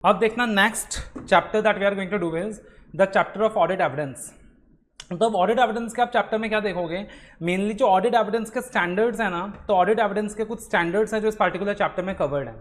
अब देखना next chapter that we are going to do is the chapter of audit evidence. तो audit evidence के आप chapter में क्या देखोगे, मेनली जो ऑडिट एविडेंस के स्टैंडर्ड्स है ना, तो ऑडिट एविडेंस के कुछ स्टैंडर्ड्स हैं जो इस पर्टिकुलर चैप्टर में कवर्ड है।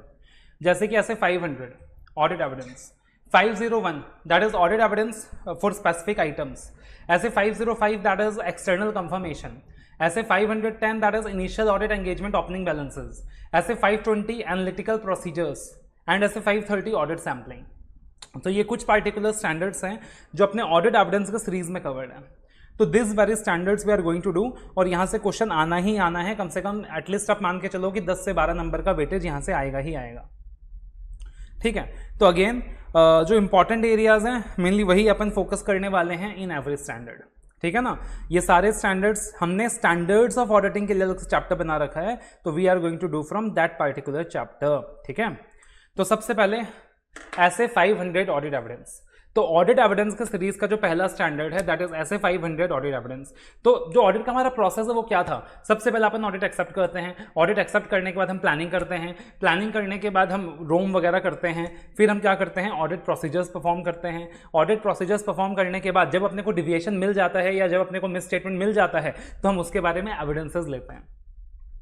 जैसे कि ऐसे 500 audit evidence, 501 that is audit evidence for specific items, ऐसे 505 दैट इज एक्सटर्नल कंफर्मेशन, ऐसे 510 that is initial audit engagement opening balances, ऐसे 520 एनालिटिकल प्रोसीजर्स एंड ऐसे 530 ऑडिट सैम्पलिंग। तो ये कुछ पार्टिकुलर स्टैंडर्ड्स हैं जो अपने ऑडिट एविडेंस के सीरीज में कवर्ड है। तो this very standards we are going to do, और यहाँ से क्वेश्चन आना ही आना है, कम से कम एटलीस्ट आप मान के चलो कि 10 से 12 नंबर का वेटेज यहाँ से आएगा ही आएगा। ठीक है, तो अगेन जो इंपॉर्टेंट एरियाज हैं मेनली वही अपन फोकस करने वाले हैं इन एवरी स्टैंडर्ड। ठीक है ना, ये सारे स्टैंडर्ड्स हमने स्टैंडर्ड्स ऑफ ऑडिटिंग के लिए अलग से चैप्टर बना रखा है, तो we are going to do from that particular chapter. ठीक है, तो सबसे पहले ऐसे 500 ऑडिट एविडेंस। तो ऑडिट एविडेंस के सीरीज का जो पहला स्टैंडर्ड है दैट इज ऐसे 500 ऑडिट एविडेंस। तो जो ऑडिट का हमारा प्रोसेस है वो क्या था, सबसे पहले अपन ऑडिट एक्सेप्ट करते हैं, ऑडिट एक्सेप्ट करने के बाद हम प्लानिंग करते हैं, प्लानिंग करने के बाद हम रोम वगैरह करते हैं, फिर हम क्या करते हैं ऑडिट प्रोसीजर्स परफॉर्म करते हैं। ऑडिट प्रोसीजर्स परफॉर्म करने के बाद जब अपने को डिविएशन मिल जाता है या जब अपने को मिस स्टेटमेंट मिल जाता है तो हम उसके बारे में एविडेंसेस लेते हैं,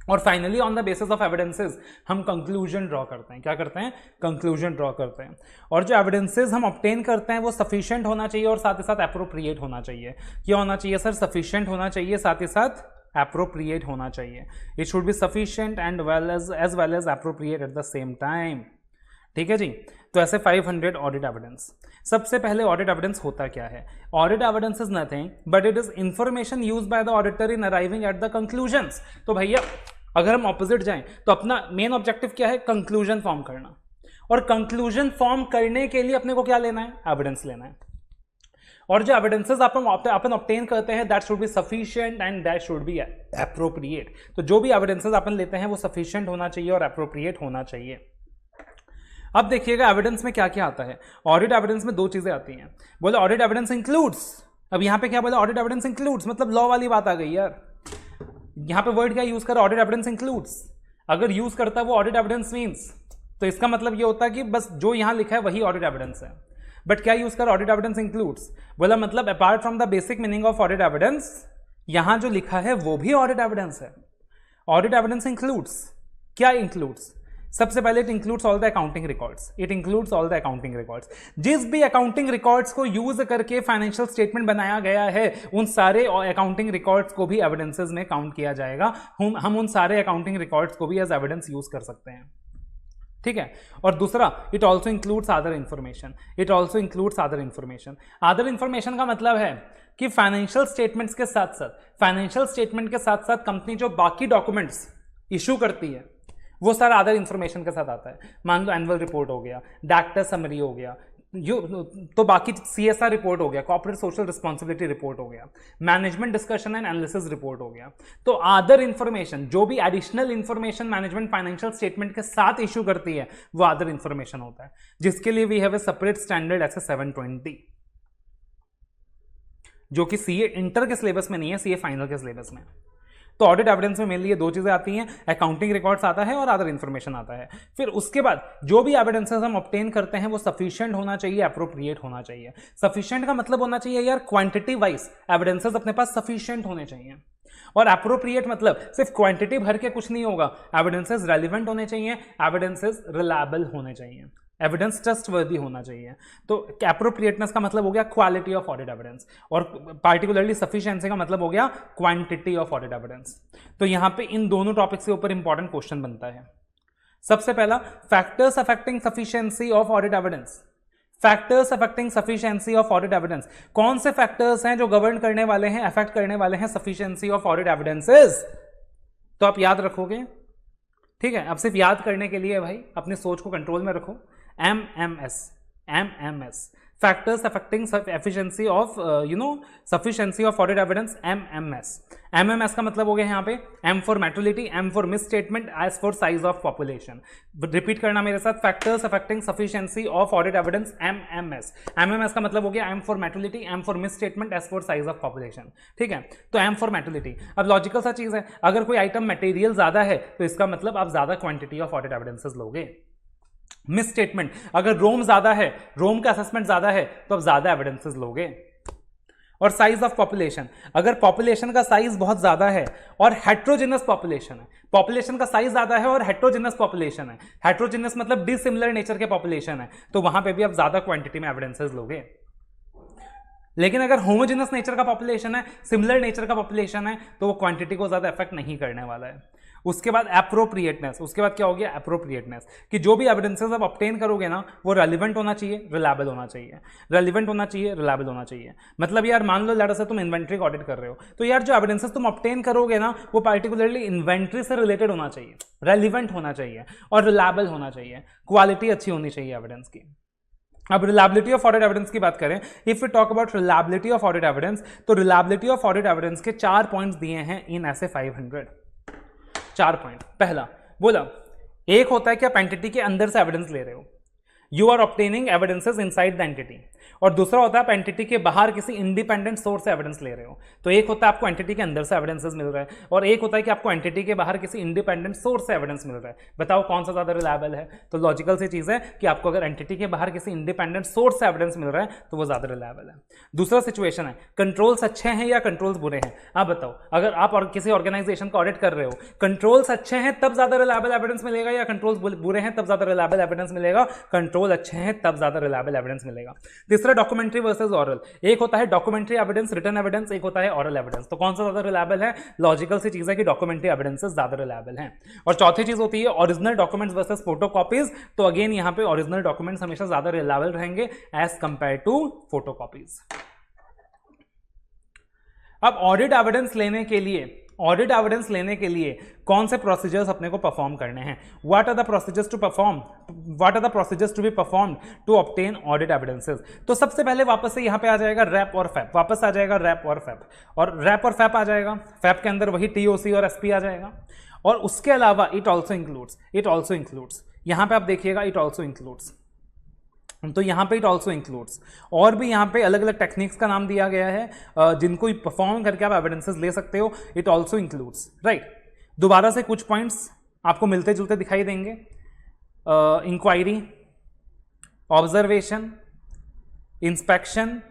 और finally on the basis of evidences हम कंक्लूजन ड्रॉ करते हैं। क्या करते हैं, कंक्लूजन ड्रॉ करते हैं। और जो एविडेंसेस हम ऑब्टेन करते हैं वो सफिशिएंट होना चाहिए और साथ ही साथ एप्रोप्रिएट होना चाहिए। क्या होना चाहिए सर, सफिशिएंट होना चाहिए, साथ ही साथ एप्रोप्रिएट होना चाहिए। It should be sufficient and as well as appropriate at the same time. ठीक है जी, तो ऐसे 500 ऑडिट एविडेंस। सबसे पहले ऑडिट एविडेंस होता क्या है, audit evidence is nothing but it is information used by the auditor in arriving at the conclusions. तो भैया अगर हम ऑपोजिट जाएं तो अपना मेन ऑब्जेक्टिव क्या है, कंक्लूजन फॉर्म करना, और कंक्लूजन फॉर्म करने के लिए अपने को क्या लेना है, एविडेंस लेना है। और जो एविडेंसेस अपन ऑब्टेन करते हैं that should be sufficient and that should be appropriate. तो जो भी एविडेंसेस अपन लेते हैं वो सफिशिएंट होना चाहिए और एप्रोप्रिएट होना चाहिए। अब देखिएगा एविडेंस में क्या क्या आता है। ऑडिट एविडेंस में दो चीजें आती हैं, बोले ऑडिट एविडेंस इंक्लूड्स। अब यहां पे क्या बोला, ऑडिट एविडेंस इंक्लूड्स, मतलब लॉ वाली बात आ गई यार। यहां पे वर्ड क्या यूज कर, ऑडिट एविडेंस इंक्लूड्स। अगर यूज करता है वो ऑडिट एविडेंस मींस, तो इसका मतलब ये होता है कि बस जो यहां लिखा है वही ऑडिट एविडेंस है। बट क्या यूज कर, ऑडिट एविडेंस इंक्लूड्स, बोला मतलब apart from the basic meaning of audit evidence यहां जो लिखा है वो भी ऑडिट एविडेंस है। ऑडिट एविडेंस इंक्लूड्स, क्या इंक्लूड्स, सबसे पहले it includes all the accounting records. It includes all the accounting records. जिस भी अकाउंटिंग रिकॉर्ड्स को यूज करके फाइनेंशियल स्टेटमेंट बनाया गया है उन सारे अकाउंटिंग रिकॉर्ड्स को भी एविडेंसेस में काउंट किया जाएगा। हम उन सारे अकाउंटिंग रिकॉर्ड्स को भी एज एविडेंस यूज कर सकते हैं। ठीक है, और दूसरा it also includes other information. It also includes other information. Other information का मतलब है कि फाइनेंशियल स्टेटमेंट्स के साथ साथ कंपनी जो बाकी डॉक्यूमेंट्स इशू करती है वो सारा अदर इंफॉर्मेशन के साथ आता है। मान लो एनुअल रिपोर्ट हो गया, डायरेक्टर समरी हो गया, तो बाकी CSR रिपोर्ट हो गया, कॉर्पोरेट सोशल रिस्पॉन्सिबिलिटी रिपोर्ट हो गया, management discussion and analysis report हो गया। तो अदर इंफॉर्मेशन, जो भी additional information management financial statement के साथ इशू करती है वो अदर इंफॉर्मेशन होता है, जिसके लिए we have a separate standard ऐसे 720, जो कि CA इंटर के सिलेबस में नहीं है, CA फाइनल के सिलेबस में। तो ऑडिट एविडेंस में मेनली ये दो चीजें आती हैं, अकाउंटिंग रिकॉर्ड्स आता है और अदर इंफॉर्मेशन आता है। फिर उसके बाद जो भी एविडेंसेस हम ऑब्टेन करते हैं वो सफिशिएंट होना चाहिए, एप्रोप्रिएट होना चाहिए। सफिशिएंट का मतलब होना चाहिए यार क्वांटिटी वाइज एविडेंसेस अपने पास सफिशिएंट होने चाहिए, और एप्रोप्रिएट मतलब सिर्फ क्वांटिटी भर के कुछ नहीं होगा, एविडेंसेस रेलिवेंट होने चाहिए, एविडेंसेस रिलायबल होने चाहिए, एविडेंस ट्रस्टवर्दी होना चाहिए। तो एप्रोप्रिएटनेस का मतलब हो गया क्वालिटी ऑफ ऑडिट एविडेंस, और पार्टिकुलरली सफिशिएंसी का मतलब हो गया क्वांटिटी ऑफ ऑडिट एविडेंस। तो यहां पे इन दोनों टॉपिक्स के ऊपर इंपॉर्टेंट क्वेश्चन बनता है। सबसे पहला, factors affecting sufficiency of audit evidence. Factors affecting sufficiency of audit evidence, कौन से फैक्टर्स हैं जो गवर्न करने वाले हैं, अफेक्ट करने वाले हैं सफिशिएंसी ऑफ ऑडिट एविडेंसेस। तो आप याद रखोगे, ठीक है, अब सिर्फ याद करने के लिए भाई अपनी सोच को कंट्रोल में रखो। MMS factors affecting efficiency of sufficiency of audit evidence, MMS का मतलब हो गया यहाँ पे M for maturity, M for misstatement, S for size of population. Repeat करना मेरे साथ, factors affecting sufficiency of audit evidence, MMS का मतलब हो गया M for maturity, M for misstatement, S for size of population. ठीक है, तो M फॉर मैटुरिटी। अब लॉजिकल सा चीज है, अगर कोई आइटम मटेरियल ज्यादा है तो इसका मतलब आप ज्यादा क्वांटिटी ऑफ ऑडिट एविडेंसेस लोगे। मिस स्टेटमेंट, अगर रोम ज्यादा है, रोम का असेसमेंट ज्यादा है तो आप ज्यादा एविडेंसेस लोगे। और साइज ऑफ पॉपुलेशन, अगर पॉपुलेशन का साइज बहुत ज्यादा है और हेट्रोजेनस पॉपुलेशन है, पॉपुलेशन का साइज ज्यादा है और हेट्रोजेनस पॉपुलेशन है, हेट्रोजेनस मतलब डिसिमिलर नेचर के पॉपुलेशन है, तो वहां पे भी आप ज्यादा क्वांटिटी में एविडेंसेस लोगे। लेकिन अगर होमोजेनस नेचर का पॉपुलेशन है, सिमिलर नेचर का पॉपुलेशन है, तो वो क्वांटिटी को ज्यादा इफेक्ट नहीं करने वाला है। उसके बाद एप्रोप्रिएटनेस, उसके बाद क्या हो गया एप्रोप्रिएटनेस, कि जो भी एविडेंसेस आप ऑब्टेन करोगे ना वो रेलिवेंट होना चाहिए, रिलायबल होना चाहिए, रेलिवेंट होना चाहिए, रिलायबल होना चाहिए। मतलब यार मान लो लड़ा से तुम इन्वेंट्री का ऑडिट कर रहे हो, तो यार जो एविडेंसेस तुम ऑब्टेन करोगे ना वो पार्टिकुलरली इन्वेंट्री से रिलेटेड होना चाहिए, रेलिवेंट होना चाहिए और रिलायबल होना चाहिए, क्वालिटी अच्छी होनी चाहिए एविडेंस की। अब रिलायबिलिटी ऑफ ऑडिट एविडेंस की बात करें, if we talk about reliability of audit evidence, तो रिलायबिलिटी ऑफ ऑडिट एविडेंस के 4 पॉइंट्स दिए हैं इन ऐसे 500। 4 पॉइंट। पहला बोला, एक होता है कि आप एंटिटी के अंदर से एविडेंस ले रहे हो, you are obtaining evidences inside the entity, और दूसरा होता है आप एंटिटी के बाहर किसी इंडिपेंडेंट सोर्स से एविडेंस ले रहे हो। तो एक होता है आपको एंटिटी के अंदर से एविडेंसेस मिल रहा है, और एक होता है कि आपको एंटिटी के बाहर किसी इंडिपेंडेंट सोर्स से एविडेंस मिल रहा है। बताओ कौन सा ज्यादा रिलायबल है? तो लॉजिकल सी चीज है कि आपको अगर एंटिटी के बाहर किसी इंडिपेंडेंट सोर्स से एविडेंस मिल रहा है तो वो ज्यादा रिलायबल है। दूसरा सिचुएशन है, कंट्रोल्स अच्छे हैं या कंट्रोल्स बुरे हैं। आप बताओ, अगर आप और किसी ऑर्गेनाइजेशन का ऑडिट कर रहे हो, कंट्रोल्स अच्छे हैं तब ज्यादा रिलायबल एविडेंस मिलेगा या कंट्रोल्स बुरे हैं तब ज्यादा रिलायबल एविडेंस मिलेगा? कंट्रोल अच्छे हैं तब ज्यादा रिलायबल एविडेंस मिलेगा। तीसरा डॉक्यूमेंट्री वर्सेस ऑरल, एक होता है डॉक्यूमेंट्री एविडेंस, रिटन एविडेंस, एक होता है ऑरल एविडेंस। तो कौन सा ज्यादा रिलायबल है? लॉजिकल सी चीज है कि डॉक्यूमेंट्री एविडेंसेस ज्यादा रिलायबल हैं। और चौथी चीज होती है ओरिजिनल डॉक्यूमेंट्स वर्सेस फोटोकॉपीज, तो अगेन यहां पे ओरिजिनल डॉक्यूमेंट्स हमेशा ज्यादा रिलायबल रहेंगे एज कंपेयर टू फोटोकॉपीज। अब ऑडिट एविडेंस लेने के लिए कौन से प्रोसीजर्स अपने को परफॉर्म करने हैं? What are the procedures to be performed to obtain audit evidences? तो सबसे पहले वापस से यहां पे आ जाएगा रैप और फैप, वापस आ जाएगा रैप और फैप, और रैप और फैप आ जाएगा, फैप के अंदर वही टीओसी और एसपी आ जाएगा। और उसके अलावा इट ऑल्सो इंक्लूड्स, यहां पे आप देखिएगा इट ऑल्सो इंक्लूड्स, तो यहां पे इट ऑल्सो इंक्लूड्स, और भी यहां पे अलग अलग टेक्निक्स का नाम दिया गया है जिनको परफॉर्म करके आप एविडेंसेस ले सकते हो। It also includes, right. दोबारा से कुछ पॉइंट्स आपको मिलते जुलते दिखाई देंगे, inquiry, observation, inspection,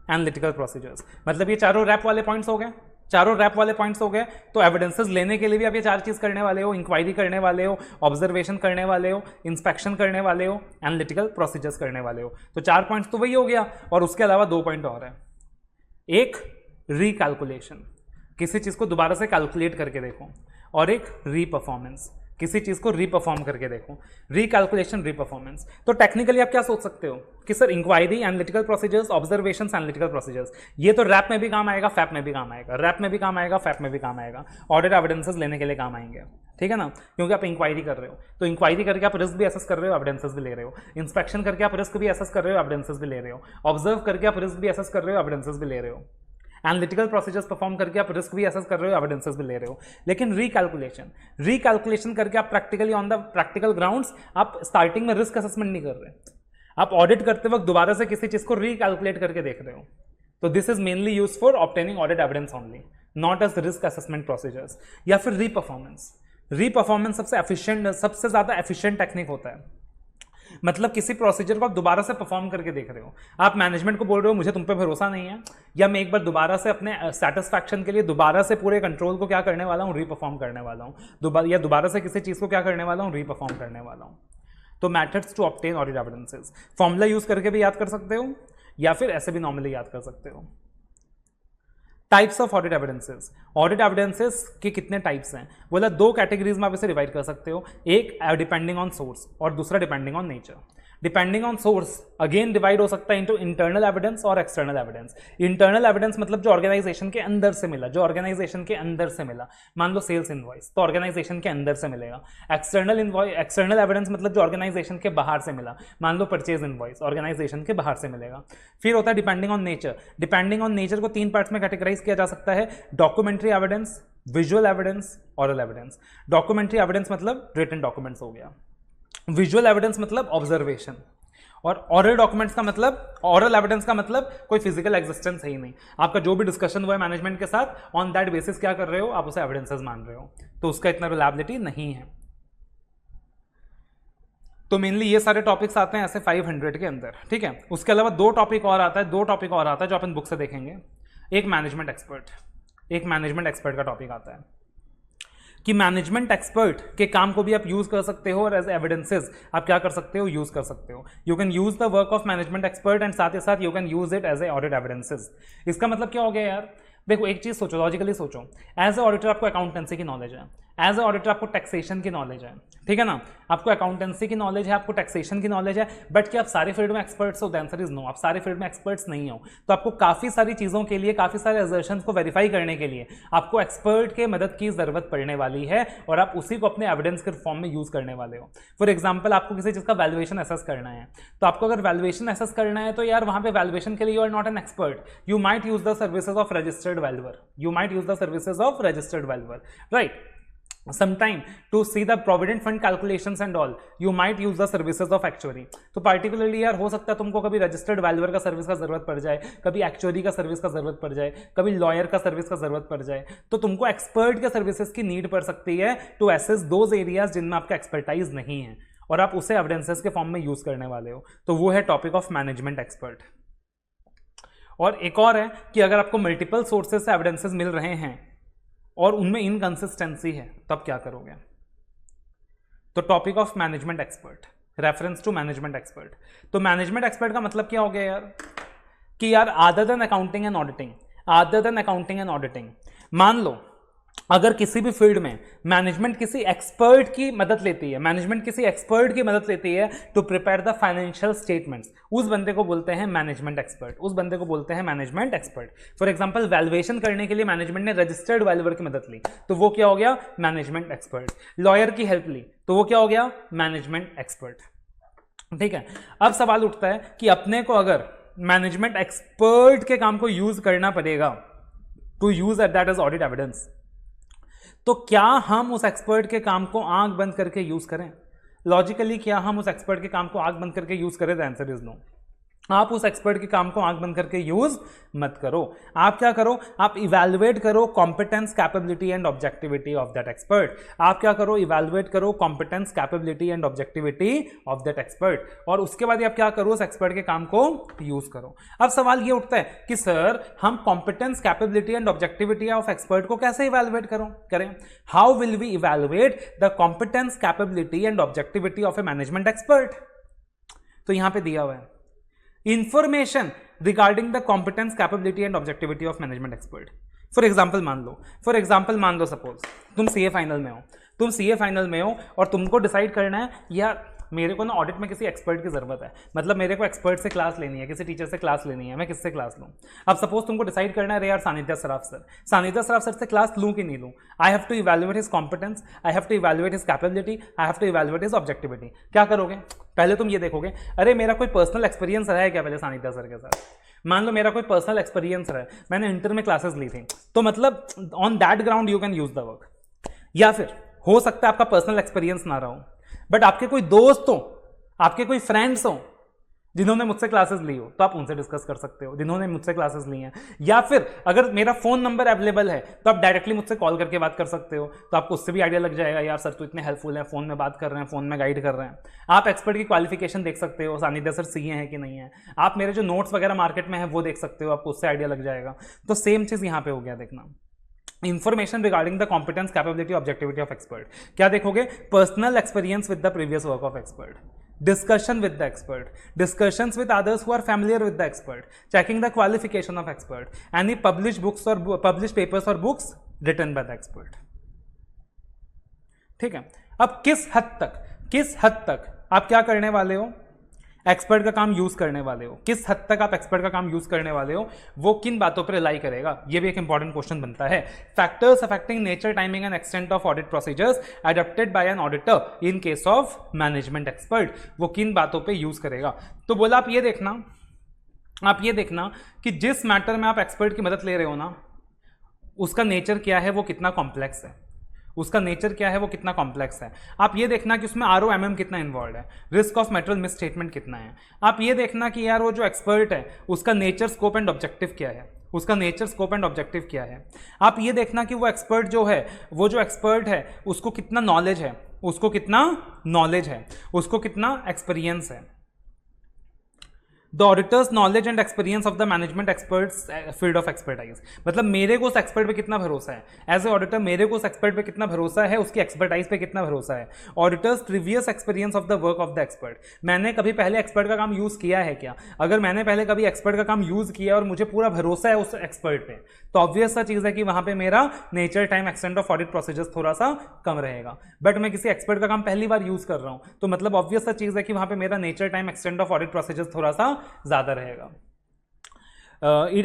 analytical procedures. मतलब ये चारों रैप वाले पॉइंट्स हो गए, तो एविडेंसेस लेने के लिए भी आप ये 4 चीज करने वाले हो, इंक्वायरी करने वाले हो, ऑब्जर्वेशन करने वाले हो, इंस्पेक्शन करने वाले हो, एनालिटिकल प्रोसीजर्स करने वाले हो। तो 4 पॉइंट्स तो वही हो गया, और उसके अलावा 2 पॉइंट और है। एक रिकैलकुलेशन, किसी चीज को दोबारा से कैलकुलेट करके देखो, और एक रीपरफॉर्मेंस, किसी चीज को रीपरफॉर्म करके देखो। Recalculation, reperformance. तो टेक्निकली आप क्या सोच सकते हो कि sir inquiry, analytical procedures, observations, analytical procedures, ये तो रैप में भी काम आएगा, फैप में भी काम आएगा, रैप में भी काम आएगा, फैप में भी काम आएगा, ऑडिट एविडेंसेस लेने के लिए काम आएंगे, ठीक है ना? क्योंकि आप इंक्वायरी कर रहे हो, तो इंक्वायरी करके आप रिस्क भी एसेस कर रहे हो, एविडेंसेस भी ले रहे हो, इंस्पेक्शन करके आप रिस्क भी एसेस कर रहे हो, एविडेंसेस भी ले रहे हो, ऑब्जर्व करके आप रिस्क भी एसेस कर रहे हो, एविडेंसेस भी ले रहे हो, एनालिटिकल प्रोसीजर्स परफॉर्म करके आप रिस्क भी असेस कर रहे हो, एविडेंसेस भी ले रहे हो। लेकिन रिकैलकुलेशन करके आप practically on the practical grounds आप स्टार्टिंग में रिस्क असेसमेंट नहीं कर रहे, आप ऑडिट करते वक्त दोबारा से किसी चीज को रिकैलकुलेट करके देख रहे हो। तो this is mainly use for obtaining audit evidence only, not as risk assessment procedures. या फिर रीपरफॉर्मेंस सबसे एफिशिएंट, सबसे ज्यादा एफिशिएंट टेक्निक होता है। मतलब किसी प्रोसीजर को आप दोबारा से परफॉर्म करके देख रहे हो, आप मैनेजमेंट को बोल रहे हो मुझे तुम पे भरोसा नहीं है, या मैं एक बार दोबारा से अपने सेटिस्फैक्शन के लिए दोबारा से पूरे कंट्रोल को क्या करने वाला हूँ, रीपरफॉर्म करने वाला हूँ, या दोबारा से किसी चीज को क्या करने वाला हूँ, रीपरफॉर्म करने वाला हूँ। तो methods to obtain audit evidences, formula use करके भी याद कर सकते हो, या फिर ऐसे भी नॉर्मली याद कर सकते हो। टाइप्स ऑफ ऑडिट एविडेंसेस के कितने टाइप्स हैं? बोला 2 कैटेगरीज में आप इसे डिवाइड कर सकते हो, एक डिपेंडिंग ऑन सोर्स और दूसरा depending on nature. Depending on source again divide हो सकता है इनटू इंटरनल एविडेंस और एक्सटर्नल एविडेंस। इंटरनल एविडेंस मतलब जो ऑर्गेनाइजेशन के अंदर से मिला, मान लो सेल्स इनवॉइस, तो ऑर्गेनाइजेशन के अंदर से मिलेगा। एक्सटर्नल एविडेंस मतलब जो ऑर्गेनाइजेशन के बाहर से मिला, मान लो परचेज इनवॉइस, ऑर्गेनाइजेशन के बाहर से मिलेगा। फिर होता है डिपेंडिंग ऑन नेचर को 3 पार्ट्स में कैटेगराइज किया जा सकता है, documentary evidence, visual evidence, oral evidence. Documentary evidence मतलब रिटन डॉक्यूमेंट्स हो गया, विजुअल एविडेंस मतलब ऑब्जर्वेशन, और ऑरल डॉक्यूमेंट्स का मतलब, ऑरल एविडेंस का मतलब कोई फिजिकल एग्जिस्टेंस है ही नहीं, आपका जो भी डिस्कशन हुआ है मैनेजमेंट के साथ, ऑन दैट बेसिस क्या कर रहे हो आप, उसे एविडेंसेस मान रहे हो, तो उसका इतना रिलायबिलिटी नहीं है। तो मेनली ये सारे टॉपिक्स आते हैं ऐसे 500 के अंदर, ठीक है। उसके अलावा दो टॉपिक और आता है, दो टॉपिक और आता है जो अपन बुक से देखेंगे। एक मैनेजमेंट एक्सपर्ट का टॉपिक आता है कि मैनेजमेंट एक्सपर्ट के काम को भी आप यूज कर सकते हो और एज एविडेंसेस आप क्या कर सकते हो, यूज कर सकते हो। You can use the work of management expert and साथ ही साथ you can use it as a audit evidences. इसका मतलब क्या हो गया यार, देखो एक चीज सोचो, लॉजिकली सोचो, एज ए ऑडिटर आपको अकाउंटेंसी की नॉलेज है, एज ए ऑडिटर आपको टैक्सेशन की नॉलेज है, ठीक है ना, आपको अकाउंटेंसी की नॉलेज है, आपको टैक्सेशन की नॉलेज है, बट क्या आप सारे फील्ड में एक्सपर्ट्स हो? द आंसर इज नो, आप सारे फील्ड में एक्सपर्ट्स नहीं हो। तो आपको काफी सारी चीजों के लिए, काफी सारे असर्शंस को वेरीफाई करने के लिए आपको एक्सपर्ट के मदद की जरूरत पड़ने वाली है और आप उसी को अपने एविडेंस के फॉर्म में यूज करने वाले हो। फॉर एग्जाम्पल आपको किसी चीज का वैल्यूएशन असेस करना है, तो आपको अगर वैल्यूएशन असेस करना है तो यार वहां पे वैल्यूएशन के लिए you are not an expert, you might use the services of registered valuer, you might use the services of registered valuer, right? Sometime to see the provident fund calculations and all, you might use the services of actuary. तो particularly यार हो सकता है तुमको कभी registered valuer का service का जरूरत पड़ जाए, कभी एक्चुअरी का सर्विस का जरूरत पड़ जाए, कभी लॉयर का सर्विस का जरूरत पड़ जाए, तो तुमको एक्सपर्ट के सर्विसेज की नीड पड़ सकती है टू एसेस दोज एरियाज जिनमें आपका एक्सपर्टाइज नहीं है और आप उसे एविडेंसेस के फॉर्म में यूज करने वाले हो। तो वो है टॉपिक ऑफ मैनेजमेंट एक्सपर्ट। और एक और है कि अगर आपको मल्टीपल सोर्सेज से एविडेंसेस मिल रहे हैं और उनमें इनकंसिस्टेंसी है तब क्या करोगे? तो topic of management expert, reference to management expert. तो मैनेजमेंट एक्सपर्ट का मतलब क्या हो गया यार कि यार other than accounting and auditing, मान लो अगर किसी भी फील्ड में मैनेजमेंट किसी एक्सपर्ट की मदद लेती है, to prepare the financial statements, उस बंदे को बोलते हैं management expert. For example valuation करने के लिए मैनेजमेंट ने रजिस्टर्ड वैल्यूअर की मदद ली तो वो क्या हो गया? Management expert. लॉयर की हेल्प ली तो वो क्या हो गया? मैनेजमेंट एक्सपर्ट, ठीक है। अब सवाल उठता है कि अपने को अगर मैनेजमेंट एक्सपर्ट के काम को यूज करना पड़ेगा to use that as audit evidence, तो क्या हम उस एक्सपर्ट के काम को आंख बंद करके यूज करें? लॉजिकली क्या हम उस एक्सपर्ट के काम को आंख बंद करके यूज करें? The answer is no. आप उस एक्सपर्ट के काम को आंख बंद करके यूज मत करो। आप क्या करो? आप इवैल्यूएट करो competence, capability and objectivity of that expert. आप क्या करो? इवैल्यूएट करो competence, capability and objectivity of that expert, और उसके बाद आप क्या करो? उस एक्सपर्ट के काम को यूज करो। अब सवाल ये उठता है कि सर हम competence, capability and objectivity of expert को कैसे इवैल्यूएट करें? How will we evaluate the competence, capability and objectivity of a management expert? तो यहां पे दिया हुआ है information regarding the competence, capability and objectivity of management expert. For example मान लो सपोज तुम सीए फाइनल में हो और तुमको डिसाइड करना है यार मेरे को ना ऑडिट में किसी एक्सपर्ट की जरूरत है, मतलब मेरे को एक्सपर्ट से क्लास लेनी है, किसी टीचर से क्लास लेनी है, मैं किससे क्लास लूँ? अब सपोज तुमको डिसाइड करना है यार सानिध्य सराफ सर से क्लास लूँ कि नहीं लूँ। I have to evaluate his competence, I have to evaluate his capability, I have to evaluate his objectivity. क्या करोगे? पहले तुम ये देखोगे अरे मेरा कोई पर्सनल एक्सपीरियंस रहा है क्या पहले सानिध्य सर के साथ? मान लो मेरा कोई पर्सनल एक्सपीरियंस रहा है, मैंने इंटर में क्लासेस ली थी, तो मतलब on that ground you can use the work. या फिर हो सकता है आपका पर्सनल एक्सपीरियंस ना रहा हो बट आपके कोई दोस्त हो, आपके कोई फ्रेंड्स हो जिन्होंने मुझसे क्लासेस ली हो, तो आप उनसे डिस्कस कर सकते हो जिन्होंने मुझसे क्लासेस ली हैं। या फिर अगर मेरा फोन नंबर अवेलेबल है तो आप डायरेक्टली मुझसे कॉल करके बात कर सकते हो, तो आपको उससे भी आइडिया लग जाएगा यार सर तो इतने हेल्पफुल है, फोन में बात कर रहे हैं, फोन में गाइड कर रहे हैं। आप एक्सपर्ट की क्वालिफिकेशन देख सकते हो, सानिध्य सर सीए हैं कि नहीं है। आप मेरे जो नोट्स वगैरह मार्केट में है वो देख सकते हो, आपको उससे आइडिया लग जाएगा। तो सेम चीज यहाँ पे हो गया, देखना information regarding the competence, capability, objectivity of expert. क्या देखोगे? Personal experience with the previous work of expert, discussion with the expert, discussions with others who are familiar with the expert, checking the qualification of expert, any published books or published papers or books written by the expert। ठीक है, अब किस हद तक आप क्या करने वाले हो? एक्सपर्ट का काम यूज करने वाले हो। किस हद तक आप एक्सपर्ट का काम यूज करने वाले हो वो किन बातों पर रिलाई करेगा, ये भी एक इंपॉर्टेंट क्वेश्चन बनता है। Factors affecting nature, timing and extent of audit procedures adopted by an auditor in case of management expert, वो किन बातों पे यूज करेगा। तो बोला आप ये देखना कि जिस मैटर में आप एक्सपर्ट की मदद ले रहे हो ना, उसका नेचर क्या है, वो कितना कॉम्प्लेक्स है। आप ये देखना कि उसमें ROMM कितना इन्वॉल्व है, रिस्क ऑफ मेटेरियल मिसस्टेटमेंट कितना है। आप ये देखना कि यार वो जो एक्सपर्ट है उसका नेचर, स्कोप एंड ऑब्जेक्टिव क्या है। आप ये देखना कि वो जो एक्सपर्ट है उसको कितना नॉलेज है, उसको कितना नॉलेज है, उसको कितना एक्सपीरियंस है। The auditors knowledge and experience of the management experts field of expertise, मतलब मेरे को उस एक्सपर्ट पे कितना भरोसा है, एज ए ऑडिटर मेरे को उस एक्सपर्ट पे कितना भरोसा है, उसकी एक्सपर्टाइज पे कितना भरोसा है। Auditors previous experience of the work of the expert, मैंने कभी पहले एक्सपर्ट का काम यूज किया है क्या, अगर मैंने पहले कभी एक्सपर्ट का काम यूज किया और मुझे पूरा भरोसा है उस एक्सपर्ट पे, तो ऑब्वियस सा चीज है कि वहां पे मेरा nature time extent of audit procedures थोड़ा सा कम रहेगा। बट मैं किसी एक्सपर्ट का काम पहली बार यूज कर रहा हूं, तो मतलब ऑब्वियस सा चीज है कि वहां पे मेरा nature time extent of audit procedures थोड़ा सा ज्यादा रहेगा।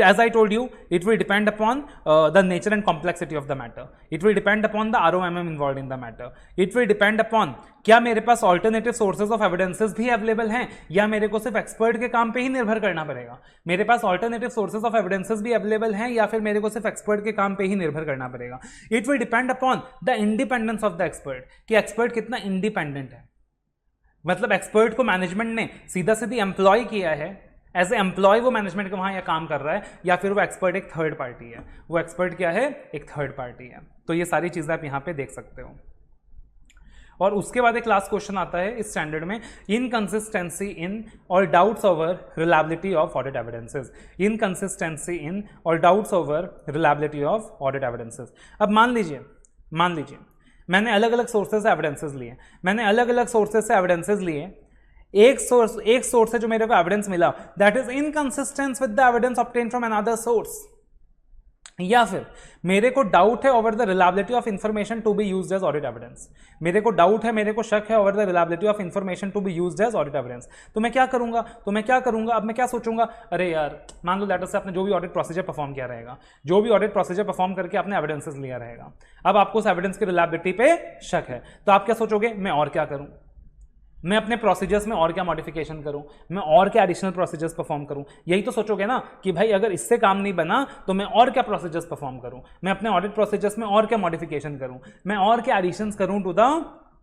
As I told you, it will depend upon the nature and complexity of the matter. It will depend upon the ROMM involved in the matter. It will depend upon क्या मेरे पास alternative sources of evidences भी available हैं, या मेरे को सिर्फ expert के काम पे ही निर्भर करना पड़ेगा। मेरे पास ऑल्टरनेटिव सोर्सेज ऑफ एविडेंसेस भी अवेलेबल हैं, या फिर मेरे को सिर्फ एक्सपर्ट के काम पे ही निर्भर करना पड़ेगा। It will depend upon the independence of the expert, कि एक्सपर्ट कितना इंडिपेंडेंट है, मतलब एक्सपर्ट को मैनेजमेंट ने सीधा सीधी एम्प्लॉय किया है, एज ए एम्प्लॉय वो मैनेजमेंट के वहां या काम कर रहा है, या फिर वो एक्सपर्ट एक थर्ड पार्टी है। वो एक्सपर्ट क्या है, एक थर्ड पार्टी है। तो ये सारी चीजें आप यहां पे देख सकते हो। और उसके बाद एक लास्ट क्वेश्चन आता है इस स्टैंडर्ड में, इनकंसिस्टेंसी इन और doubts over reliability of audit evidences. Inconsistency in और doubts over reliability of audit evidences. अब मान लीजिए मैंने अलग अलग सोर्सेज से एविडेंसेस लिए, एक सोर्स है जो मेरे को एविडेंस मिला, that is inconsistent with the evidence obtained from another source, या फिर मेरे को डाउट है over the reliability of information to be used as audit evidence. मेरे को डाउट है, मेरे को शक है over the reliability of information to be used as audit evidence. तो मैं क्या करूंगा, अब मैं क्या सोचूंगा, अरे यार मान लो लेटर से आपने जो भी ऑडिट प्रोसीजर परफॉर्म किया रहेगा, जो भी ऑडिट प्रोसीजर परफॉर्म करके आपने एविडेंसेस लिया रहेगा, अब आपको उस एविडेंस की रिलायबिलिटी पे शक है, तो आप क्या सोचोगे, मैं और क्या करूं, मैं अपने प्रोसीजर्स में और क्या मॉडिफिकेशन करूं, मैं और क्या एडिशनल प्रोसीजर्स परफॉर्म करूं। यही तो सोचोगे ना कि भाई अगर इससे काम नहीं बना तो मैं और क्या प्रोसीजर्स परफॉर्म करूं, मैं अपने ऑडिट प्रोसीजर्स में और क्या मॉडिफिकेशन करूं, मैं और क्या एडिशंस करूं to the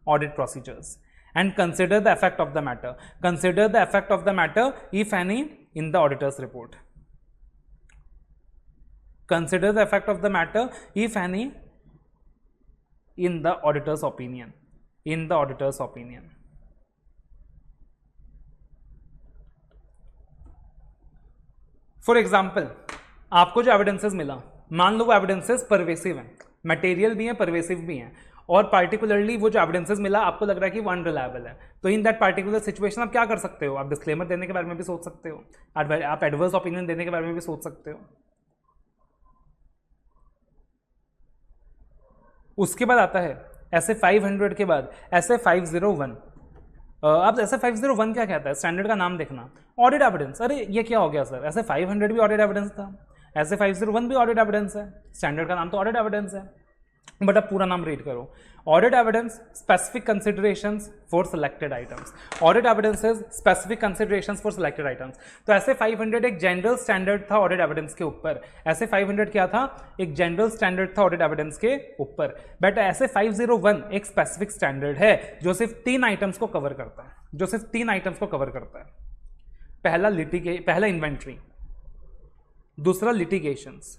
audit procedures. And consider the effect of the matter, consider the effect of the matter if any in the auditor's report, consider the effect of the matter if any in the auditor's opinion, in the auditor's opinion. For example, आपको जो evidences मिला, मान लो वो evidences pervasive हैं, material भी हैं, pervasive भी हैं, और पार्टिकुलरली वो जो एविडेंसेस मिला आपको लग रहा है कि वो अनरिलायबल है, तो इन दैट पार्टिकुलर सिचुएशन आप क्या कर सकते हो, आप डिस्क्लेमर देने के बारे में भी सोच सकते हो, आप एडवर्स ओपिनियन देने के बारे में भी सोच सकते हो। उसके बाद आता है ऐसे 500 के बाद ऐसे 501। अब ऐसे 501 क्या कहता है, स्टैंडर्ड का नाम देखना, ऑडिट एविडेंस। अरे ये क्या हो गया सर, ऐसे 500 भी ऑडिट एविडेंस था, ऐसे 501 भी ऑडिट एविडेंस है, स्टैंडर्ड का नाम तो ऑडिट एविडेंस है। बट अब पूरा नाम रीड करो, audit evidence specific considerations for selected items, audit evidences specific considerations for selected items. तो ऐसे 500 एक जनरल स्टैंडर्ड था ऑडिट एविडेंस के ऊपर, ऐसे 500 क्या था, एक जनरल स्टैंडर्ड था ऑडिट एविडेंस के ऊपर। बट ऐसे 501 एक स्पेसिफिक स्टैंडर्ड है जो सिर्फ 3 आइटम्स को कवर करता है, जो सिर्फ 3 आइटम्स को कवर करता है। पहला इन्वेंट्री, दूसरा लिटिगेशंस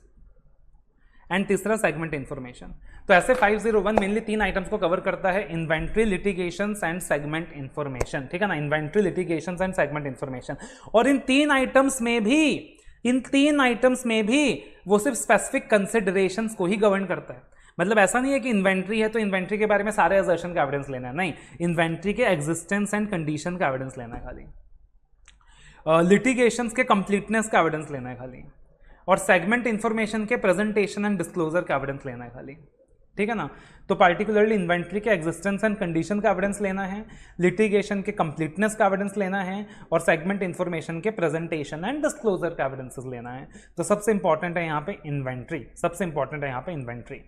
एंड तीसरा सेगमेंट इंफॉर्मेशन। तो ऐसे 501 मेनली 3 आइटम्स को कवर करता है, inventory, litigations and segment information, ठीक है ना, inventory, litigations and segment information. और इन 3 आइटम्स में भी वो सिर्फ स्पेसिफिक कंसिडरेशंस को ही गवर्न करता है। मतलब ऐसा नहीं है कि इन्वेंट्री है तो इन्वेंट्री के बारे में सारे असर्शन का एविडेंस लेना है, नहीं, इन्वेंट्री के एग्जिस्टेंस एंड कंडीशन का एविडेंस लेना है खाली, लिटिगेशंस के कंप्लीटनेस का एविडेंस लेना है खाली, और सेगमेंट इंफॉर्मेशन के प्रेजेंटेशन एंड डिस्क्लोजर का एविडेंस लेना है खाली, ठीक है ना। तो पार्टिकुलरली इन्वेंट्री के एग्जिस्टेंस एंड कंडीशन का एविडेंस लेना है, लिटिगेशन के कंप्लीटनेस का एविडेंस लेना है, और सेगमेंट इंफॉर्मेशन के प्रेजेंटेशन एंड डिस्क्लोजर का एविडेंस लेना है। तो सबसे इंपॉर्टेंट है यहाँ पे इन्वेंट्री, सबसे इंपॉर्टेंट है यहाँ पे इन्वेंट्री।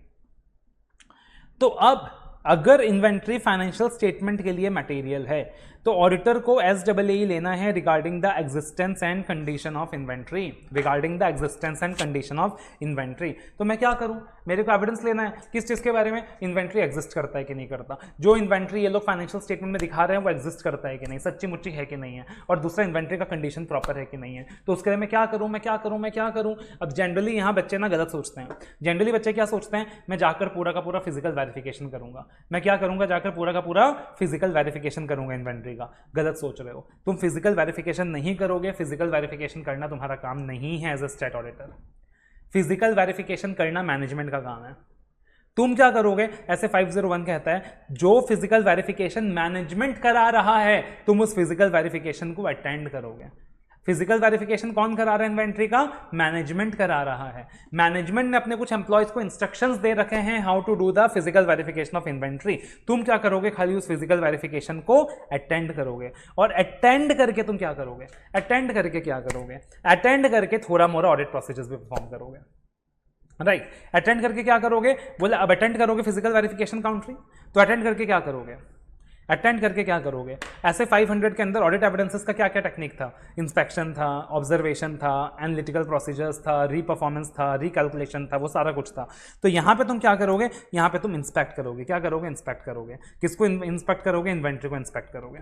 तो अब अगर इन्वेंट्री फाइनेंशियल स्टेटमेंट के लिए मटेरियल है तो ऑडिटर को SAA लेना है regarding the existence and condition of inventory, regarding the existence and condition of inventory. तो मैं क्या करूं, मेरे को एविडेंस लेना है किस चीज़ के बारे में, इन्वेंट्री एग्जिस्ट करता है कि नहीं करता, जो इन्वेंट्री ये लोग फाइनेंशियल स्टेटमेंट में दिखा रहे हैं वो एग्जिस्ट करता है कि नहीं, सच्ची मुच्ची है कि नहीं है, और दूसरा इन्वेंट्री का कंडीशन प्रॉपर है कि नहीं है। तो उसके लिए मैं क्या करूँ, मैं क्या करूँ, मैं क्या करूँ। अब जनरली यहाँ बच्चे ना गलत सोचते हैं। जनरली बच्चे क्या सोचते हैं, मैं जाकर पूरा का पूरा फिजिकल वेरिफिकेशन करूंगा, मैं क्या करूंगा, जाकर पूरा का पूरा फिजिकल वेरिफिकेशन करूंगा इन्वेंट्री का। गलत सोच रहे हो, तुम फिजिकल वेरिफिकेशन नहीं करोगे, फिजिकल वेरिफिकेशन करना तुम्हारा काम नहीं है as a state auditor. Physical verification करना मैनेजमेंट का काम है। तुम क्या करोगे, ऐसे 501 कहता है जो फिजिकल वेरिफिकेशन मैनेजमेंट करा रहा है तुम उस फिजिकल वेरिफिकेशन को अटेंड करोगे। फिजिकल वेरिफिकेशन कौन करा रहा है इन्वेंट्री का, मैनेजमेंट करा रहा है। मैनेजमेंट ने अपने कुछ एम्प्लॉयज को इंस्ट्रक्शंस दे रखे हैं how to do the physical verification of inventory. तुम क्या करोगे, खाली उस फिजिकल वेरिफिकेशन को अटेंड करोगे। और अटेंड करके तुम क्या करोगे, अटेंड करके क्या करोगे, अटेंड करके थोड़ा मोड़ा ऑडिट प्रोसीजर्स भी परफॉर्म करोगे। राइट, अटेंड करके क्या करोगे, बोले अब अटेंड करोगे फिजिकल वेरिफिकेशन काउंट्री, तो अटेंड करके क्या करोगे, अटेंड करके क्या करोगे। ऐसे 500 के अंदर ऑडिट एविडेंसेस का क्या क्या टेक्निक था, इंस्पेक्शन था, ऑब्जर्वेशन था, एनालिटिकल प्रोसीजर्स था, रीपरफॉर्मेंस था, रिकैलकुलेशन था, वो सारा कुछ था। तो यहाँ पे तुम क्या करोगे, यहाँ पे तुम इंस्पेक्ट करोगे। क्या करोगे, इंस्पेक्ट करोगे। किसको इंस्पेक्ट करोगे, इन्वेंट्री को इंस्पेक्ट करोगे।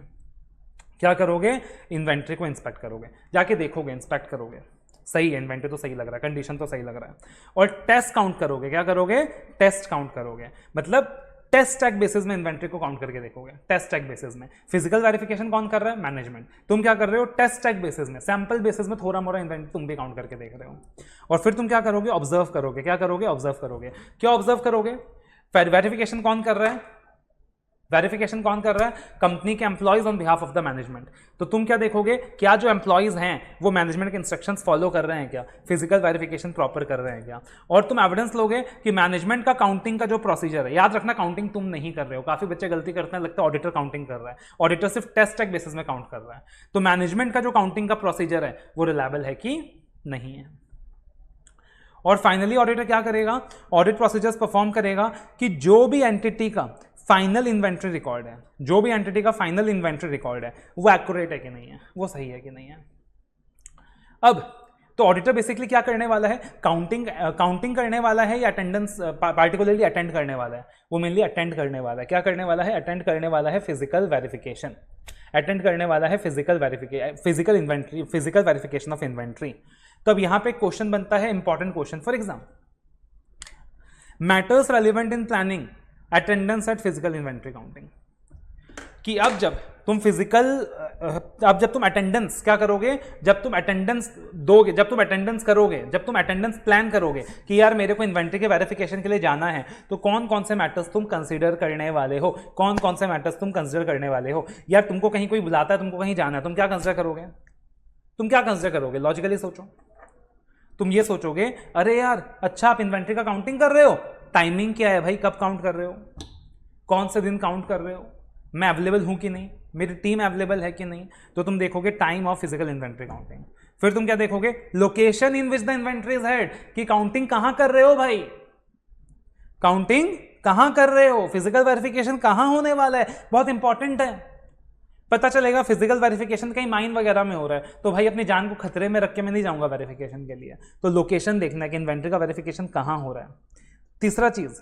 क्या करोगे, इन्वेंट्री को इंस्पेक्ट करोगे, जाके देखोगे, इंस्पेक्ट करोगे, सही है इन्वेंट्री तो सही लग रहा है, कंडीशन तो सही लग रहा है। और टेस्ट काउंट करोगे। क्या करोगे, टेस्ट काउंट करोगे, मतलब टेस्ट टैग बेसिस में इन्वेंट्री को काउंट करके देखोगे। टेस्ट टैग बेसिस में फिजिकल वेरिफिकेशन कौन कर रहा है, मैनेजमेंट। तुम क्या कर रहे हो, टेस्ट टैग बेसिस में, सैंपल बेसिस में थोड़ा मोड़ा इन्वेंट्री तुम भी काउंट करके देख रहे हो। और फिर तुम क्या करोगे, ऑब्जर्व करोगे। क्या करोगे, ऑब्जर्व करोगे। क्या ऑब्जर्व करोगे, वेरिफिकेशन कौन कर रहा है, वेरिफिकेशन कौन कर रहा है, कंपनी के employees on behalf of the management. तो तुम क्या देखोगे, क्या जो एम्प्लॉयज हैं वो मैनेजमेंट के इंस्ट्रक्शंस फॉलो कर रहे हैं क्या, फिजिकल वेरिफिकेशन प्रॉपर कर रहे हैं क्या। और तुम एविडेंस लोगे कि मैनेजमेंट का काउंटिंग का जो प्रोसीजर है, याद रखना काउंटिंग तुम नहीं कर रहे हो, काफी बच्चे गलती करते हैं, लगता है ऑडिटर काउंटिंग कर रहा है, ऑडिटर सिर्फ टेस्ट टैग बेसिस में काउंट कर रहा है। तो मैनेजमेंट का जो काउंटिंग का प्रोसीजर है वो रिलायबल है कि नहीं है। और फाइनली ऑडिटर क्या करेगा, ऑडिट प्रोसीजर्स परफॉर्म करेगा कि जो भी एंटिटी का फाइनल इन्वेंट्री रिकॉर्ड है, जो भी एंटिटी का फाइनल इन्वेंट्री रिकॉर्ड है वो एक्यूरेट है कि नहीं है, वो सही है कि नहीं है। अब तो ऑडिटर बेसिकली क्या करने वाला है, काउंटिंग करने वाला है या अटेंडेंस पार्टिकुलरली अटेंड करने वाला है, वो मेनली अटेंड करने वाला है। क्या करने वाला है, अटेंड करने वाला है फिजिकल वेरिफिकेशन, अटेंड करने वाला है फिजिकल वेरिफिकेशन ऑफ इन्वेंट्री। तो अब यहां पे क्वेश्चन बनता है, important question for exam, matters relevant in planning attendance at physical inventory counting. कि अब जब तुम अटेंडेंस क्या करोगे, जब तुम अटेंडेंस दोगे, जब तुम अटेंडेंस करोगे, जब तुम अटेंडेंस प्लान करोगे कि यार मेरे को इन्वेंट्री के वेरिफिकेशन के लिए जाना है, तो कौन कौन से मैटर्स तुम कंसीडर करने वाले हो, कौन कौन से मैटर्स तुम कंसीडर करने वाले हो। यार तुमको कहीं कोई बुलाता है, तुमको कहीं जाना है, तुम क्या कंसीडर करोगे, तुम क्या कंसीडर करोगे, लॉजिकली सोचो। तुम ये सोचोगे अरे यार अच्छा आप इन्वेंट्री का काउंटिंग कर रहे हो, टाइमिंग क्या है भाई, कब काउंट कर रहे हो, कौन से दिन काउंट कर रहे हो, मैं अवेलेबल हूं कि नहीं, मेरी टीम अवेलेबल है कि नहीं। तो तुम देखोगे time of physical inventory counting. फिर तुम क्या देखोगे, location in which the inventory is head, कि काउंटिंग कहां कर रहे हो भाई, काउंटिंग कहां कर रहे हो, फिजिकल वेरिफिकेशन कहां होने वाला है, बहुत इंपॉर्टेंट है। पता चलेगा फिजिकल वेरिफिकेशन कहीं माइन वगैरह में हो रहा है, तो भाई अपनी जान को खतरे में रख के मैं नहीं जाऊंगा वेरिफिकेशन के लिए। तो लोकेशन देखना है कि इन्वेंट्री का वेरिफिकेशन कहां हो रहा है। तीसरा चीज,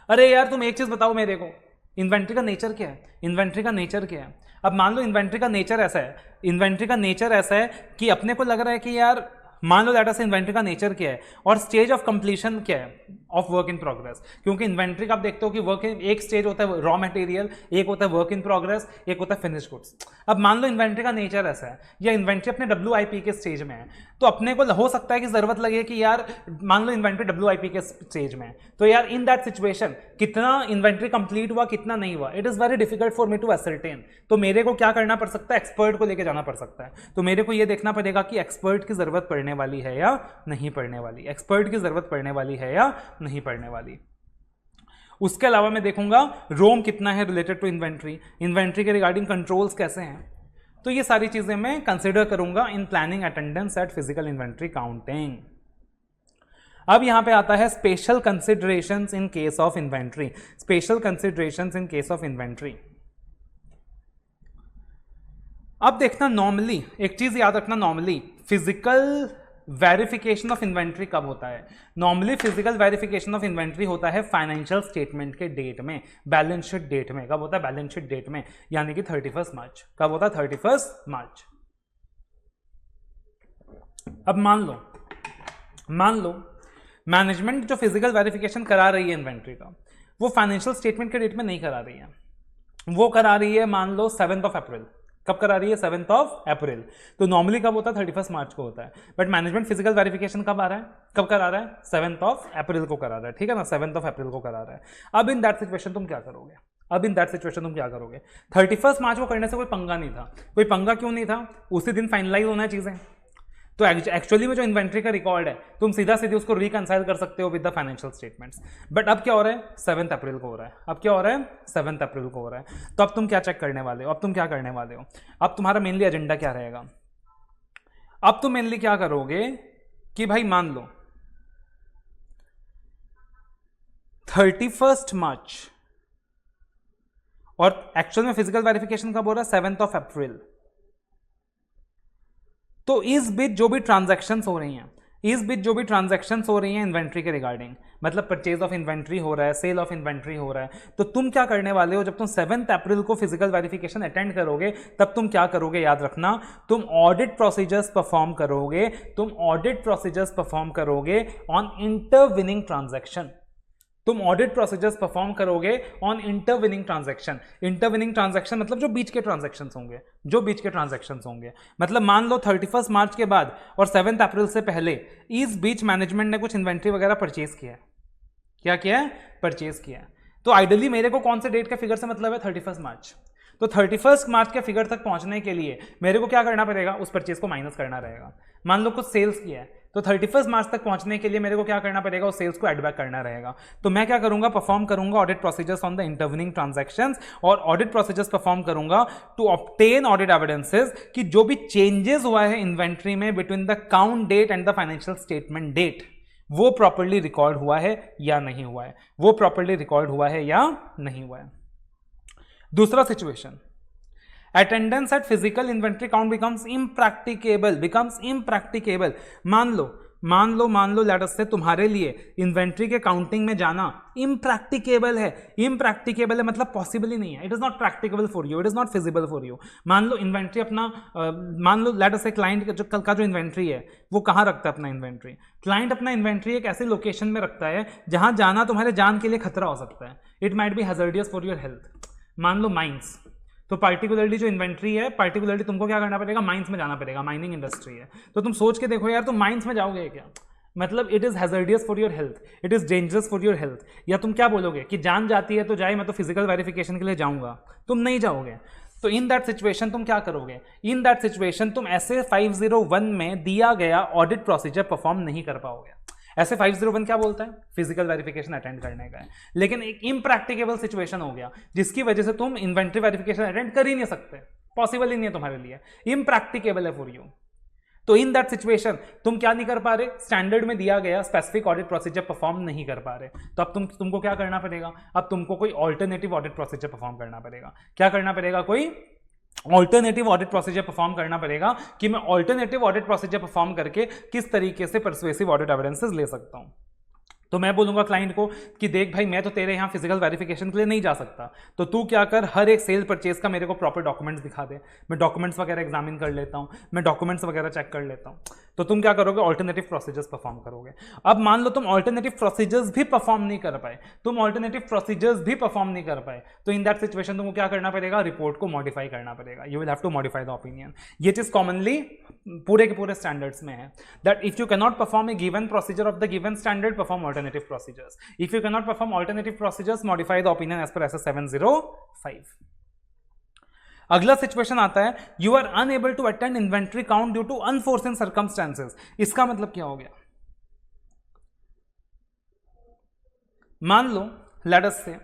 अरे यार तुम एक चीज बताओ मेरे को, इन्वेंट्री का नेचर क्या है, इन्वेंट्री का नेचर क्या है। अब मान लो इन्वेंट्री का नेचर ऐसा है, इन्वेंट्री का नेचर ऐसा है कि अपने को लग रहा है कि यार मान लो डाटा से इन्वेंट्री का नेचर क्या है और स्टेज ऑफ कंप्लीशन क्या है ऑफ वर्क इन प्रोग्रेस। क्योंकि इन्वेंट्री का आप देखते हो कि वर्क एक स्टेज होता है रॉ मटेरियल, एक होता है वर्क इन प्रोग्रेस, एक होता है फिनिश गुड्स। अब मान लो इन्वेंट्री का नेचर ऐसा है या इन्वेंट्री अपने WIP के स्टेज में है, तो अपने को हो सकता है कि जरूरत लगे कि यार मान लो इन्वेंट्री WIP के स्टेज में है, तो यार इन दैट सिचुएशन कितना इन्वेंट्री कंप्लीट हुआ कितना नहीं हुआ, it is very difficult for me to ascertain. तो मेरे को क्या करना पड़ सकता है, एक्सपर्ट को लेकर जाना पड़ सकता है। तो मेरे को यह देखना पड़ेगा कि एक्सपर्ट की जरूरत पड़ने वाली है या नहीं पड़ने वाली, एक्सपर्ट की जरूरत पड़ने वाली है या नहीं पड़ने वाली। उसके अलावा मैं देखूंगा रोम कितना है रिलेटेड टू इन्वेंट्री, इन्वेंट्री के रिगार्डिंग कंट्रोल्स कैसे हैं। तो ये सारी चीजें मैं कंसिडर करूंगा in planning attendance at physical inventory counting. अब यहां पे आता है special considerations in case of inventory, special considerations in case of inventory. अब देखना नॉर्मली एक चीज याद रखना, normally physical verification of inventory कब होता है? Normally physical verification of inventory होता है फाइनेंशियल स्टेटमेंट के डेट में, बैलेंस शीट डेट में। कब होता है? बैलेंस शीट डेट में, यानी कि 31 मार्च। कब होता है? 31 मार्च। अब मान लो मैनेजमेंट जो फिजिकल वेरिफिकेशन करा रही है इन्वेंट्री का, वो फाइनेंशियल स्टेटमेंट के डेट में नहीं करा रही है, वो करा रही है मान लो 7 अप्रैल। कब करा रही है? 7 अप्रैल। तो नॉर्मली कब होता है? 31 मार्च को होता है। बट मैनेजमेंट फिजिकल वेरिफिकेशन कब आ रहा है? कब करा रहा है? 7 अप्रैल को करा रहा है, ठीक है ना? 7 अप्रैल को करा रहा है। अब इन दैट सिचुएशन तुम क्या करोगे? 31 मार्च को करने से कोई पंगा नहीं था। कोई पंगा क्यों नहीं था? उसी दिन फाइनलाइज होना है चीजें। तो एक्चुअली में जो इन्वेंट्री का रिकॉर्ड है, तुम सीधा सीधे उसको रिकंसाइल कर सकते हो with the financial statements. But अब क्या हो रहा है? 7 अप्रैल को हो रहा है। अब क्या हो रहा है? 7 अप्रैल को हो रहा है। तो अब तुम क्या चेक करने वाले हो? अब तुम क्या करने वाले हो? अब तुम्हारा मेनली एजेंडा क्या रहेगा? अब तुम मेनली क्या करोगे कि भाई मान लो 31 मार्च, और एक्चुअल में फिजिकल वेरिफिकेशन कब हो रहा है? 7 अप्रैल। तो इस बीच जो भी ट्रांजैक्शंस हो रही हैं, इन्वेंट्री के रिगार्डिंग, मतलब परचेज ऑफ इन्वेंट्री हो रहा है, सेल ऑफ इन्वेंट्री हो रहा है, तो तुम क्या करने वाले हो? जब तुम 7 अप्रैल को फिजिकल वेरिफिकेशन अटेंड करोगे, तब तुम क्या करोगे? याद रखना, तुम ऑडिट प्रोसीजर्स परफॉर्म करोगे on intervening transaction. Intervening transaction मतलब जो बीच के ट्रांजैक्शंस होंगे, मतलब मान लो 31 मार्च के बाद और 7 अप्रैल से पहले इस बीच मैनेजमेंट ने कुछ इन्वेंट्री वगैरह परचेज किया है। क्या किया है? परचेज किया है। तो आइडियली मेरे को कौन से डेट के फिगर से मतलब है? 31 मार्च। तो 31 मार्च के फिगर तक पहुंचने के लिए मेरे को क्या करना पड़ेगा? उस परचेज को माइनस करना रहेगा। मान लो कुछ सेल्स किया है, तो 31 मार्च तक पहुंचने के लिए मेरे को क्या करना पड़ेगा? उस सेल्स को एड बैक करना रहेगा। तो मैं क्या करूंगा? परफॉर्म करूंगा audit procedures on the intervening transactions, और ऑडिट प्रोसीजर्स परफॉर्म करूंगा टू ऑब्टेन ऑडिट एविडेंसेस कि जो भी चेंजेस हुआ है इन्वेंट्री में between the count date and the financial statement date, वो प्रॉपर्ली रिकॉर्ड हुआ है या नहीं हुआ है। दूसरा situation, attendance at physical inventory count becomes impracticable. मान लो लेट अस से तुम्हारे लिए इन्वेंट्री के काउंटिंग में जाना इम्प्रैक्टिकेबल है मतलब पॉसिबल ही नहीं है। It is not practicable for you, it is not feasible for you. मान लो इन्वेंट्री अपना मान लो लेट अस से क्लाइंट का जो इन्वेंट्री है वो कहाँ रखता है अपना इन्वेंट्री? क्लाइंट अपना इन्वेंट्री एक ऐसे लोकेशन में रखता है जहां जाना तुम्हारे जान के लिए खतरा हो सकता है। It might be hazardous for your health. मान लो माइंस, तो पार्टिकुलरली जो इन्वेंट्री है, पार्टिकुलरली तुमको क्या करना पड़ेगा? माइंस में जाना पड़ेगा। माइनिंग इंडस्ट्री है, तो तुम सोच के देखो यार, तुम माइंस में जाओगे क्या? मतलब it is hazardous for your health, it is dangerous for your health. या तुम क्या बोलोगे कि जान जाती है तो जाए, मैं तो फिजिकल वेरिफिकेशन के लिए जाऊंगा। तुम नहीं जाओगे। तो इन दैट सिचुएशन तुम क्या करोगे? इन दैट सिचुएशन तुम ऐसे 501 में दिया गया ऑडिट प्रोसीजर परफॉर्म नहीं कर पाओगे। ऐसे 501 क्या बोलता है? फिजिकल वेरिफिकेशन अटेंड करने का है। लेकिन एक इम्प्रैक्टिकेबल सिचुएशन हो गया जिसकी वजह से तुम इन्वेंट्री वेरिफिकेशन अटेंड कर ही नहीं सकते, पॉसिबल ही नहीं है तुम्हारे लिए, इम्प्रैक्टिकेबल है फॉर यू। तो इन दैट सिचुएशन तुम क्या नहीं कर पा रहे? स्टैंडर्ड में दिया गया स्पेसिफिक ऑडिट प्रोसीजर परफॉर्म नहीं कर पा रहे। तो अब तुमको क्या करना पड़ेगा? अब तुमको कोई ऑल्टरनेटिव ऑडिट प्रोसीजर परफॉर्म करना पड़ेगा। क्या करना पड़ेगा? कोई ऑल्टरनेटिव ऑडिट प्रोसीजर परफॉर्म करना पड़ेगा कि मैं ऑल्टरनेटिव ऑडिट प्रोसीजर परफॉर्म करके किस तरीके से परसुएसिव ऑडिट एविडेंसेस ले सकता हूं। तो मैं बोलूंगा क्लाइंट को कि देख भाई, मैं तो तेरे यहाँ फिजिकल वेरिफिकेशन के लिए नहीं जा सकता, तो तू क्या कर, हर एक सेल परचेज का मेरे को प्रॉपर डॉक्यूमेंट्स दिखा दे। मैं डॉक्यूमेंट्स वगैरह एग्जामिन कर लेता हूँ, मैं डॉक्यूमेंट्स वगैरह चेक कर लेता हूँ। तो तुम क्या करोगे? ऑल्टरनेटिव प्रोसीजर्स परफॉर्म करोगे। अब मान लो तुम ऑल्टरनेटिव प्रोसीजर्स भी परफॉर्म नहीं कर पाए, तो इन दैट सिचुएशन तुमको क्या करना पड़ेगा? रिपोर्ट को मॉडिफाई करना पड़ेगा। You will have to modify the opinion. ये चीज कॉमनली पूरे के पूरे स्टैंडर्ड्स में है, that if you can not perform a given procedure of the given standard, perform alternative procedures. If you cannot perform alternative procedures, modify the opinion as per SS 705. अगला situation आता है, you are unable to attend inventory count due to unforeseen circumstances. इसका मतलब क्या हो गया? मान लो लेट अस से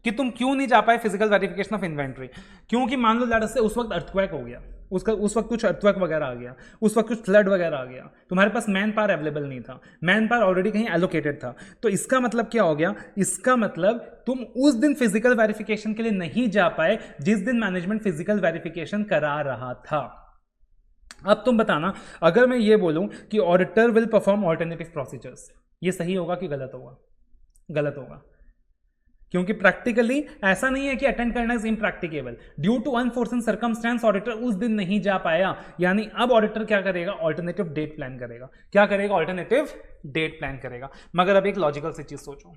कि तुम क्यों नहीं जा पाए फिजिकल वेरिफिकेशन ऑफ इन्वेंट्री, क्योंकि मान लो लेट अस से उस वक्त अर्थक्वेक हो गया। उसका उस वक्त कुछ अर्थक्वेक वगैरह आ गया, उस वक्त कुछ फ्लड वगैरह आ गया, तुम्हारे पास मैन पावर अवेलेबल नहीं था, मैन पावर ऑलरेडी कहीं एलोकेटेड था, तो इसका मतलब क्या हो गया, इसका मतलब तुम उस दिन फिजिकल वेरिफिकेशन के लिए नहीं जा पाए जिस दिन मैनेजमेंट फिजिकल वेरिफिकेशन करा रहा था। अब तुम बताना, अगर मैं ये बोलूं कि auditor will perform alternative procedures, ये सही होगा कि गलत होगा? गलत होगा, क्योंकि प्रैक्टिकली ऐसा नहीं है कि अटेंड करना is impracticable, due to unforeseen circumstance auditor उस दिन नहीं जा पाया, यानी अब ऑडिटर क्या करेगा, ऑल्टरनेटिव डेट प्लान करेगा। क्या करेगा? ऑल्टरनेटिव डेट प्लान करेगा। मगर अब एक लॉजिकल सी चीज सोचो,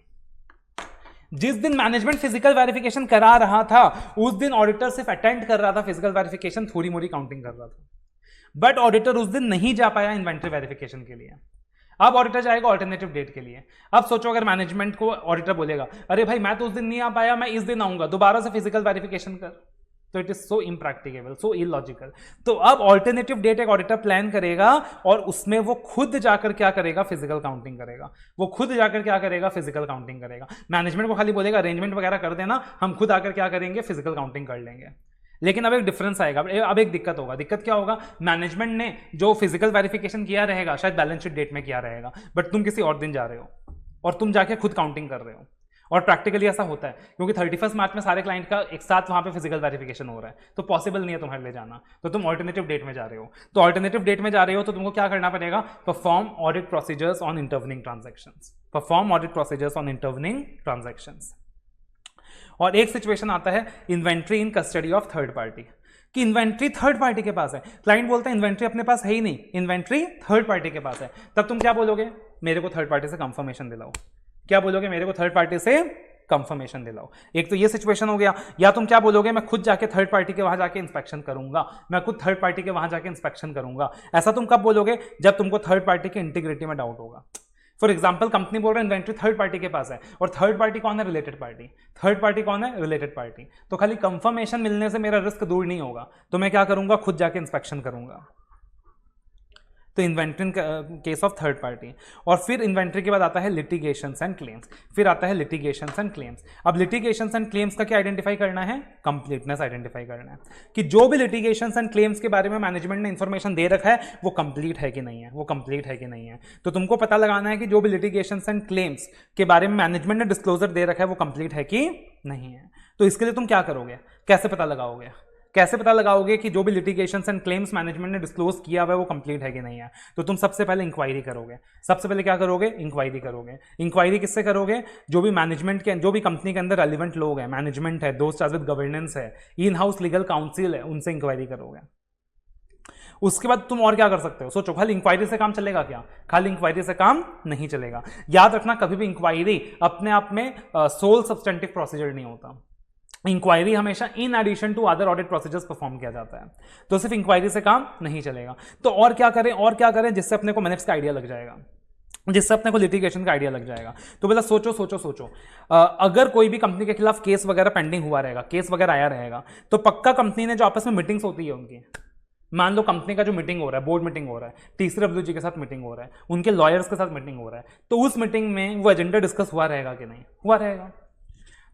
जिस दिन मैनेजमेंट फिजिकल वेरिफिकेशन करा रहा था उस दिन ऑडिटर सिर्फ अटेंड कर रहा था फिजिकल वेरिफिकेशन, थोड़ी मोड़ी काउंटिंग कर रहा था, बट ऑडिटर उस दिन नहीं जा पाया इन्वेंट्री वेरिफिकेशन के लिए। अब ऑडिटर जाएगा ऑल्टरनेटिव डेट के लिए। अब सोचो अगर मैनेजमेंट को ऑडिटर बोलेगा अरे भाई मैं तो उस दिन नहीं आ पाया, मैं इस दिन आऊंगा, दोबारा से फिजिकल वेरिफिकेशन कर, तो it is so impracticable, so illogical. तो अब ऑल्टरनेटिव डेट एक ऑडिटर प्लान करेगा और उसमें वो खुद जाकर क्या करेगा, फिजिकल काउंटिंग करेगा। वो खुद जाकर क्या करेगा, फिजिकल काउंटिंग करेगा। मैनेजमेंट को खाली बोलेगा अरेंजमेंट वगैरह कर देना, हम खुद आकर क्या करेंगे, फिजिकल काउंटिंग कर लेंगे। लेकिन अब एक डिफरेंस आएगा, अब एक दिक्कत होगा। दिक्कत क्या होगा, मैनेजमेंट ने जो फिजिकल वेरिफिकेशन किया रहेगा शायद बैलेंस शीट डेट में किया रहेगा, बट तुम किसी और दिन जा रहे हो और तुम जाके खुद काउंटिंग कर रहे हो। और प्रैक्टिकली ऐसा होता है क्योंकि 31 मार्च में सारे क्लाइंट का एक साथ वहां पे फिजिकल वेरिफिकेशन हो रहा है, तो पॉसिबल नहीं है तुम्हारे लिए जाना, तो तुम ऑल्टरनेटिव डेट में जा रहे हो। तो ऑल्टरनेटिव डेट में जा रहे हो तो तुमको क्या करना पड़ेगा, perform audit procedures on intervening transactions, perform audit procedures on intervening transactions. और एक सिचुएशन आता है inventory in custody of third party, कि इन्वेंट्री थर्ड पार्टी के पास है। क्लाइंट बोलता है इन्वेंट्री अपने पास है ही नहीं, इन्वेंट्री थर्ड पार्टी के पास है। तब तुम क्या बोलोगे, मेरे को थर्ड पार्टी से कंफर्मेशन दिलाओ। क्या बोलोगे, मेरे को थर्ड पार्टी से कंफर्मेशन दिलाओ। एक तो ये सिचुएशन हो गया। या तुम क्या बोलोगे, मैं खुद जाके थर्ड पार्टी के वहां जाके इंस्पेक्शन करूंगा, मैं खुद थर्ड पार्टी के वहां जाके इंस्पेक्शन करूंगा। ऐसा तुम कब बोलोगे, जब तुमको थर्ड पार्टी की इंटीग्रिटी में डाउट होगा। फॉर एग्जाम्पल कंपनी बोल रहा है इन्वेंट्री थर्ड पार्टी के पास है, और थर्ड पार्टी कौन है, रिलेटेड पार्टी। थर्ड पार्टी कौन है, रिलेटेड पार्टी। तो खाली कंफर्मेशन मिलने से मेरा रिस्क दूर नहीं होगा, तो मैं क्या करूंगा, खुद जाके इंस्पेक्शन करूंगा। तो inventory in case of third party. और फिर इन्वेंट्री के बाद आता है लिटिगेशंस एंड क्लेम्स, फिर आता है लिटिगेशंस एंड क्लेम्स। अब लिटिगेशंस एंड क्लेम्स का क्या आइडेंटिफाई करना है, कंप्लीटनेस आइडेंटिफाई करना है, कि जो भी लिटिगेशंस एंड क्लेम्स के बारे में मैनेजमेंट ने इंफॉर्मेशन दे रखा है वो कंप्लीट है कि नहीं है, वो कंप्लीट है कि नहीं है। तो तुमको पता लगाना है कि जो भी लिटिगेशंस एंड क्लेम्स के बारे में मैनेजमेंट ने डिस्क्लोजर दे रखा है वो कंप्लीट है कि नहीं है। तो इसके लिए तुम क्या करोगे, कैसे पता लगाओगे, कैसे पता लगाओगे कि जो भी लिटिगेशंस एंड क्लेम्स मैनेजमेंट ने डिस्क्लोज किया हुआ है वो कंप्लीट है कि नहीं है। तो तुम सबसे पहले इंक्वायरी करोगे। सबसे पहले क्या करोगे, इंक्वायरी करोगे। इंक्वायरी किससे करोगे, जो भी मैनेजमेंट के, जो भी कंपनी के अंदर रेलिवेंट लोग हैं, मैनेजमेंट है, दोस्त चार्ज विद गवर्नेंस है, इन हाउस लीगल काउंसिल है, उनसे इंक्वायरी करोगे। उसके बाद तुम और क्या कर सकते हो, सोचो। खाली इंक्वायरी से काम चलेगा क्या, खाली इंक्वायरी से काम नहीं चलेगा। याद रखना कभी भी इंक्वायरी अपने आप में सोल सब्सटेंटिव प्रोसीजर नहीं होता। इंक्वायरी हमेशा in addition to other audit procedures perform किया जाता है। तो सिर्फ इंक्वायरी से काम नहीं चलेगा। तो और क्या करें, और क्या करें जिससे अपने को मिनट्स का आइडिया लग जाएगा, जिससे अपने को लिटिगेशन का आइडिया लग जाएगा। तो बोला सोचो सोचो सोचो, अगर कोई भी कंपनी के खिलाफ केस वगैरह पेंडिंग हुआ रहेगा, केस वगैरह आया रहेगा, तो पक्का कंपनी ने जो आपस में मीटिंग्स होती है उनकी, मान लो कंपनी का जो मीटिंग हो रहा है, बोर्ड मीटिंग हो रहा है, TCWG के साथ मीटिंग हो रहा है, उनके लॉयर्स के साथ मीटिंग हो रहा है, तो उस मीटिंग में वो एजेंडा डिस्कस हुआ रहेगा कि नहीं, हुआ रहेगा।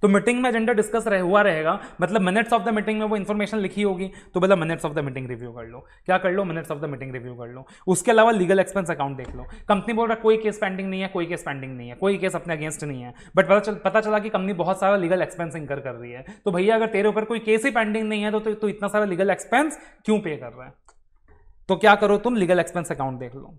तो मीटिंग में एजेंडा डिस्कस हुआ रहेगा, मतलब मिनट्स ऑफ द मीटिंग में वो इन्फॉर्मेशन लिखी होगी, तो बोला minutes of the meeting review कर लो। क्या कर लो, minutes of the meeting review कर लो। उसके अलावा लीगल एक्सपेंस अकाउंट देख लो। कंपनी बोल रहा है कोई केस पेंडिंग नहीं है, कोई केस पेंडिंग नहीं है, कोई केस अपने अगेंस्ट नहीं है, बट पता चला कि कंपनी बहुत सारा लीगल एक्सपेंस इंकर कर रही है। तो भैया अगर तेरे ऊपर कोई केस ही पेंडिंग नहीं है तो इतना सारा लीगल एक्सपेंस क्यों पे कर रहा है। तो क्या करो तुम, लीगल एक्सपेंस अकाउंट देख लो।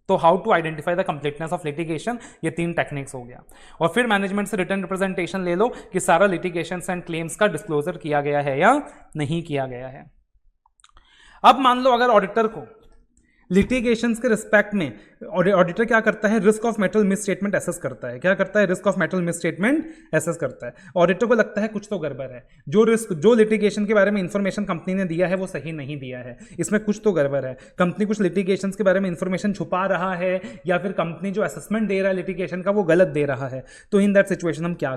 तो how to identify the completeness of litigation, ये 3 टेक्निक्स हो गया। और फिर मैनेजमेंट से रिटर्न रिप्रेजेंटेशन ले लो कि सारा लिटिगेशन एंड क्लेम्स का डिस्क्लोजर किया गया है या नहीं किया गया है। अब मान लो अगर ऑडिटर को लिटिगेशंस के रिस्पेक्ट में ऑडिटर क्या करता है, risk of material misstatement assess करता है। क्या करता है, risk of material misstatement assess करता है। ऑडिटर को लगता है कुछ तो गड़बड़ है, जो लिटिगेशन के बारे में इंफॉर्मेशन कंपनी ने दिया है वो सही नहीं दिया है, इसमें कुछ तो गड़बड़ है। कंपनी कुछ लिटिगेशन के बारे में इंफॉर्मेशन छुपा रहा है, या फिर कंपनी जो असेसमेंट दे रहा है लिटिगेशन का वो गलत दे रहा है। तो इन दैट सिचुएशन हम क्या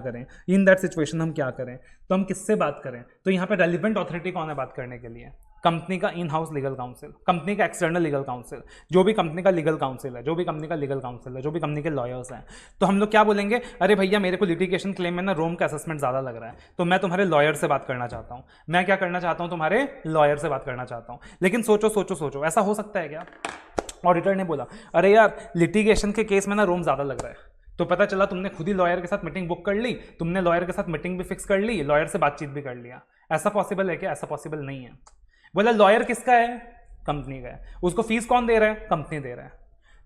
करें, तो हम किससे बात करें। तो यहाँ पे रेलिवेंट अथॉरिटी कौन है बात करने के लिए, कंपनी का in house legal council, company का एक्सटर्नल लीगल काउंसिल, जो भी कंपनी का लीगल काउंसिल है, जो भी कंपनी का लीगल काउंसिल है, जो भी कंपनी के लॉयर्स हैं, तो हम लोग क्या बोलेंगे, अरे भैया मेरे को लिटिगेशन क्लेम में ना रोम का असेसमेंट ज़्यादा लग रहा है, तो मैं तुम्हारे लॉयर से बात करना चाहता हूँ, मैं क्या करना चाहता हूँ, तुम्हारे लॉयर से बात करना चाहता हूँ। लेकिन सोचो सोचो सोचो, ऐसा हो सकता है क्या? ऑडिटर ने बोला अरे यार लिटिगेशन के केस में ना रोम ज़्यादा लग रहा है, तो पता चला तुमने खुद ही लॉयर के साथ मीटिंग बुक कर ली, तुमने लॉयर के साथ मीटिंग भी फिक्स कर ली, लॉयर से बातचीत भी कर लिया। ऐसा पॉसिबल है क्या? ऐसा पॉसिबल नहीं है। बोला लॉयर किसका है? कंपनी का है। उसको फीस कौन दे रहा है? कंपनी दे रहा है।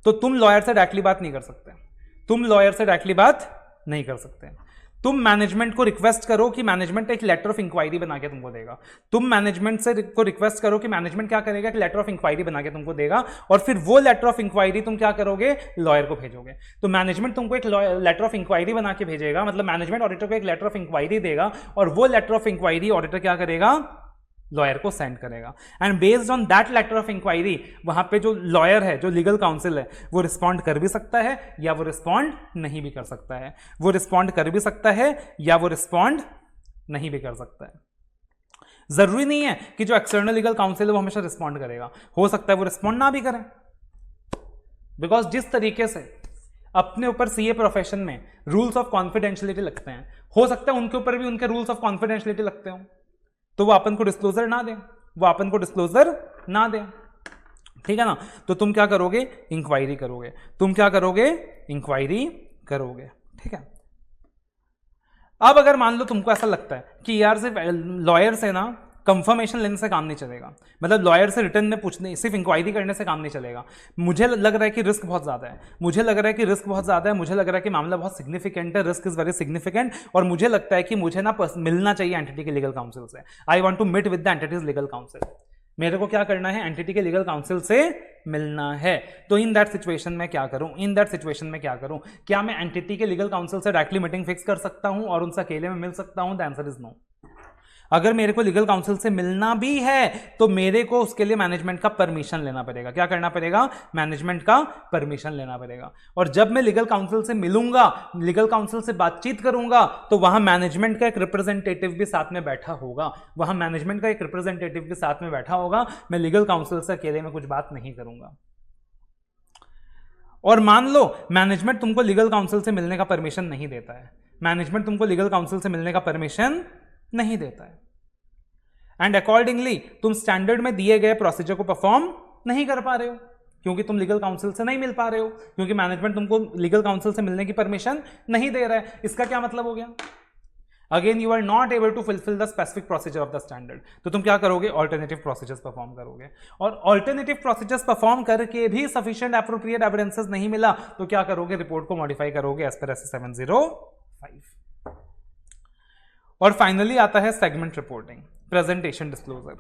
तो तुम लॉयर से डायरेक्टली बात नहीं कर सकते, तुम लॉयर से डायरेक्टली बात नहीं कर सकते। तुम मैनेजमेंट को रिक्वेस्ट करो कि मैनेजमेंट एक लेटर ऑफ इंक्वायरी बना के तुमको देगा। तुम मैनेजमेंट से को रिक्वेस्ट करो कि मैनेजमेंट क्या करेगा कि लेटर ऑफ इंक्वायरी बना के तुमको देगा, और फिर वो लेटर ऑफ इंक्वायरी तुम क्या करोगे? लॉयर को भेजोगे। तो मैनेजमेंट तुमको एक लेटर ऑफ इंक्वायरी बना के भेजेगा, मतलब मैनेजमेंट ऑडिटर को एक लेटर ऑफ इंक्वायरी देगा, और वो लेटर ऑफ इंक्वायरी ऑडिटर क्या करेगा? लॉयर को सेंड करेगा। And based on that letter of inquiry वहां पे जो लॉयर है, जो लीगल काउंसिल है, वो रिस्पॉन्ड कर भी सकता है या वो रिस्पॉन्ड नहीं भी कर सकता है। वो रिस्पॉन्ड कर भी सकता है या वो रिस्पॉन्ड नहीं भी कर सकता है। जरूरी नहीं है कि जो एक्सटर्नल लीगल काउंसिल है वो हमेशा रिस्पॉन्ड करेगा, हो सकता है वो रिस्पॉन्ड ना भी करें। बिकॉज जिस तरीके से अपने ऊपर सीए प्रोफेशन में रूल्स ऑफ कॉन्फिडेंशियलिटी लगते हैं, हो सकता है उनके ऊपर भी उनके रूल्स ऑफ कॉन्फिडेंशियलिटी लगते हो, तो वो अपन को डिस्क्लोजर ना दें, वो अपन को डिस्क्लोजर ना दें। ठीक है ना? तो तुम क्या करोगे? इंक्वायरी करोगे। तुम क्या करोगे? इंक्वायरी करोगे। ठीक है। अब अगर मान लो तुमको ऐसा लगता है कि यार सिर्फ लॉयर से ना कंफर्मेशन लेने से काम नहीं चलेगा, मतलब लॉयर से रिटर्न में पूछने, सिर्फ इंक्वायरी करने से काम नहीं चलेगा, मुझे लग रहा है कि रिस्क बहुत ज़्यादा है, मुझे लग रहा है कि रिस्क बहुत ज़्यादा है, मुझे लग रहा है कि मामला बहुत सिग्निफिकेंट है, रिस्क इज़ वेरी सिग्निफिकेंट, और मुझे लगता है कि मुझे ना मिलना चाहिए एंटिटी के लीगल काउंसिल से। I want to meet with the entity's legal counsel. मेरे को क्या करना है? एंटिटी के लीगल काउंसिल से मिलना है। तो इन दैट सिचुएशन में क्या करूं? इन दैट सिचुएशन में क्या करूं? क्या मैं एंटिटी के लीगल काउंसिल से डायरेक्टली मीटिंग फिक्स कर सकता हूं और उनसे अकेले में मिल सकता हूं? The answer is no. अगर मेरे को लीगल काउंसिल से मिलना भी है तो मेरे को उसके लिए मैनेजमेंट का परमिशन लेना पड़ेगा। क्या करना पड़ेगा? मैनेजमेंट का परमिशन लेना पड़ेगा। और जब मैं लीगल काउंसिल से मिलूंगा, लीगल काउंसिल से बातचीत करूंगा, तो वहां मैनेजमेंट का एक रिप्रेजेंटेटिव भी साथ में बैठा होगा, वहां मैनेजमेंट का एक रिप्रेजेंटेटिव भी साथ में बैठा होगा। मैं लीगल काउंसिल से अकेले में कुछ बात नहीं करूंगा। और मान लो मैनेजमेंट तुमको लीगल काउंसिल से मिलने का परमिशन नहीं देता है, मैनेजमेंट तुमको लीगल काउंसिल से मिलने का परमिशन नहीं देता है, एंड अकॉर्डिंगली तुम स्टैंडर्ड में दिए गए प्रोसीजर को परफॉर्म नहीं कर पा रहे हो, क्योंकि तुम लीगल काउंसिल से नहीं मिल पा रहे हो, क्योंकि मैनेजमेंट तुमको लीगल काउंसिल से मिलने की परमिशन नहीं दे रहा है। इसका क्या मतलब हो गया? Again you are not able to fulfil the specific procedure of the standard. तो तुम क्या करोगे? ऑल्टरनेटिव प्रोसीजर्स परफॉर्म करोगे। और ऑल्टरनेटिव प्रोसीजर्स परफॉर्म करके भी सफिशिएंट एप्रोप्रिएट एविडेंसेस नहीं मिला तो क्या करोगे? रिपोर्ट को मॉडिफाई करोगे एज पर एस 705। और फाइनली आता है सेगमेंट रिपोर्टिंग, प्रेजेंटेशन डिस्क्लोजर।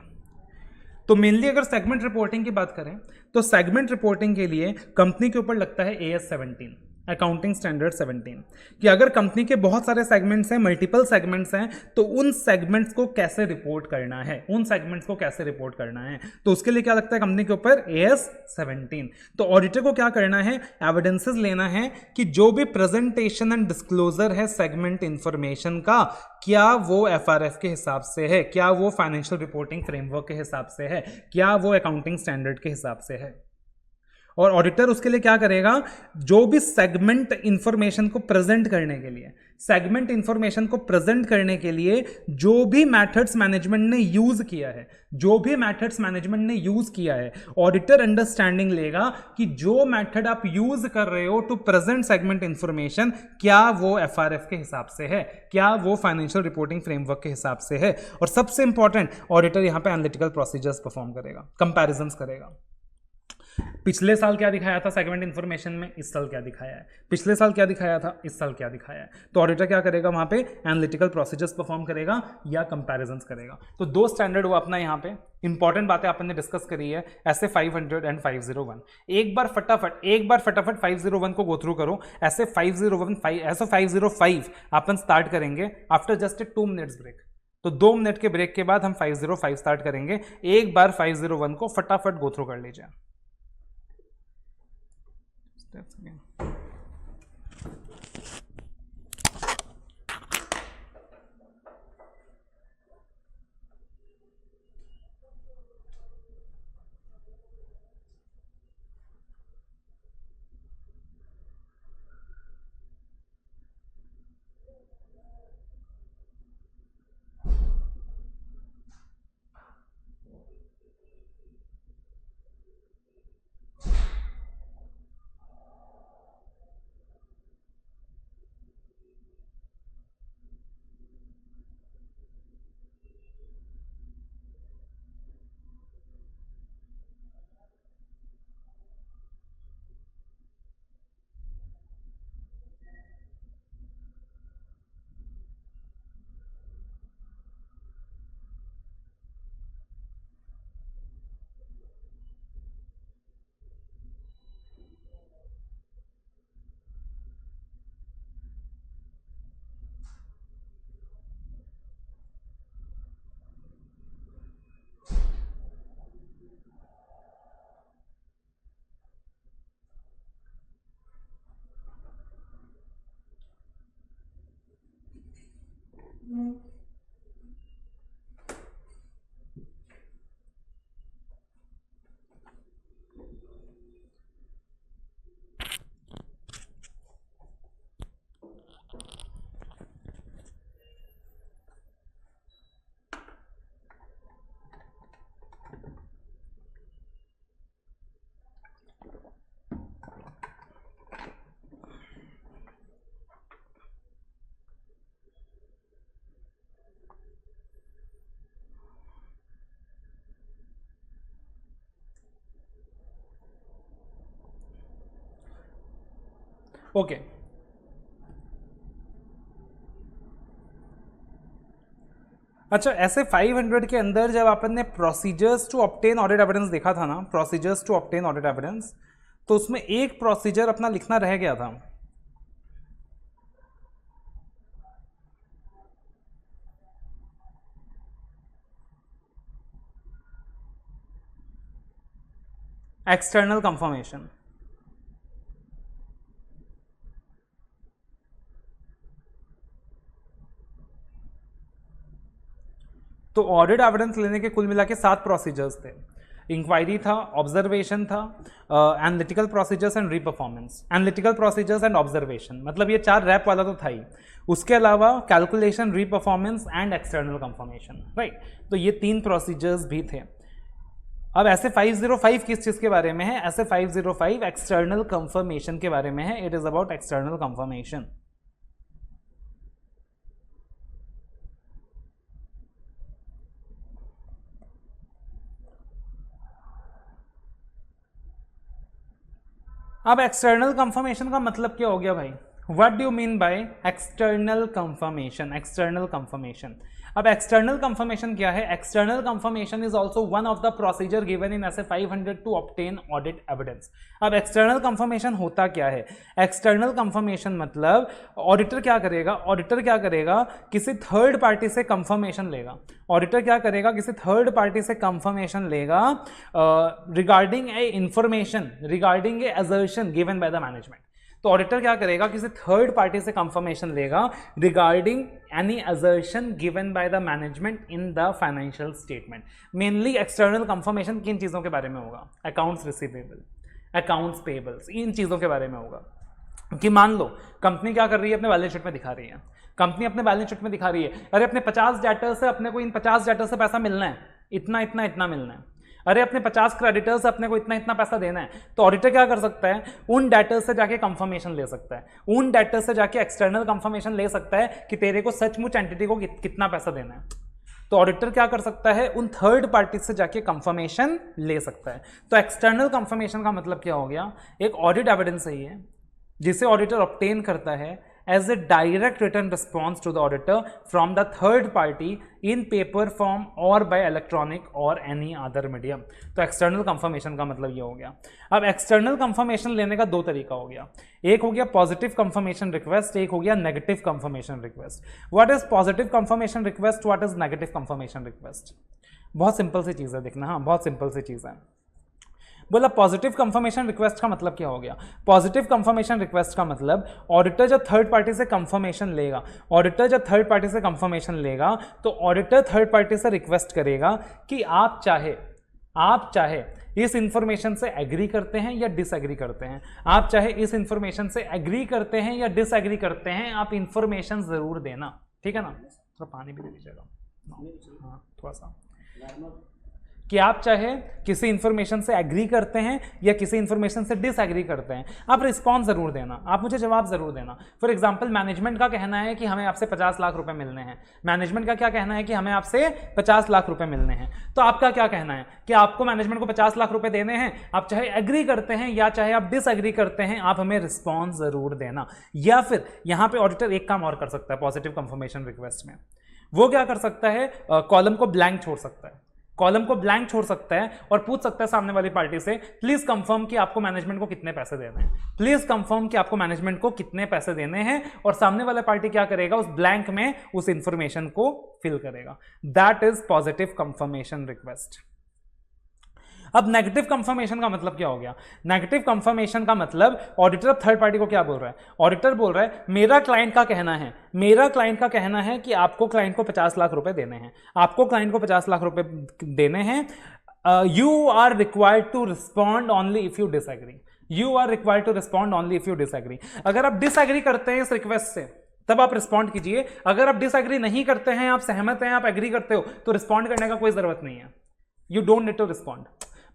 तो मेनली अगर सेगमेंट रिपोर्टिंग की बात करें तो सेगमेंट रिपोर्टिंग के लिए कंपनी के ऊपर लगता है AS 17, अकाउंटिंग स्टैंडर्ड 17, कि अगर कंपनी के बहुत सारे सेगमेंट्स हैं, मल्टीपल सेगमेंट्स हैं, तो उन सेगमेंट्स को कैसे रिपोर्ट करना है, उन सेगमेंट्स को कैसे रिपोर्ट करना है, तो उसके लिए क्या लगता है कंपनी के ऊपर? AS 17। तो ऑडिटर को क्या करना है? एविडेंसेस लेना है कि जो भी प्रेजेंटेशन एंड डिस्क्लोजर है सेगमेंट इंफॉर्मेशन का, क्या वो FRF के हिसाब से है, क्या वो फाइनेंशियल रिपोर्टिंग फ्रेमवर्क के हिसाब से है, क्या वो अकाउंटिंग स्टैंडर्ड के हिसाब से है। और ऑडिटर उसके लिए क्या करेगा? जो भी सेगमेंट इंफॉर्मेशन को प्रेजेंट करने के लिए, सेगमेंट इंफॉर्मेशन को प्रेजेंट करने के लिए जो भी मेथड्स मैनेजमेंट ने यूज किया है, जो भी मेथड्स मैनेजमेंट ने यूज किया है, ऑडिटर अंडरस्टैंडिंग लेगा कि जो मेथड आप यूज कर रहे हो टू प्रेजेंट सेगमेंट इंफॉर्मेशन, क्या वो FRF के हिसाब से है, क्या वो फाइनेंशियल रिपोर्टिंग फ्रेमवर्क के हिसाब से है। और सबसे इंपॉर्टेंट, ऑडिटर यहां पे एनालिटिकल प्रोसीजर्स परफॉर्म करेगा, कंपैरिजंस करेगा। पिछले साल क्या दिखाया था सेगमेंट इंफॉर्मेशन में, इस साल क्या दिखाया है, पिछले साल क्या दिखाया था, इस साल क्या दिखाया है। तो ऑडिटर क्या करेगा? वहां पे एनालिटिकल प्रोसीजर्स परफॉर्म करेगा या कंपैरिजंस करेगा। तो दो स्टैंडर्ड हुआ अपना यहाँ पे, इंपॉर्टेंट बातें अपन ने डिस्कस करी है, ऐसे 500 एंड 501। एक बार फटाफट 501 को गो थ्रू करो। ऐसे 505 अपन स्टार्ट करेंगे आफ्टर जस्ट 2 मिनट्स ब्रेक। तो 2 मिनट के ब्रेक के बाद हम 505 स्टार्ट करेंगे। एक बार 501 को फटाफट गो थ्रू कर लीजिए। Steps again. ओके अच्छा, ऐसे 500 के अंदर जब अपन ने procedures to obtain audit evidence देखा था ना, procedures to obtain audit evidence, तो उसमें एक प्रोसीजर अपना लिखना रह गया था, एक्सटर्नल कंफर्मेशन। तो ऑडिट एविडेंस लेने के कुल मिला के 7 प्रोसीजर्स थे। इंक्वायरी था, ऑब्जर्वेशन था, analytical procedures and reperformance, analytical procedures and observation, मतलब ये 4 रैप वाला तो था ही। उसके अलावा calculation, reperformance and external confirmation, right. तो ये 3 प्रोसीजर्स भी थे। अब ऐसे 505 किस चीज के बारे में है? ऐसे 505 एक्सटर्नल कंफर्मेशन के बारे में है। It is about external confirmation. अब एक्सटर्नल कंफर्मेशन का मतलब क्या हो गया भाई? What do you mean by external confirmation? External confirmation, अब एक्सटर्नल कंफर्मेशन क्या है? External confirmation is also one of the procedure given in ऐसे 500 टू ऑब्टेन ऑडिट एविडेंस। अब एक्सटर्नल कंफर्मेशन होता क्या है? एक्सटर्नल कंफर्मेशन मतलब ऑडिटर क्या करेगा? ऑडिटर क्या करेगा? किसी थर्ड पार्टी से कंफर्मेशन लेगा। ऑडिटर क्या करेगा? किसी थर्ड पार्टी से कंफर्मेशन लेगा regarding A information, regarding A assertion given by the management. तो ऑडिटर क्या करेगा? किसी थर्ड पार्टी से कंफर्मेशन लेगा regarding any assertion given by the management in the financial statement. Mainly external confirmation किन चीज़ों के बारे में होगा? अकाउंट्स रिसीवेबल, अकाउंट्स पेबल्स, इन चीज़ों के बारे में होगा। कि मान लो कंपनी क्या कर रही है, अपने बैलेंस शीट में दिखा रही है, कंपनी अपने बैलेंस शीट में दिखा रही है, अरे अपने 50 डेटर से अपने को इन 50 डेटर से पैसा मिलना है, इतना इतना इतना मिलना है, अरे अपने 50 क्रेडिटर्स अपने को इतना इतना पैसा देना है। तो ऑडिटर क्या कर सकता है? उन डेटर्स से जाके कंफर्मेशन ले सकता है, उन डेटर्स से जाके एक्सटर्नल कंफर्मेशन ले सकता है कि तेरे को सचमुच एंटिटी को कितना पैसा देना है। तो ऑडिटर क्या कर सकता है? उन थर्ड पार्टी से जाके कंफर्मेशन ले सकता है। तो एक्सटर्नल कंफर्मेशन का मतलब क्या हो गया? एक ऑडिट एविडेंस ही है जिसे ऑडिटर ऑब्टेन करता है as a direct written response to the auditor from the third party in paper form or by electronic or any other medium। तो एक्सटर्नल कंफर्मेशन का मतलब ये हो गया। अब एक्सटर्नल कंफर्मेशन लेने का 2 तरीका हो गया, एक हो गया पॉजिटिव कंफर्मेशन रिक्वेस्ट, एक हो गया negative confirmation request. What is positive confirmation request, what is negative confirmation request? बहुत सिंपल सी चीज़ है, देखना, हाँ बहुत सिंपल सी चीज़ है। बोला पॉजिटिव कंफर्मेशन रिक्वेस्ट का मतलब क्या हो गया? पॉजिटिव कंफर्मेशन रिक्वेस्ट का मतलब ऑडिटर जब थर्ड पार्टी से कंफर्मेशन लेगा, ऑडिटर जब थर्ड पार्टी से कंफर्मेशन लेगा तो ऑडिटर थर्ड पार्टी से रिक्वेस्ट करेगा कि आप चाहे इस इंफॉर्मेशन से एग्री करते हैं या डिसएग्री करते हैं, आप चाहे इस इंफॉर्मेशन से एग्री करते हैं या डिसएग्री करते हैं, आप इंफॉर्मेशन जरूर देना, ठीक है ना? थोड़ा पानी भी दे दीजिएगा, हाँ थोड़ा सा, कि आप चाहे किसी इंफॉर्मेशन से एग्री करते हैं या किसी इंफॉर्मेशन से डिसएग्री करते हैं, आप रिस्पॉन्स जरूर देना, आप मुझे जवाब जरूर देना। फॉर एग्जांपल मैनेजमेंट का कहना है कि हमें आपसे 50 लाख रुपए मिलने हैं, मैनेजमेंट का क्या कहना है कि हमें आपसे 50 लाख रुपए मिलने हैं, तो आपका क्या कहना है कि आपको मैनेजमेंट को 50 लाख रुपए देने हैं, आप चाहे एग्री करते हैं या चाहे आप डिसएग्री करते हैं, आप हमें रिस्पॉन्स जरूर देना। या फिर यहां पर ऑडिटर एक काम और कर सकता है पॉजिटिव कंफर्मेशन रिक्वेस्ट में, वो क्या कर सकता है? कॉलम को ब्लैंक छोड़ सकता है, कॉलम को ब्लैंक छोड़ सकता है और पूछ सकता है सामने वाली पार्टी से, प्लीज कंफर्म कि आपको मैनेजमेंट को कितने पैसे देने हैं, प्लीज कंफर्म कि आपको मैनेजमेंट को कितने पैसे देने हैं, और सामने वाला पार्टी क्या करेगा? उस ब्लैंक में उस इंफॉर्मेशन को फिल करेगा। That is positive confirmation request. अब नेगेटिव कंफर्मेशन का मतलब क्या हो गया? नेगेटिव कंफर्मेशन का मतलब ऑडिटर थर्ड पार्टी को क्या बोल रहा है? ऑडिटर बोल रहा है मेरा क्लाइंट का कहना है कि आपको क्लाइंट को 50 लाख रुपए देने हैं, आपको क्लाइंट को 50 लाख रुपए देने हैं, you are required to respond only if you disagree, you are required to respond only if you disagree. अगर आप डिसएग्री करते हैं इस रिक्वेस्ट से तब आप रिस्पॉन्ड कीजिए, अगर आप डिसएग्री नहीं करते हैं, आप सहमत हैं, आप एग्री करते हो, तो रिस्पॉन्ड करने का कोई जरूरत नहीं है, you don't need to respond.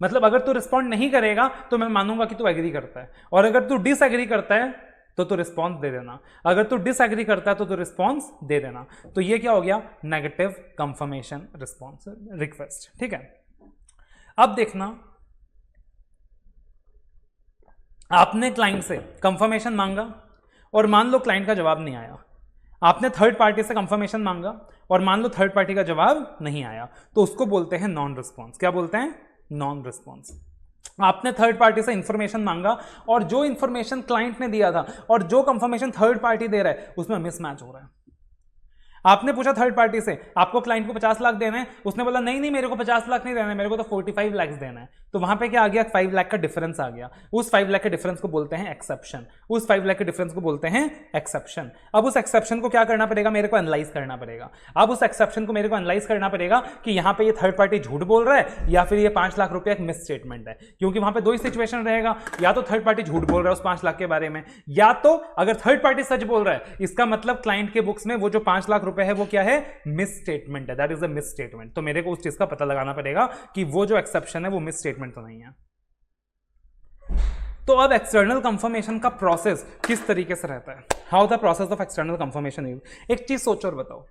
मतलब अगर तू रिस्पॉन्ड नहीं करेगा तो मैं मानूंगा कि तू एग्री करता है, और अगर तू डिसएग्री करता है तो तू रिस्पॉन्स दे देना, अगर तू डिसएग्री करता है तो तू रिस्पॉन्स दे देना। तो ये क्या हो गया? नेगेटिव कंफर्मेशन रिस्पॉन्स रिक्वेस्ट, ठीक है। अब देखना, आपने क्लाइंट से कंफर्मेशन मांगा, और मान लो क्लाइंट का जवाब नहीं आया, आपने थर्ड पार्टी से कंफर्मेशन मांगा और मान लो थर्ड पार्टी का जवाब नहीं आया, तो उसको बोलते हैं नॉन रिस्पॉन्स। क्या बोलते हैं? Non response. आपने थर्ड पार्टी से इंफॉर्मेशन मांगा और जो इंफॉर्मेशन क्लाइंट ने दिया था और जो कंफर्मेशन थर्ड पार्टी दे रहा है उसमें मिसमैच हो रहा है। आपने पूछा थर्ड पार्टी से आपको क्लाइंट को 50 लाख देना है, उसने बोला नहीं नहीं मेरे को 50 लाख नहीं देना है, मेरे को तो 45 लाख देना है। तो वहां पे क्या आ गया? 5 लाख का डिफरेंस आ गया। उस 5 लाख के डिफरेंस को बोलते हैं एक्सेप्शन। उस 5 लाख के डिफरेंस को बोलते हैं एक्सेप्शन। अब उस एक्सेप्शन को क्या करना पड़ेगा? मेरे को एनालाइज करना पड़ेगा। अब उस एक्सेप्शन को मेरे को एनालाइज करना पड़ेगा कि यहां पे ये थर्ड पार्टी झूठ बोल रहा है या फिर ये 5 लाख रुपए एक मिस स्टेटमेंट है, क्योंकि वहां पे दो ही सिचुएशन रहेगा, या तो थर्ड पार्टी झूठ बोल रहा है उस 5 लाख के बारे में, या तो अगर थर्ड पार्टी सच बोल रहा है इसका मतलब क्लाइंट के बुक्स में वो जो 5 लाख रुपए है वो क्या है? मिस स्टेटमेंट है। That is a miss statement. तो मेरे को उस चीज का पता लगाना पड़ेगा कि वो जो एक्सेप्शन है वो मिस स्टेटमेंट तो नहीं है। तो अब एक्सटर्नल कंफर्मेशन का प्रोसेस किस तरीके से रहता है? How the process of external confirmation is. एक चीज सोचो और बताओ,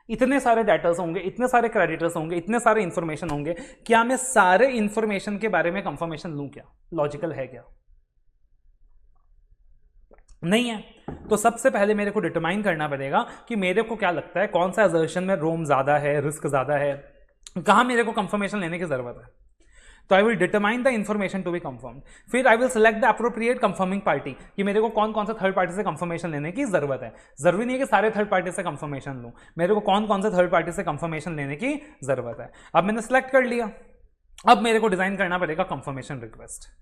इतने सारे डेटर्स होंगे, इतने सारे क्रेडिटर्स होंगे, इतने सारे इंफॉर्मेशन होंगे, क्या मैं सारे इंफॉर्मेशन के बारे में कंफर्मेशन लूं? क्या लॉजिकल है? क्या नहीं है। तो सबसे पहले मेरे को डिटरमाइन करना पड़ेगा कि मेरे को क्या लगता है, कौन सा असर्शन में रोम ज्यादा है, रिस्क ज्यादा है, कहां मेरे को कंफर्मेशन लेने की जरूरत है। तो I will determine the information to be confirmed. फिर I will select the appropriate confirming party कि मेरे को कौन कौन सा थर्ड पार्टी से कंफर्मेशन लेने की जरूरत है। जरूरी नहीं है कि सारे थर्ड पार्टी से कंफर्मेशन लूं, मेरे को कौन कौन से थर्ड पार्टी से कंफर्मेशन लेने की जरूरत है। अब मैंने सेलेक्ट कर लिया, अब मेरे को डिजाइन करना पड़ेगा कंफर्मेशन रिक्वेस्ट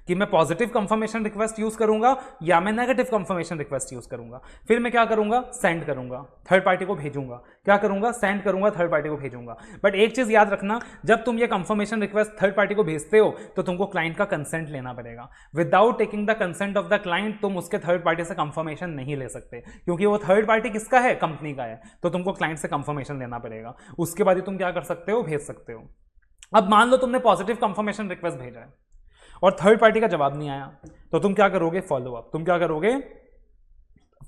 कि मैं पॉजिटिव कंफर्मेशन रिक्वेस्ट यूज करूंगा या मैं नेगेटिव कंफर्मेशन रिक्वेस्ट यूज करूंगा। फिर मैं क्या करूंगा? सेंड करूंगा, थर्ड पार्टी को भेजूंगा। क्या करूंगा? सेंड करूंगा, थर्ड पार्टी को भेजूंगा। बट एक चीज याद रखना, जब तुम ये कंफर्मेशन रिक्वेस्ट थर्ड पार्टी को भेजते हो तो तुमको क्लाइंट का कंसेंट लेना पड़ेगा। Without taking the consent of the client तुम उसके थर्ड पार्टी से कंफर्मेशन नहीं ले सकते, क्योंकि वो थर्ड पार्टी किसका है? कंपनी का है। तो तुमको क्लाइंट से कंफर्मेशन लेना पड़ेगा, उसके बाद ही तुम क्या कर सकते हो? भेज सकते हो। अब मान लो तुमने पॉजिटिव कंफर्मेशन रिक्वेस्ट भेजा है और थर्ड पार्टी का जवाब नहीं आया, तो तुम क्या करोगे? Follow up. तुम क्या करोगे?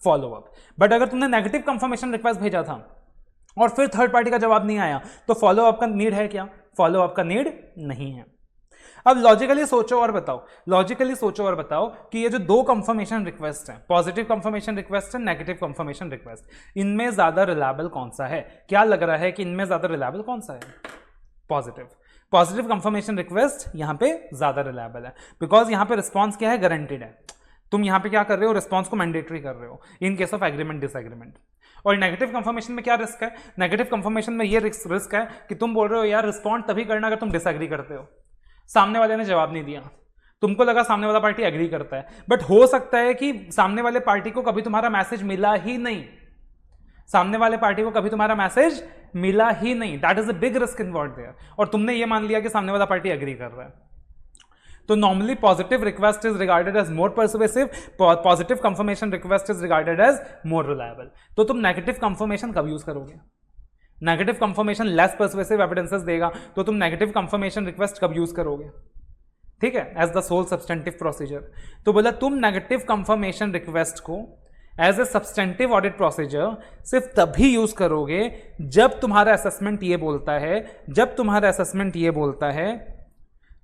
Follow up. बट अगर तुमने नेगेटिव कंफर्मेशन रिक्वेस्ट भेजा था और फिर थर्ड पार्टी का जवाब नहीं आया, तो फॉलो अप का नीड है क्या? फॉलो अप का नीड नहीं है। अब लॉजिकली सोचो और बताओ, लॉजिकली सोचो और बताओ कि ये जो दो कंफर्मेशन रिक्वेस्ट है, पॉजिटिव कंफर्मेशन रिक्वेस्ट है, नेगेटिव कंफर्मेशन रिक्वेस्ट, इनमें ज्यादा रिलायबल कौन सा है? क्या लग रहा है कि इनमें ज्यादा रिलायबल कौन सा है? पॉजिटिव। पॉजिटिव कंफर्मेशन रिक्वेस्ट यहां पे ज्यादा रिलायबल है, बिकॉज यहां पे रिस्पॉन्स क्या है? गारंटीड है। तुम यहां पे क्या कर रहे हो? रिस्पॉन्स को मैंडेटरी कर रहे हो in case of agreement disagreement. और नेगेटिव कंफर्मेशन में क्या रिस्क है? नेगेटिव कंफर्मेशन में ये रिस्क है कि तुम बोल रहे हो यार रिस्पॉन्ड तभी करना अगर तुम डिसएग्री करते हो। सामने वाले ने जवाब नहीं दिया, तुमको लगा सामने वाला पार्टी एग्री करता है, बट हो सकता है कि सामने वाले पार्टी को कभी तुम्हारा मैसेज मिला ही नहीं, सामने वाले पार्टी को कभी तुम्हारा मैसेज मिला ही नहीं। That is a big risk involve there. और तुमने ये मान लिया कि सामने वाला पार्टी एग्री कर रहा है। तो normally positive request is regarded as more persuasive, positive confirmation request is regarded as more reliable. तो तुम नेगेटिव कंफर्मेशन कब यूज करोगे? Negative confirmation less persuasive evidences देगा, तो तुम नेगेटिव कंफर्मेशन रिक्वेस्ट कब यूज करोगे? ठीक है, as the sole substantive procedure. तो बोला तुम नेगेटिव कंफर्मेशन रिक्वेस्ट को as a substantive audit procedure सिर्फ तभी यूज करोगे जब तुम्हारा असेसमेंट ये बोलता है, जब तुम्हारा असेसमेंट ये बोलता है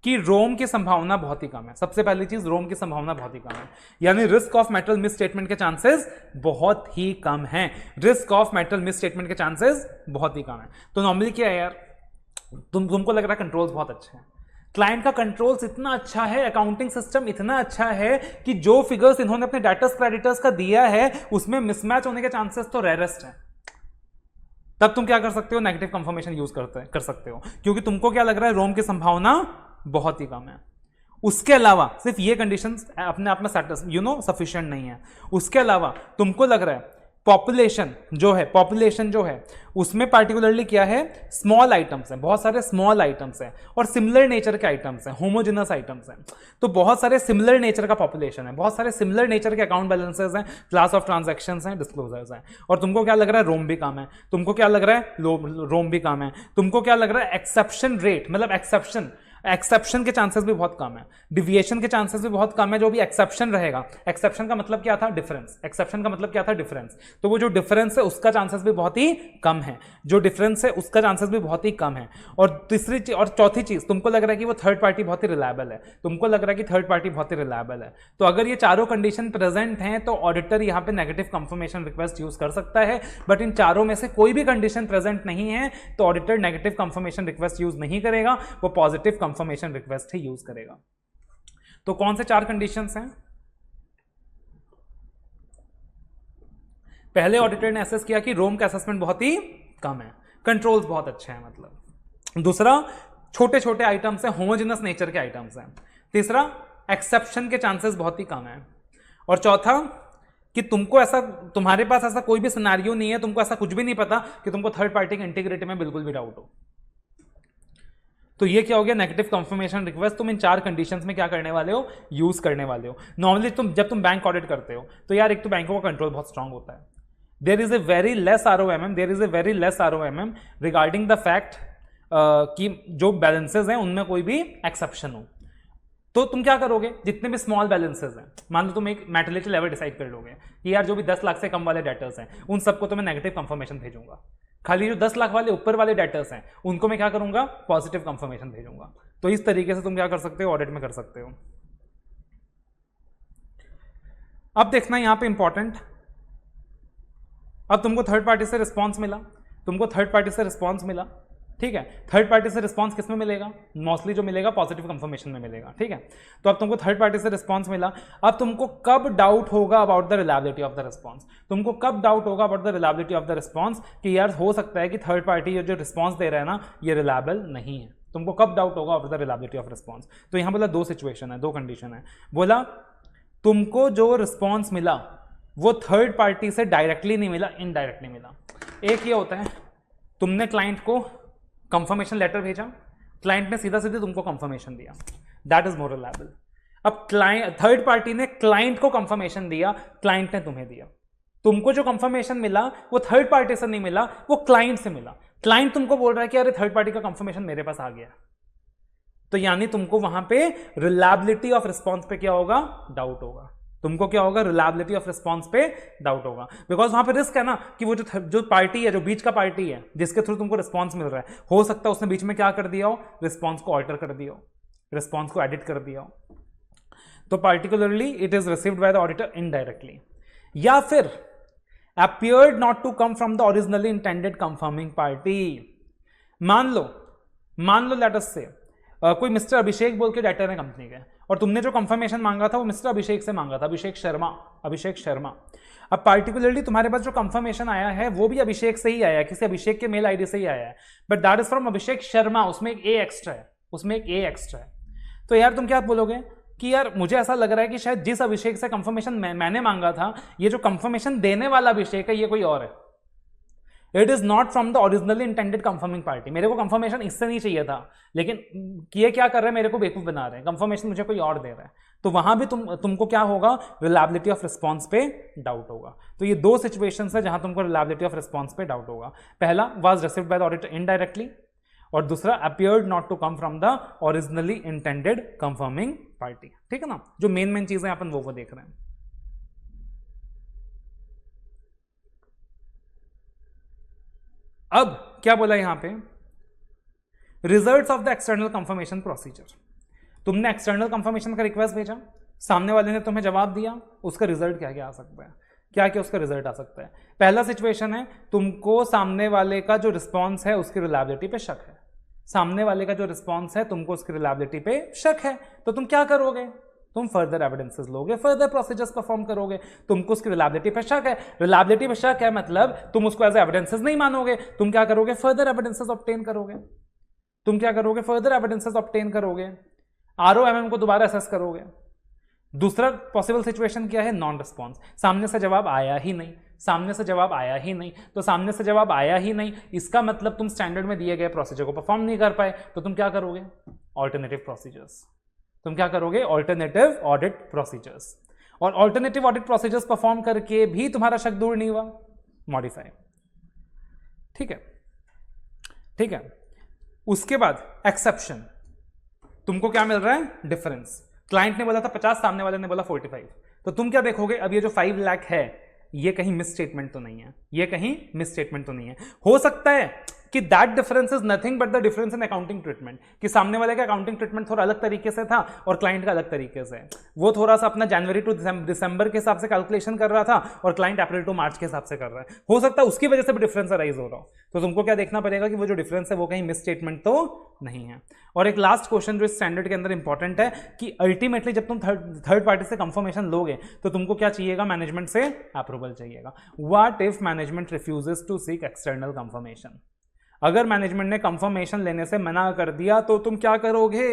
कि रोम की संभावना बहुत ही कम है। सबसे पहली चीज, रोम की संभावना बहुत ही कम है, यानी risk of metal miss statement के चांसेस बहुत ही कम हैं। Risk of metal miss statement के चांसेस बहुत ही कम है। तो नॉर्मली क्या है यार, तुमको लग रहा है कंट्रोल्स बहुत अच्छे हैं, क्लाइंट का कंट्रोल्स इतना अच्छा है, अकाउंटिंग सिस्टम इतना अच्छा है कि जो फिगर्स इन्होंने अपने डेटर्स क्रेडिटर्स का दिया है उसमें मिसमैच होने के चांसेस तो रेयरेस्ट है। तब तुम क्या कर सकते हो? नेगेटिव कंफर्मेशन यूज कर सकते हो, क्योंकि तुमको क्या लग रहा है? रोम की संभावना बहुत ही कम है। उसके अलावा सिर्फ ये कंडीशंस अपने आप में सफिशिएंट नहीं है। उसके अलावा तुमको लग रहा है पॉपुलेशन जो है उसमें पार्टिकुलरली क्या है? स्मॉल आइटम्स हैं, बहुत सारे स्मॉल आइटम्स हैं और सिमिलर नेचर के आइटम्स हैं, होमोजेनस आइटम्स हैं। तो बहुत सारे सिमिलर नेचर का पॉपुलेशन है, बहुत सारे सिमिलर नेचर के अकाउंट बैलेंसेस हैं, क्लास ऑफ ट्रांजैक्शंस हैं, डिस्क्लोजर्स हैं। और तुमको क्या लग रहा है? रोम भी कम है। तुमको क्या लग रहा है? रोम भी कम है। तुमको क्या लग रहा है? एक्सेप्शन रेट, मतलब एक्सेप्शन, एक्सेप्शन के चांसेस भी बहुत कम है, डिविएशन के चांसेस भी बहुत कम है। जो भी एक्सेप्शन रहेगा, एक्सेप्शन का मतलब क्या था, डिफरेंस, एक्सेप्शन का मतलब क्या था, डिफरेंस, तो वो जो डिफरेंस है उसका चांसेस भी बहुत ही कम है, जो डिफरेंस है उसका चांसेस भी बहुत ही कम है। और तीसरी चीज और चौथी चीज, तुमको लग रहा है कि वो थर्ड पार्टी बहुत ही रिलायबल है, तुमको लग रहा है कि थर्ड पार्टी बहुत ही रिलायबल है, तो अगर ये चारों कंडीशन प्रेजेंट हैं तो ऑडिटर यहां पे नेगेटिव कंफर्मेशन रिक्वेस्ट यूज कर सकता है। बट इन चारों में से कोई भी कंडीशन प्रेजेंट नहीं है तो auditor negative confirmation request use नहीं करेगा, वो पॉजिटिव कंफर्मेशन रिक्वेस्ट ही यूज करेगा। तो कौन से 4 कंडीशंस हैं? पहले ऑडिटर ने असेस किया कि रोम का असेसमेंट बहुत ही कम है, कंट्रोल्स बहुत अच्छे हैं मतलब। दूसरा, छोटे छोटे आइटम्स हैं, होमोजेनस नेचर के आइटम्स हैं। तीसरा, एक्सेप्शन के चांसेस बहुत ही कम है। और चौथा कि तुमको ऐसा, तुम्हारे पास ऐसा कोई भी सिनेरियो नहीं है, तुमको ऐसा कुछ भी नहीं पता कि तुमको थर्ड पार्टी के इंटीग्रिटी में बिल्कुल भी डाउट हो। तो ये क्या हो गया, नेगेटिव कंफर्मेशन रिक्वेस्ट तुम इन 4 कंडीशंस में क्या करने वाले हो, यूज करने वाले हो। नॉर्मली जब तुम बैंक ऑडिट करते हो तो यार एक तो बैंकों का कंट्रोल बहुत स्ट्रांग होता है, there is a very less ROMM regarding the fact कि जो बैलेंसेज हैं उनमें कोई भी एक्सेप्शन हो। तो तुम क्या करोगे, जितने भी स्मॉल बैलेंसेज हैं, मान लो तुम एक मैटरलिटी लेवल डिसाइड कर लोगे कि यार जो भी 10 लाख से कम वाले डेटर्स हैं उन सबको तो मैं नेगेटिव कंफर्मेशन भेजूंगा, खाली जो 10 लाख वाले ऊपर वाले डेटर्स हैं उनको मैं क्या करूंगा, पॉजिटिव कंफर्मेशन भेजूंगा। तो इस तरीके से तुम क्या कर सकते हो, ऑडिट में कर सकते हो। अब देखना यहां पे इंपॉर्टेंट, अब तुमको थर्ड पार्टी से रिस्पॉन्स मिला, ठीक है। थर्ड पार्टी से रिस्पांस किस में मिलेगा, मोस्टली जो मिलेगा पॉजिटिव कंफर्मेशन में मिलेगा, ठीक है। तो अब तुमको थर्ड पार्टी से रिस्पांस मिला, अब तुमको कब डाउट होगा about the reliability of the response, तुमको कब डाउट होगा about the reliability of the response कि यार हो सकता है कि थर्ड पार्टी जो रिस्पांस दे रहा है ना ये रिलायबल नहीं है। तुमको कब डाउट होगा about the reliability of response, तो यहां बोला 2 सिचुएशन है, 2 कंडीशन है। बोला तुमको जो रिस्पॉन्स मिला वो थर्ड पार्टी से डायरेक्टली नहीं मिला, इनडायरेक्टली मिला। एक ये होता है तुमने क्लाइंट को कंफर्मेशन लेटर भेजा, क्लाइंट ने सीधा सीधे तुमको कंफर्मेशन दिया, दैट इज मोर रिलायबल। अब क्लाइंट, थर्ड पार्टी ने क्लाइंट को कंफर्मेशन दिया, क्लाइंट ने तुम्हें दिया, तुमको जो कंफर्मेशन मिला वो थर्ड पार्टी से नहीं मिला, वो क्लाइंट से मिला। क्लाइंट तुमको बोल रहा है कि अरे थर्ड पार्टी का कंफर्मेशन मेरे पास आ गया, तो यानी तुमको वहां पे रिलायबिलिटी ऑफ रिस्पॉन्स पे क्या होगा, डाउट होगा। तुमको क्या होगा, रिलायबिलिटी ऑफ रिस्पॉन्स पे डाउट होगा, बिकॉज वहां पे रिस्क है ना कि वो जो पार्टी है, जो बीच का पार्टी है जिसके थ्रू तुमको रिस्पॉन्स मिल रहा है, हो सकता है उसने बीच में क्या कर दिया हो, रिस्पॉन्स को ऑल्टर कर दिया हो, रिस्पॉन्स को एडिट कर दिया हो। तो particularly it is received by the auditor indirectly, या फिर appeared not to come from the originally intended confirming party। मान लो लेट अस से कोई मिस्टर अभिषेक बोल के डायरेक्टर है कंपनी के, और तुमने जो कंफर्मेशन मांगा था वो मिस्टर अभिषेक से मांगा था, अभिषेक शर्मा। अब पार्टिकुलरली तुम्हारे पास जो कंफर्मेशन आया है वो भी अभिषेक से ही आया है, किसी अभिषेक के मेल आईडी से ही आया है, but that is from Abhishek Sharma, उसमें एक ए एक्स्ट्रा है। तो यार तुम क्या बोलोगे कि यार मुझे ऐसा लग रहा है कि शायद जिस अभिषेक से कंफर्मेशन मैंने मांगा था, ये जो कंफर्मेशन देने वाला अभिषेक है ये कोई और है, it is not from the originally intended confirming party. मेरे को कंफर्मेशन इससे नहीं चाहिए था, लेकिन ये क्या कर रहे हैं, मेरे को बेवकूफ बना रहे हैं, कंफर्मेशन मुझे कोई और दे रहा है। तो वहां भी तुमको क्या होगा, रिलायबिलिटी ऑफ रिस्पॉन्स पे डाउट होगा। तो ये 2 सिचुएशंस है जहां तुमको रिलायबिलिटी ऑफ रिस्पॉन्स पे डाउट होगा। पहला was received by the auditor indirectly, और दूसरा appeared not to come from the originally intended confirming party। ठीक है ना, जो मेन चीजें अपन वो देख रहे हैं। अब क्या बोला यहां पे, results of the external confirmation procedure. तुमने एक्सटर्नल कंफर्मेशन का रिक्वेस्ट भेजा, सामने वाले ने तुम्हें जवाब दिया, उसका रिजल्ट क्या क्या आ सकता है, क्या क्या उसका रिजल्ट आ सकता है। पहला सिचुएशन है तुमको सामने वाले का जो रिस्पॉन्स है उसकी रिलायबिलिटी पे शक है, सामने वाले का जो रिस्पॉन्स है तुमको उसकी रिलायबिलिटी पे शक है, तो तुम क्या करोगे, तुम फर्दर एविडेंसेस लोगे, फर्दर प्रोसीजर्स परफॉर्म करोगे। तुमको उसकी रिलायबिलिटी पे शक है, रिलायबिलिटी पे शक है मतलब तुम उसको एज एविडेंसेस नहीं मानोगे, तुम क्या करोगे, फर्दर एविडेंसेस ऑब्टेन करोगे। तुम क्या करोगे, फर्दर एविडेंसेस ऑब्टेन करोगे, ROMM को दोबारा असेस करोगे। दूसरा पॉसिबल सिचुएशन क्या है, नॉन रिस्पॉन्स, सामने से जवाब आया ही नहीं, सामने से जवाब आया ही नहीं, तो सामने से जवाब आया ही नहीं, इसका मतलब तुम स्टैंडर्ड में दिए गए प्रोसीजर को परफॉर्म नहीं कर पाए, तो तुम क्या करोगे, ऑल्टरनेटिव प्रोसीजर्स। तुम क्या करोगे, ऑल्टरनेटिव ऑडिट प्रोसीजर्स। और ऑल्टरनेटिव ऑडिट प्रोसीजर्स परफॉर्म करके भी तुम्हारा शक दूर नहीं हुआ, मॉडिफाई। ठीक है, ठीक है। उसके बाद एक्सेप्शन, तुमको क्या मिल रहा है? डिफरेंस। क्लाइंट ने बोला था 50, सामने वाले ने बोला 45, तो तुम क्या देखोगे? अब ये जो 5 लाख है ये कहीं मिस स्टेटमेंट तो नहीं है, ये कहीं मिस स्टेटमेंट तो नहीं है। हो सकता है कि that difference is nothing but the difference in accounting treatment, कि सामने वाले का अकाउंटिंग ट्रीटमेंट थोड़ा अलग तरीके से था और क्लाइंट का अलग तरीके से। वो थोड़ा सा अपना जनवरी टू दिसंबर के हिसाब से कैलकुलेशन कर रहा था और क्लाइंट अप्रैल टू मार्च के हिसाब से कर रहा है। हो सकता है उसकी वजह से भी डिफरेंस अराइज हो रहा हो। तो तुमको क्या देखना पड़ेगा कि वो जो डिफरेंस है वो कहीं मिस स्टेटमेंट तो नहीं है। और एक लास्ट क्वेश्चन जो इस स्टैंडर्ड के अंदर इंपॉर्टेंट है कि अल्टीमेटली जब तुम थर्ड पार्टी से कंफर्मेशन लोगे तो तुमको क्या चाहिएगा? मैनेजमेंट से अप्रूवल चाहिएगा। What if management refuses to seek external confirmation? अगर मैनेजमेंट ने कंफर्मेशन लेने से मना कर दिया तो तुम क्या करोगे?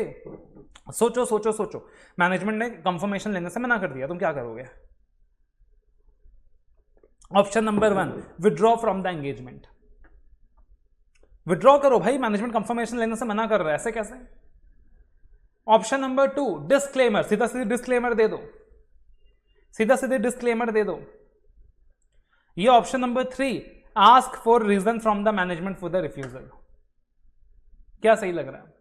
सोचो सोचो सोचो। मैनेजमेंट ने कंफर्मेशन लेने से मना कर दिया, तुम क्या करोगे? Option number 1, withdraw from the engagement. Withdraw करो भाई, मैनेजमेंट कंफर्मेशन लेने से मना कर रहा है, ऐसे कैसे? ऑप्शन नंबर 2, डिस्क्लेमर, सीधा सीधे डिस्क्लेमर दे दो, सीधा सीधे डिस्क्लेमर दे दो। ये option number 3, ask for reason from the management for the refusal. क्या सही लग रहा है?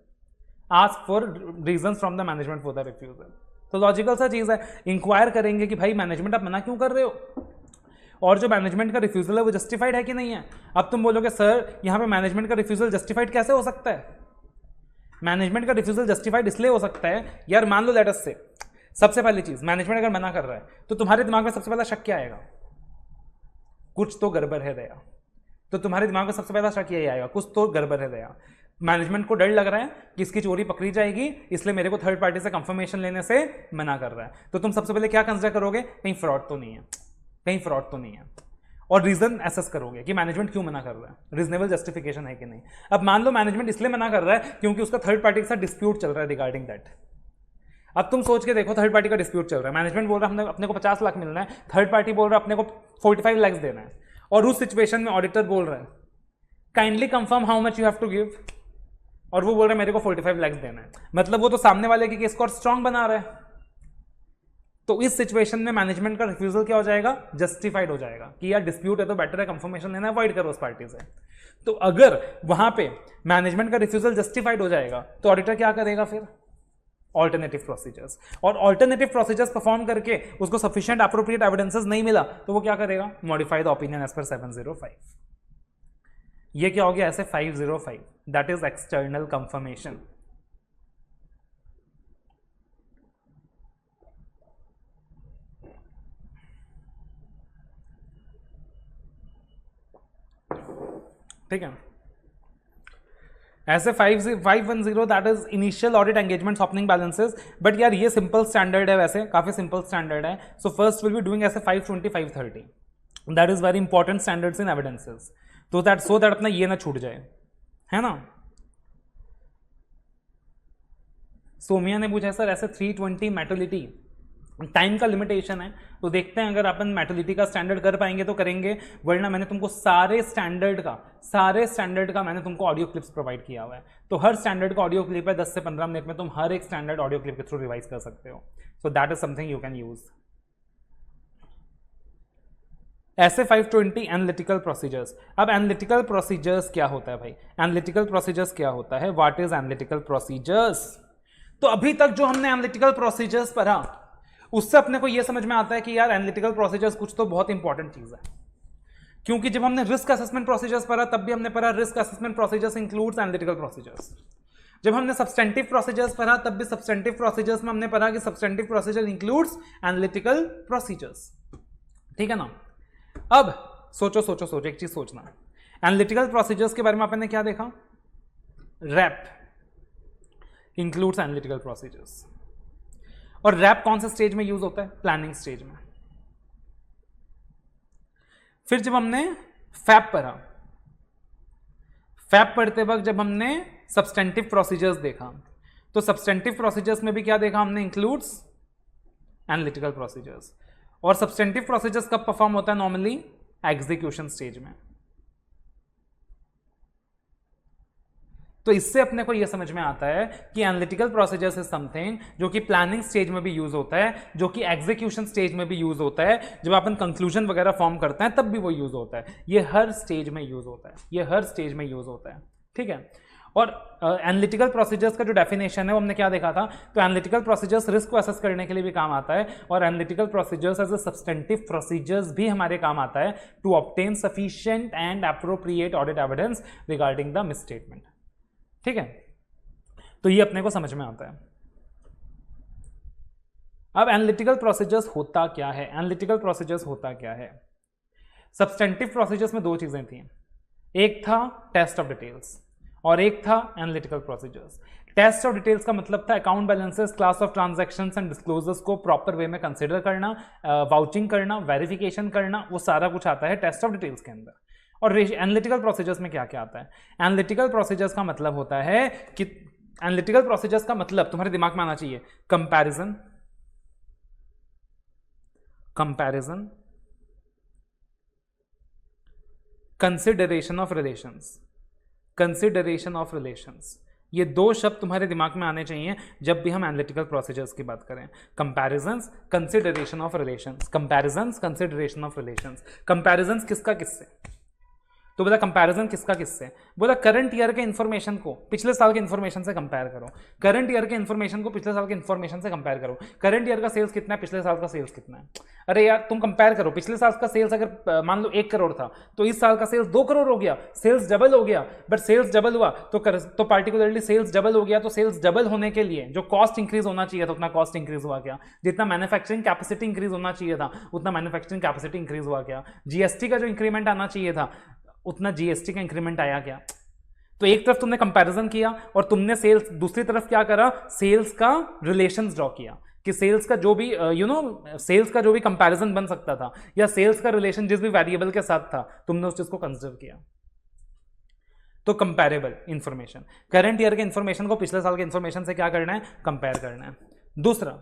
Ask for reason from the management for the refusal. तो लॉजिकल सा चीज है, इंक्वायर करेंगे कि भाई मैनेजमेंट आप मना क्यों कर रहे हो, और जो मैनेजमेंट का रिफ्यूजल है वो जस्टिफाइड है कि नहीं है। अब तुम बोलोगे सर यहां पे मैनेजमेंट का रिफ्यूजल जस्टिफाइड कैसे हो सकता है? मैनेजमेंट का रिफ्यूजल जस्टिफाइड इसलिए हो सकता है यार, मान लो लेट अस से, सबसे पहली चीज, मैनेजमेंट अगर मना कर रहा है तो तुम्हारे दिमाग में सबसे पहला शक क्या आएगा? कुछ तो गड़बड़ है दया। तो तुम्हारे दिमाग में सबसे पहला शक यही आएगा, कुछ तो गड़बड़ है दया। मैनेजमेंट को डर लग रहा है कि इसकी चोरी पकड़ी जाएगी, इसलिए मेरे को थर्ड पार्टी से कंफर्मेशन लेने से मना कर रहा है। तो तुम सबसे पहले क्या कंसिडर करोगे? कहीं फ्रॉड तो नहीं है, कहीं फ्रॉड तो नहीं है, और रीजन एसेस करोगे कि मैनेजमेंट क्यों मना कर रहा है, रीजनेबल जस्टिफिकेशन है कि नहीं। अब मान लो मैनेजमेंट इसलिए मना कर रहा है क्योंकि उसका थर्ड पार्टी के साथ डिस्प्यूट चल रहा है रिगार्डिंग दैट। अब तुम सोच के देखो, थर्ड पार्टी का डिस्प्यूट चल रहा है, मैनेजमेंट बोल रहा है अपने को 50 लाख मिलना है, थर्ड पार्टी बोल रहा है अपने को 45 लाख देना है, और उस सिचुएशन में ऑडिटर बोल रहा है kindly confirm how much you have to give, और वो बोल रहा है मेरे को 45 लाख देना है। मतलब वो तो सामने वाले के केस को और स्ट्रांग बना रहा है। तो इस सिचुएशन में मैनेजमेंट का रिफ्यूजल क्या हो जाएगा? जस्टिफाइड हो जाएगा कि यार डिस्प्यूट है तो बेटर है कंफर्मेशन लेना, अवॉइड करो उस पार्टी से। तो अगर वहां पे मैनेजमेंट का रिफ्यूजल जस्टिफाइड हो जाएगा तो ऑडिटर क्या करेगा फिर? ऑल्टरनेटिव प्रोसीजर्स, और ऑल्टरनेटिव प्रोसीजर्स परफॉर्म करके उसको सफिशिएंट एप्रोप्रिएट एविडेंसेस नहीं मिला तो वो क्या करेगा? Modify the opinion as per 705। ये क्या हो गया? ऐसे 505, दैट इज एक्सटर्नल कंफर्मेशन। ठीक है, ऐसे 510 that is initial audit engagements opening balances. But यार ये सिंपल स्टैंडर्ड है, वैसे काफी सिंपल स्टैंडर्ड है। So first will be doing ऐसे 520 530, that is very important standards in evidences, तो दैट अपना ये ना छूट जाए, है ना। सोमिया ने पूछा सर ऐसे 320 मैटुलिटी, टाइम का लिमिटेशन है, तो देखते हैं अगर अपन मैटुलिटी का स्टैंडर्ड कर पाएंगे तो करेंगे, वरना मैंने तुमको सारे स्टैंडर्ड का मैंने तुमको ऑडियो क्लिप्स प्रोवाइड किया हुआ है। तो हर स्टैंडर्ड का ऑडियो क्लिप है, 10 से 15 मिनट में तुम हर एक स्टैंडर्ड ऑडियो क्लिप के थ्रू रिवाइज कर सकते हो। So that is something you can use. ऐसे 520 एनालिटिकल प्रोसीजर्स। अब एनालिटिकल प्रोसीजर्स क्या होता है भाई? एनालिटिकल प्रोसीजर्स क्या होता है? What is analytical procedures? तो अभी तक जो हमने एनालिटिकल प्रोसीजर्स पढ़ा उससे अपने को यह समझ में आता है कि यार एनालिटिकल प्रोसीजर्स कुछ तो बहुत इंपॉर्टेंट चीज है, क्योंकि जब हमने रिस्क असेसमेंट प्रोसीजर्स पढ़ा तब भी हमने पढ़ा risk assessment procedures includes analytical procedures. जब हमने सब्सटेंटिव प्रोसीजर्स पढ़ा तब भी सब्सटेंटिव प्रोसीजर्स में हमने पढ़ा कि substantive procedure includes analytical procedures. ठीक है ना। अब सोचो एक चीज सोचना, एनालिटिकल प्रोसीजर्स के बारे में आपने क्या देखा? RAP includes analytical procedures. और रैप कौन से स्टेज में यूज होता है? प्लानिंग स्टेज में। फिर जब हमने फैप पढ़ा, फैप पढ़ते वक्त जब हमने सब्सटेंटिव प्रोसीजर्स देखा, तो सब्सटेंटिव प्रोसीजर्स में भी क्या देखा हमने? Includes analytical procedures. और सब्सटेंटिव प्रोसीजर्स कब परफॉर्म होता है? नॉर्मली एग्जीक्यूशन स्टेज में। तो इससे अपने को यह समझ में आता है कि एनालिटिकल प्रोसीजर्स इज समथिंग जो कि प्लानिंग स्टेज में भी यूज होता है, जो कि एग्जीक्यूशन स्टेज में भी यूज होता है, जब अपन कंक्लूजन वगैरह फॉर्म करते हैं तब भी वो यूज होता है। ये हर स्टेज में यूज होता है, ये हर स्टेज में यूज होता है। ठीक है। और एनालिटिकल प्रोसीजर्स का जो डेफिनेशन है वो हमने क्या देखा था, तो एनालिटिकल प्रोसीजर्स रिस्क को असेस करने के लिए भी काम आता है, और analytical procedures as a substantive procedures भी हमारे काम आता है to obtain sufficient and appropriate audit evidence regarding the misstatement. ठीक है, तो ये अपने को समझ में आता है। अब एनालिटिकल प्रोसीजर्स होता क्या है, एनालिटिकल प्रोसीजर्स होता क्या है। सब्सटेंटिव प्रोसीजर्स में दो चीजें थी, एक था टेस्ट ऑफ डिटेल्स और एक था analytical procedures. Test of details का मतलब था account balances, class of transactions and disclosures को प्रॉपर वे में कंसीडर करना, वाउचिंग करना, वेरिफिकेशन करना, वो सारा कुछ आता है टेस्ट ऑफ डिटेल्स के अंदर। और एनालिटिकल प्रोसीजर्स में क्या क्या आता है, एनालिटिकल प्रोसीजर्स का मतलब होता है कि एनालिटिकल प्रोसीजर्स का मतलब तुम्हारे दिमाग में आना चाहिए comparison, comparison, consideration of relations, consideration of relations, ये दो शब्द तुम्हारे दिमाग में आने चाहिए जब भी हम एनालिटिकल प्रोसीजर्स की बात करें। Comparisons, consideration of relations, comparisons, consideration of relations. Comparisons किसका किससे, तो बोला कंपैरिजन किसका किससे, बोला करंट ईयर के इन्फॉर्मेशन को पिछले साल के इन्फॉर्मेशन से कंपेयर करो, करंट ईयर के इन्फॉर्मेशन को पिछले साल के इन्फॉर्मेशन से कंपेयर करो। करंट ईयर का सेल्स कितना है, पिछले साल का सेल्स कितना है। अरे यार तुम कंपेयर करो, पिछले साल का सेल्स अगर मान लो 1 करोड़ था तो इस साल का सेल्स 2 करोड़ हो गया, सेल्स डबल हो गया। बट सेल्स डबल हुआ तो पार्टिकुलरली सेल्स डबल हो गया, तो सेल्स डबल होने के लिए जो कॉस्ट इंक्रीज होना चाहिए था उतना कॉस्ट इंक्रीज हुआ क्या, जितना मैन्युफैक्चरिंग कैपेसिटी इंक्रीज होना चाहिए था उतना मैन्युफैक्चरिंग कैपेसिटी इंक्रीज हुआ क्या, जीएसटी का जो इंक्रीमेंट आना चाहिए था उतना जीएसटी का इंक्रीमेंट आया क्या। तो एक तरफ तुमने कंपैरिजन किया और तुमने सेल्स, दूसरी तरफ क्या करा, सेल्स का रिलेशंस ड्रॉ किया कि सेल्स का जो भी सेल्स का जो भी कंपैरिजन बन सकता था या सेल्स का रिलेशन जिस भी वेरिएबल के साथ था तुमने उस चीज को कंसिडर किया। तो कंपैरेबल इंफॉर्मेशन, करंट ईयर के इंफॉर्मेशन को पिछले साल के इंफॉर्मेशन से क्या करना है, कंपेयर करना है। दूसरा,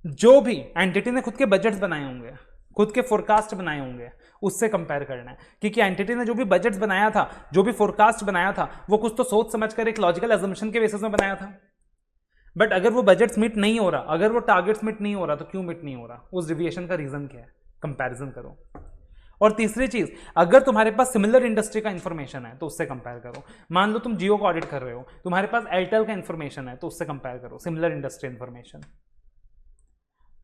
जो भी एंटिटी ने खुद के बजट्स बनाए होंगे, खुद के फोरकास्ट बनाए होंगे, उससे कंपेयर करना है। क्योंकि एंटिटी ने जो भी बजट्स बनाया था, जो भी फोरकास्ट बनाया था, वो कुछ तो सोच समझकर एक लॉजिकल एजम्पशन के बेसिस में बनाया था। बट अगर वो बजट्स मीट नहीं हो रहा, अगर वो टारगेट्स मीट नहीं हो रहा, तो क्यों मीट नहीं हो रहा, उस डिविएशन का रीजन क्या है, कंपैरिजन करो। और तीसरी चीज, अगर तुम्हारे पास सिमिलर इंडस्ट्री का इंफॉर्मेशन है तो उससे कंपेयर करो। मान लो तुम जियो को ऑडिट कर रहे हो, तुम्हारे पास एयरटेल का इंफॉर्मेशन है तो उससे कंपेयर करो, सिमिलर इंडस्ट्री इंफॉर्मेशन।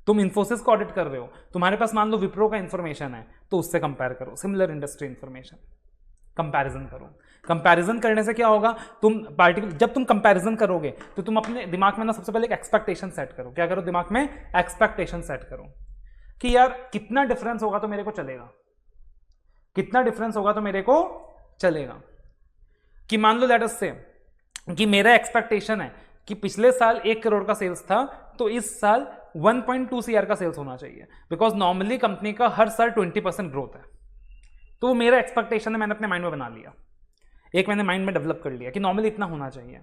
तुम इन्फोसिस को ऑडिट कर रहे हो, तुम्हारे पास मान लो विप्रो का इंफॉर्मेशन है तो उससे कंपेयर करो, सिमिलर इंडस्ट्री इंफॉर्मेशन, कंपैरिजन करो। कंपैरिजन करने से क्या होगा, जब तुम कंपैरिजन करोगे तो तुम अपने दिमाग में ना सबसे पहले एक एक्सपेक्टेशन सेट करो। क्या करो, दिमाग में एक्सपेक्टेशन सेट करो कि यार कितना डिफरेंस होगा तो मेरे को चलेगा, कितना डिफरेंस होगा तो मेरे को चलेगा। कि मान लो लेट अस से कि मेरा एक्सपेक्टेशन है कि पिछले साल 1 करोड़ का सेल्स था तो इस साल 1.2 CR का सेल्स होना चाहिए, बिकॉज नॉर्मली कंपनी का हर साल 20% ग्रोथ है। तो वो मेरा एक्सपेक्टेशन है, मैंने अपने माइंड में बना लिया, एक मैंने माइंड में डेवलप कर लिया कि नॉर्मली इतना होना चाहिए।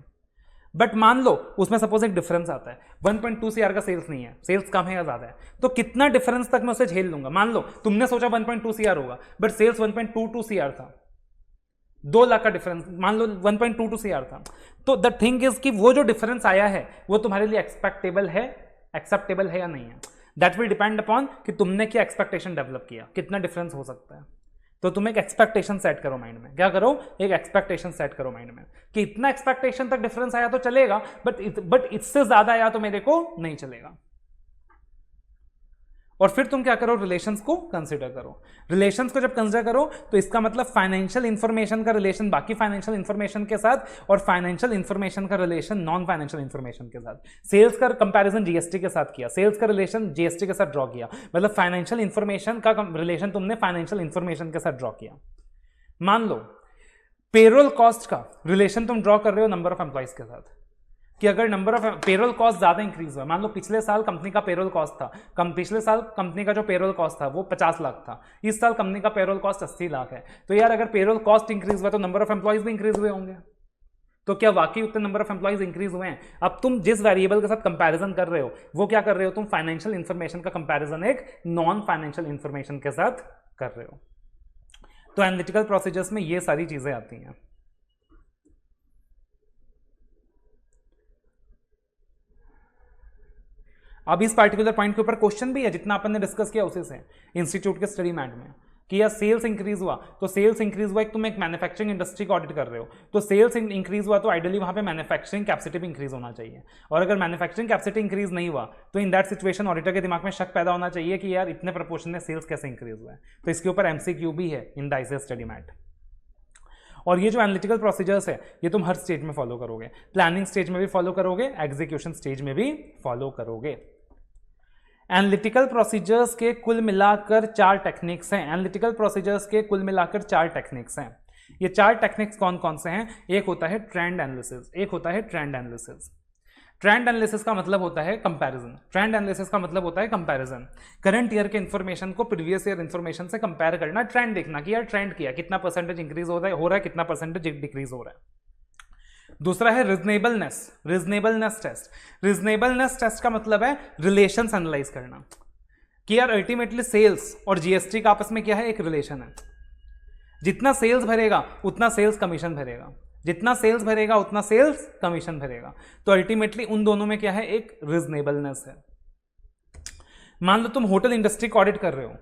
बट मान लो उसमें सपोज एक डिफरेंस आता है, 1.2 CR का सेल्स नहीं है, सेल्स कम है या ज्यादा है, तो कितना डिफरेंस तक मैं उसे झेल लूंगा। मान लो तुमने सोचा 1.2 CR होगा बट सेल्स 1.22 CR था, 2 लाख का डिफरेंस, मान लो 1.22 CR था। तो द थिंग इज कि वो जो डिफरेंस आया है वो तुम्हारे लिए एक्सपेक्टेबल है, एक्सेप्टेबल है या नहीं है। दैट विल डिपेंड अपॉन कि तुमने क्या एक्सपेक्टेशन डेवलप किया, कितना डिफरेंस हो सकता है। तो तुम एक एक्सपेक्टेशन सेट करो माइंड में, क्या करो, एक एक्सपेक्टेशन सेट करो माइंड में कि इतना एक्सपेक्टेशन तक डिफरेंस आया तो चलेगा, बट इससे ज्यादा आया तो मेरे को नहीं चलेगा। और फिर तुम क्या करो, रिलेशंस को कंसीडर करो। रिलेशंस को जब कंसीडर करो तो इसका मतलब फाइनेंशियल इंफॉर्मेशन का रिलेशन बाकी फाइनेंशियल इंफॉर्मेशन के साथ और फाइनेंशियल इंफॉर्मेशन का रिलेशन नॉन फाइनेंशियल इंफॉर्मेशन के साथ। सेल्स का कंपैरिजन जीएसटी के साथ किया, सेल्स का रिलेशन जीएसटी के साथ ड्रॉ किया, मतलब फाइनेंशियल इंफॉर्मेशन का रिलेशन तुमने फाइनेंशियल इंफॉर्मेशन के साथ ड्रॉ किया। मान लो पेरोल कॉस्ट का रिलेशन तुम ड्रॉ कर रहे हो नंबर ऑफ एम्प्लॉइज के साथ, कि अगर नंबर ऑफ पेरोल कॉस्ट ज्यादा इंक्रीज हुआ, मान लो पिछले साल कंपनी का पेरोल कॉस्ट था, पिछले साल कंपनी का जो पेरोल कॉस्ट था वो 50 लाख था, इस साल कंपनी का पेरोल कॉस्ट 80 लाख है, तो यार अगर पेरोल कॉस्ट इंक्रीज हुआ तो नंबर ऑफ एम्प्लॉइज भी इंक्रीज हुए होंगे। तो क्या वाकई उतने नंबर ऑफ एम्प्लॉइज इंक्रीज हुए हैं? अब तुम जिस वेरिएबल के साथ कंपैरिजन कर रहे हो वो क्या कर रहे हो, तुम फाइनेंशियल इंफॉर्मेशन का कंपैरिजन एक नॉन फाइनेंशियल इंफॉर्मेशन के साथ कर रहे हो। तो एनालिटिकल प्रोसीजर्स में ये सारी चीजें आती हैं। अब इस पार्टिकुलर पॉइंट के ऊपर क्वेश्चन भी है, जितना अपन ने डिस्कस किया उसी से इंस्टीट्यूट के स्टडी मैट में, कि यार सेल्स इंक्रीज हुआ, तो सेल्स इंक्रीज हुआ, एक तुम एक मैन्युफैक्चरिंग इंडस्ट्री का ऑडिट कर रहे हो, तो सेल्स इंक्रीज हुआ तो आइडियली वहां पे मैन्युफैक्चरिंग कैपेसिटी भी इंक्रीज होना चाहिए, और अगर मैन्युफैक्चरिंग कैपेसिटी इंक्रीज नहीं हुआ तो इन दैट सिचुएशन ऑडिटर के दिमाग में शक पैदा होना चाहिए कि यार इतने प्रपोर्शन में सेल्स कैसे इंक्रीज हुआ है। तो इसके ऊपर एमसीक्यू भी है in the ICS study mat. और ये जो एनालिटिकल प्रोसीजर्स है ये तुम हर स्टेज में फॉलो करोगे, प्लानिंग स्टेज में भी फॉलो करोगे, एग्जीक्यूशन स्टेज में भी फॉलो करोगे। एनालिटिकल प्रोसीजर्स के कुल मिलाकर 4 टेक्निक्स हैं। एनालिटिकल प्रोसीजर्स के कुल मिलाकर 4 टेक्निक्स हैं। ये 4 टेक्निक्स कौन कौन से हैं? एक होता है ट्रेंड एनालिसिस, एक होता है ट्रेंड एनालिसिस। ट्रेंड एनालिसिस का मतलब होता है कंपैरिजन। ट्रेंड एनालिसिस का मतलब होता है कंपैरिजन, करंट ईयर के इंफॉर्मेशन को प्रीवियस ईयर इंफॉर्मेशन से कंपेयर करना, ट्रेंड देखना कि यार ट्रेंड किया, कितना परसेंटेज इंक्रीज हो रहा है, कितना परसेंटेज डिक्रीज हो रहा है। दूसरा है reasonableness, reasonableness test. Reasonableness test का मतलब है रिलेशंस एनालाइज करना कि यार अल्टीमेटली सेल्स और जीएसटी का आपस में क्या है, एक रिलेशन है। जितना सेल्स भरेगा उतना सेल्स कमीशन भरेगा, जितना सेल्स भरेगा उतना सेल्स कमीशन भरेगा। तो अल्टीमेटली उन दोनों में क्या है, एक रीजनेबलनेस है। मान लो तुम होटल इंडस्ट्री का ऑडिट कर रहे हो,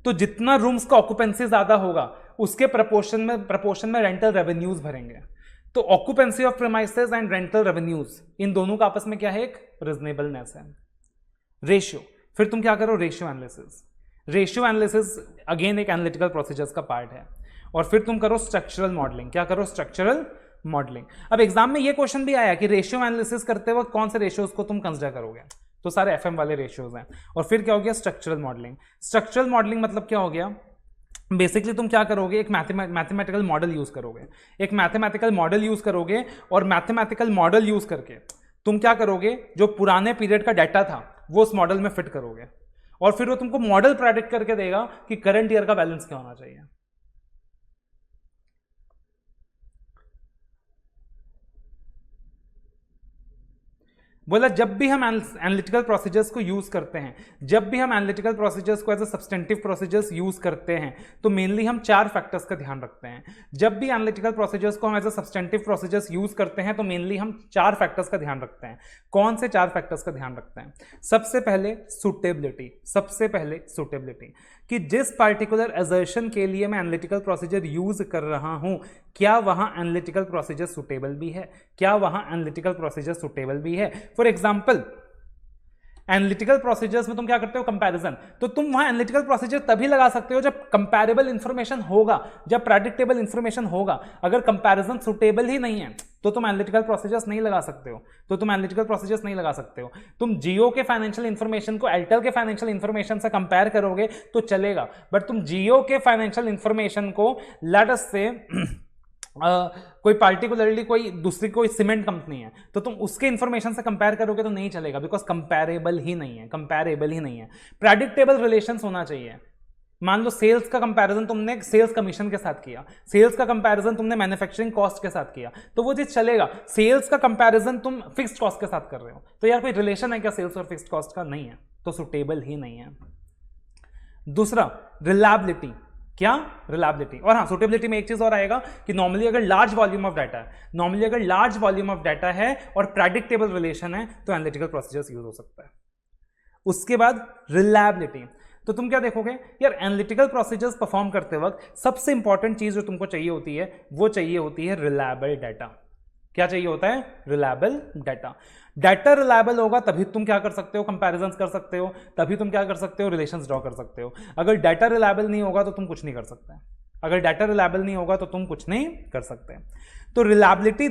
तो जितना रूम्स का ऑक्यूपेंसी ज्यादा होगा उसके प्रपोर्शन में रेंटल रेवेन्यूज भरेंगे। तो occupancy of premises and rental revenues, इन दोनों का आपस में क्या है, एक रीजनेबलनेस है। रेशियो, फिर तुम क्या करो, ratio analysis. Ratio analysis again एक एनालिटिकल प्रोसीजर्स का पार्ट है। और फिर तुम करो स्ट्रक्चरल मॉडलिंग। क्या करो, स्ट्रक्चरल मॉडलिंग। अब एग्जाम में ये क्वेश्चन भी आया कि रेशियो एनालिसिस करते वक्त कौन से रेशियोज को तुम कंसिडर करोगे, तो सारे एफएम वाले रेशियोज हैं। और फिर क्या हो गया, स्ट्रक्चरल मॉडलिंग। स्ट्रक्चरल मॉडलिंग मतलब क्या हो गया, बेसिकली तुम क्या करोगे, एक मैथमेटिकल मॉडल यूज करोगे, एक मैथमेटिकल मॉडल यूज करोगे, और मैथमेटिकल मॉडल यूज करके तुम क्या करोगे, जो पुराने पीरियड का डाटा था वो उस मॉडल में फिट करोगे, और फिर वो तुमको मॉडल प्रेडिक्ट करके देगा कि करंट ईयर का बैलेंस क्या होना चाहिए। बोला जब भी हम एनालिटिकल प्रोसीजर्स को यूज करते हैं, जब भी हम एनालिटिकल प्रोसीजर्स को as a substantive procedures use करते हैं, तो मेनली हम 4 फैक्टर्स का ध्यान रखते हैं। जब भी एनालिटिकल प्रोसीजर्स को हम as a substantive procedures use करते हैं तो मेनली हम 4 फैक्टर्स का ध्यान रखते हैं। कौन से 4 फैक्टर्स का ध्यान रखते हैं? सबसे पहले सुटेबिलिटी, सबसे पहले सुटेबिलिटी, कि जिस पार्टिकुलर असर्शन के लिए मैं एनालिटिकल प्रोसीजर यूज कर रहा हूं, क्या वहां एनालिटिकल प्रोसीजर सुटेबल भी है, क्या वहां एनालिटिकल प्रोसीजर सुटेबल भी है। फॉर एग्जांपल, एनालिटिकल प्रोसीजर्स में तुम क्या करते हो, कंपैरिजन, तो तुम वहां एनालिटिकल प्रोसीजर तभी लगा सकते हो जब कंपैरेबल इंफॉर्मेशन होगा, जब प्रेडिक्टेबल इंफॉर्मेशन होगा। अगर कंपैरिजन सुटेबल ही नहीं है तो तुम एनालिटिकल प्रोसीजर्स नहीं लगा सकते हो, तो तुम एनालिटिकल प्रोसीजर्स नहीं लगा सकते हो। तुम जियो के फाइनेंशियल इंफॉर्मेशन को एयरटेल के फाइनेंशियल इंफॉर्मेशन से कंपेयर करोगे तो चलेगा, बट तुम जियो के फाइनेंशियल इंफॉर्मेशन को लेट अस से कोई पार्टिकुलरली कोई दूसरी कोई सीमेंट कंपनी है तो तुम उसके इंफॉर्मेशन से कंपेयर करोगे तो नहीं चलेगा, बिकॉज कंपेरेबल ही नहीं है, कंपेरेबल ही नहीं है। प्रेडिक्टेबल रिलेशंस होना चाहिए। मान लो सेल्स का कंपैरिजन तुमने सेल्स कमीशन के साथ किया, सेल्स का कंपैरिजन तुमने मैन्युफैक्चरिंग कॉस्ट के साथ किया, तो वो चीज चलेगा। सेल्स का कंपैरिजन तुम फिक्स्ड कॉस्ट के साथ कर रहे हो, तो यार कोई रिलेशन है क्या सेल्स और फिक्स्ड कॉस्ट का? नहीं है, तो सुटेबल ही नहीं है। दूसरा, रिलायबिलिटी। क्या? रिलायबिलिटी। और हाँ, सुटेबिलिटी में एक चीज और आएगा कि नॉर्मली अगर लार्ज वॉल्यूम ऑफ डाटा है, नॉर्मली अगर लार्ज वॉल्यूम ऑफ डाटा है और प्रेडिक्टेबल रिलेशन है तो एनालिटिकल प्रोसीजर्स यूज हो सकता है। उसके बाद रिलायबिलिटी, तो तुम क्या देखोगे, यार एनालिटिकल प्रोसीजर्स परफॉर्म करते वक्त सबसे इंपॉर्टेंट चीज जो तुमको चाहिए होती है वो चाहिए होती है रिलायबल डाटा। क्या चाहिए होता है? Reliable data. डाटा रिलायबल होगा तभी तुम क्या कर सकते हो, कंपैरिजंस कर सकते हो, तभी तुम क्या कर सकते हो, रिलेशंस ड्रॉ कर सकते हो। अगर डाटा रिलायबल नहीं होगा तो तुम कुछ नहीं कर सकते, अगर डाटा रिलायबल नहीं होगा तो तुम कुछ नहीं कर सकते। तो रिलायबिलिटी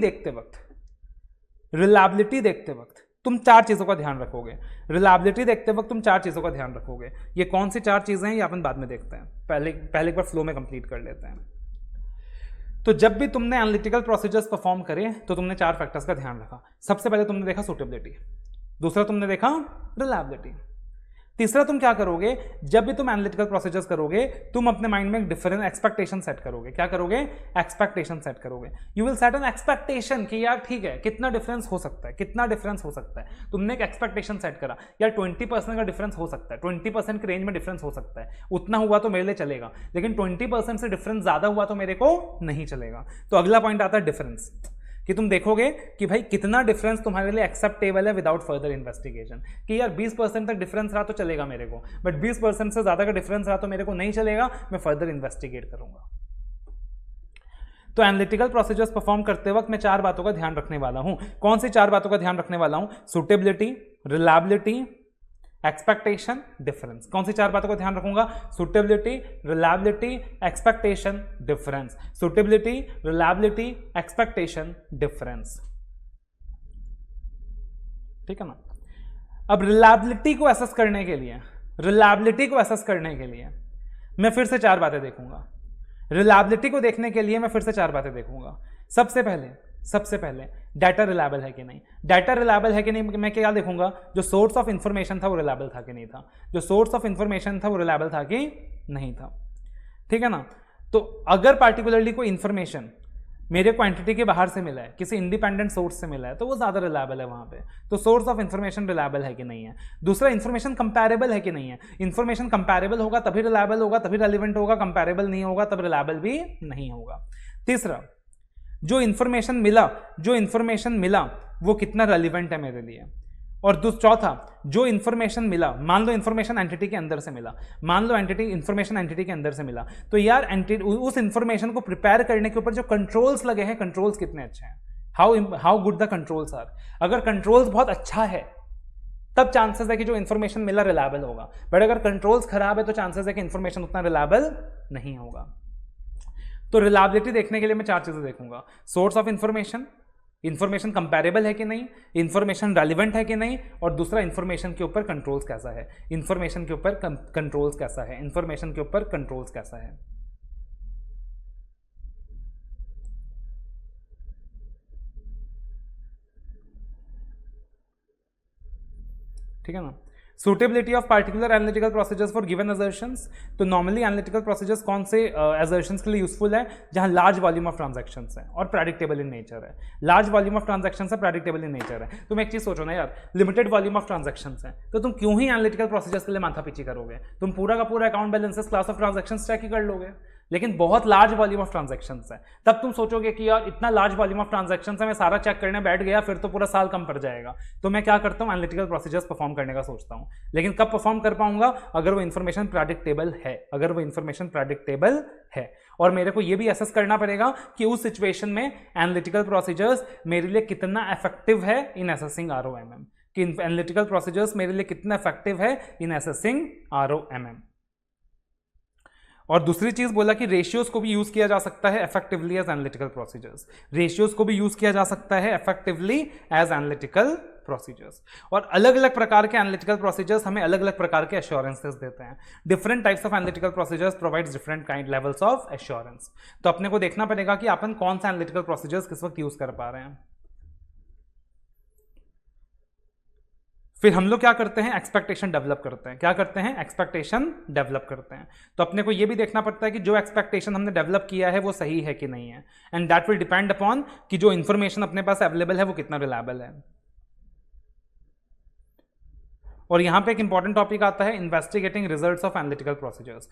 देखते वक्त तुम 4 चीजों का ध्यान रखोगे। रिलायबिलिटी देखते वक्त तुम 4 चीजों का ध्यान रखोगे। ये कौन सी 4 चीजें हैं ये अपन बाद में देखते हैं, पहले एक बार फ्लो में कंप्लीट कर लेते हैं। तो जब भी तुमने एनालिटिकल प्रोसीजर्स परफॉर्म करे तो तुमने 4 फैक्टर्स का ध्यान रखा। सबसे पहले तुमने देखा सुटेबिलिटी, दूसरा तुमने देखा रिलायबिलिटी, तीसरा तुम क्या करोगे, जब भी तुम एनालिटिकल प्रोसीजर्स करोगे तुम अपने माइंड में एक डिफरेंट एक्सपेक्टेशन सेट करोगे। क्या करोगे? एक्सपेक्टेशन सेट करोगे। You will set an expectation कि यार ठीक है, कितना डिफरेंस हो सकता है, कितना डिफरेंस हो सकता है। तुमने एक एक्सपेक्टेशन सेट करा, यार 20% का डिफरेंस हो सकता है, 20% के रेंज में डिफरेंस हो सकता है, उतना हुआ तो मेरे लिए चलेगा, लेकिन 20% से डिफरेंस ज्यादा हुआ तो मेरे को नहीं चलेगा। तो अगला पॉइंट आता है डिफरेंस, कि तुम देखोगे कि भाई कितना डिफरेंस तुम्हारे लिए एक्सेप्टेबल है विदाउट फर्दर इन्वेस्टिगेशन, कि यार 20% तक डिफरेंस रहा तो चलेगा मेरे को, बट 20% से ज़्यादा का डिफरेंस रहा तो मेरे को नहीं चलेगा, मैं फर्दर इन्वेस्टिगेट करूंगा। तो एनालिटिकल प्रोसीजर्स परफॉर्म करते वक्त मैं 4 बातों का ध्यान रखने वाला हूं। कौन सी 4 बातों का ध्यान रखने वाला हूं? Suitability, reliability, expectation, difference. कौन सी 4 बातों का ध्यान रखूंगा? Suitability, reliability, expectation, difference. Suitability, reliability, expectation, difference. ठीक है ना। अब रिलायबिलिटी को असेस करने के लिए, मैं फिर से 4 बातें देखूंगा। रिलायबिलिटी को देखने के लिए मैं फिर से 4 बातें देखूंगा। सबसे पहले डाटा रिलायबल है कि नहीं। डाटा रिलायबल है कि नहीं मैं क्या देखूंगा? जो सोर्स ऑफ इंफॉर्मेशन था वो रिलायबल था कि नहीं था, जो सोर्स ऑफ इंफॉर्मेशन था वो रिलायबल था कि नहीं था। ठीक है ना। तो अगर पार्टिकुलरली कोई इंफॉर्मेशन मेरे को एंटिटी के बाहर से मिला है, किसी इंडिपेंडेंट सोर्स से मिला है, तो वो ज़्यादा रिलायबल है वहाँ पे। तो सोर्स ऑफ इंफॉर्मेशन रिलायबल है कि नहीं है। दूसरा, इंफॉर्मेशन कंपैरेबल है कि नहीं है। इंफॉर्मेशन कंपैरेबल होगा तभी रिलायबल होगा, तभी रेलिवेंट होगा। कंपैरेबल नहीं होगा तब रिलायबल भी नहीं होगा। तीसरा, जो इंफॉर्मेशन मिला वो कितना रेलिवेंट है मेरे लिए। और चौथा, जो इंफॉर्मेशन मिला, मान लो इंफॉर्मेशन एंटिटी के अंदर से मिला, इंफॉर्मेशन एंटिटी के अंदर से मिला, तो यार उस इंफॉर्मेशन को प्रिपेयर करने के ऊपर जो कंट्रोल्स लगे हैं, कंट्रोल्स कितने अच्छे हैं, how good the controls are. अगर कंट्रोल्स बहुत अच्छा है तब चांसेस है कि जो इंफॉर्मेशन मिला रिलायबल होगा, बट अगर कंट्रोल्स खराब है तो चांसेस है कि इंफॉर्मेशन उतना रिलायबल नहीं होगा। तो रिलायबिलिटी देखने के लिए मैं 4 चीजें देखूंगा। सोर्स ऑफ इंफॉर्मेशन कंपैरेबल है कि नहीं, इंफॉर्मेशन रेलिवेंट है कि नहीं, और दूसरा, इंफॉर्मेशन के ऊपर कंट्रोल्स कैसा है। ठीक है ना। Suitability of particular analytical procedures for given assertions. तो नॉर्मली एनालिटिकल प्रोसीजर्स कौन से असर्शंस के लिए यूजफुल है? जहां लार्ज वॉल्यूम ऑफ ट्रांजैक्शंस है और प्रेडिक्टेबल इन नेचर है। लार्ज वॉल्यूम ऑफ ट्रांजैक्शंस है, प्रेडिक्टेबल इन नेचर है। तुम एक चीज सोचो ना यार, लिमिटेड वॉल्यूम ऑफ ट्रांजैक्शंस है तो तुम क्यों ही एनालिटिकल प्रोसीजर्स के लिए माथा पीछी करोगे? तुम पूरा का पूरा account balances, class of transactions check ही कर लोगे। लेकिन बहुत लार्ज वॉल्यूम ऑफ ट्रांजैक्शंस है, तब तुम सोचोगे कि यार इतना लार्ज वॉल्यूम ऑफ ट्रांजैक्शंस है, मैं सारा चेक करने बैठ गया फिर तो पूरा साल कम पड़ जाएगा। तो मैं क्या करता हूं? एनालिटिकल प्रोसीजर्स परफॉर्म करने का सोचता हूं। लेकिन कब परफॉर्म कर पाऊंगा? अगर वो इंफॉर्मेशन प्रेडिक्टेबल है। और मेरे को ये भी असेस करना पड़ेगा कि उस सिचुएशन में एनालिटिकल प्रोसीजर्स मेरे लिए कितना इफेक्टिव है इन असेसिंग ROMM, कि एनालिटिकल प्रोसीजर्स मेरे लिए कितना इफेक्टिव है इन असेसिंग ROMM। और दूसरी चीज बोला कि रेशियोज को भी यूज किया जा सकता है इफेक्टिवली एज एनालिटिकल प्रोसीजर्स। और अलग अलग प्रकार के एनालिटिकल प्रोसीजर्स हमें अलग अलग प्रकार के एश्योरेंसेस देते हैं। Different types of analytical procedures provides different kind levels of assurance. तो अपने को देखना पड़ेगा कि अपन कौन सा एनालिटिकल प्रोसीजर्स किस वक्त यूज कर पा रहे हैं। फिर हम लोग क्या करते हैं? एक्सपेक्टेशन डेवलप करते हैं। तो अपने को यह भी देखना पड़ता है कि जो एक्सपेक्टेशन हमने डेवलप किया है वो सही है कि नहीं है, and that will depend upon कि जो इंफॉर्मेशन अपने पास अवेलेबल है वो कितना रिलायबल है। और यहां पे एक इंपॉर्टेंट टॉपिक आता है, investigating results of analytical procedures.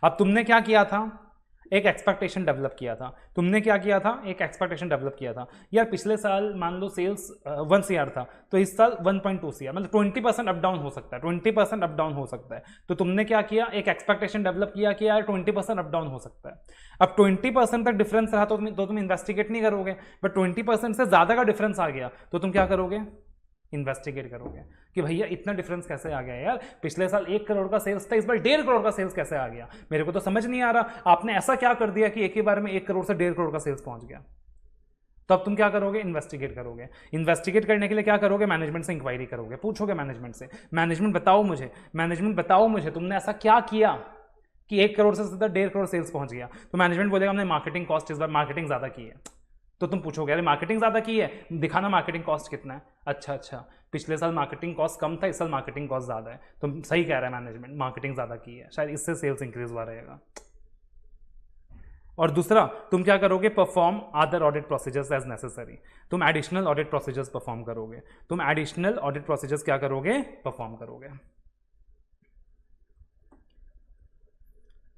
अब तुमने क्या किया था? एक एक्सपेक्टेशन डेवलप किया था। यार पिछले साल मान लो सेल्स 1 CR था, तो इस साल 1.2 CR, मतलब 20% अप डाउन हो सकता है। तो तुमने क्या किया? एक एक्सपेक्टेशन डेवलप किया कि यार 20% अप डाउन हो सकता है। अब 20% तक डिफरेंस रहा तो तुम इन्वेस्टिगेट नहीं करोगे, बट 20% से ज्यादा का डिफरेंस आ गया तो तुम क्या करोगे? इन्वेस्टिगेट करोगे कि भैया इतना डिफरेंस कैसे आ गया यार, पिछले साल 1 करोड़ का सेल्स था, इस बार 1.5 करोड़ का सेल्स कैसे आ गया, मेरे को तो समझ नहीं आ रहा। आपने ऐसा क्या कर दिया कि एक ही बार में 1 करोड़ से 1.5 करोड़ का सेल्स पहुंच गया। तो अब तुम क्या करोगे? इन्वेस्टिगेट करोगे। इन्वेस्टिगेट करने के लिए क्या करोगे? मैनेजमेंट से इंक्वायरी करोगे, पूछोगे मैनेजमेंट से, मैनेजमेंट बताओ मुझे तुमने ऐसा क्या किया कि 1 करोड़ से सीधा 1.5 करोड़ सेल्स पहुंच गया। तो मैनेजमेंट बोलेगा हमने मार्केटिंग कॉस्ट, इस बार मार्केटिंग ज्यादा की है। तो तुम पूछोगे अरे मार्केटिंग ज्यादा की है, दिखाना मार्केटिंग कॉस्ट कितना है। अच्छा, पिछले साल मार्केटिंग कॉस्ट कम था, इस साल मार्केटिंग कॉस्ट ज्यादा है। तुम सही कह रहा है मैनेजमेंट, मार्केटिंग ज्यादा की है, शायद इससे सेल्स इंक्रीज हुआ रहेगा। और दूसरा, तुम क्या करोगे? Perform other audit procedures as necessary. तुम एडिशनल ऑडिट प्रोसीजर्स परफॉर्म करोगे। परफॉर्म करोगे।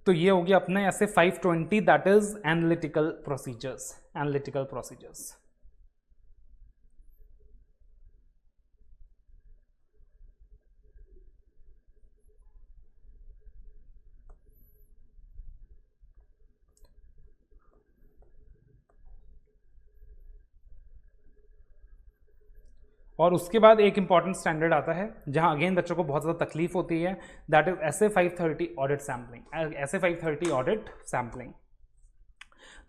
तो ये हो गया अपने ऐसे 520, that is analytical procedures, analytical procedures. और उसके बाद एक इंपॉर्टेंट स्टैंडर्ड आता है जहां अगेन बच्चों को बहुत ज़्यादा तकलीफ होती है, दैट इज ऐसे 530 ऑडिट सैम्पलिंग। ऐसे 530 ऑडिट सैम्पलिंग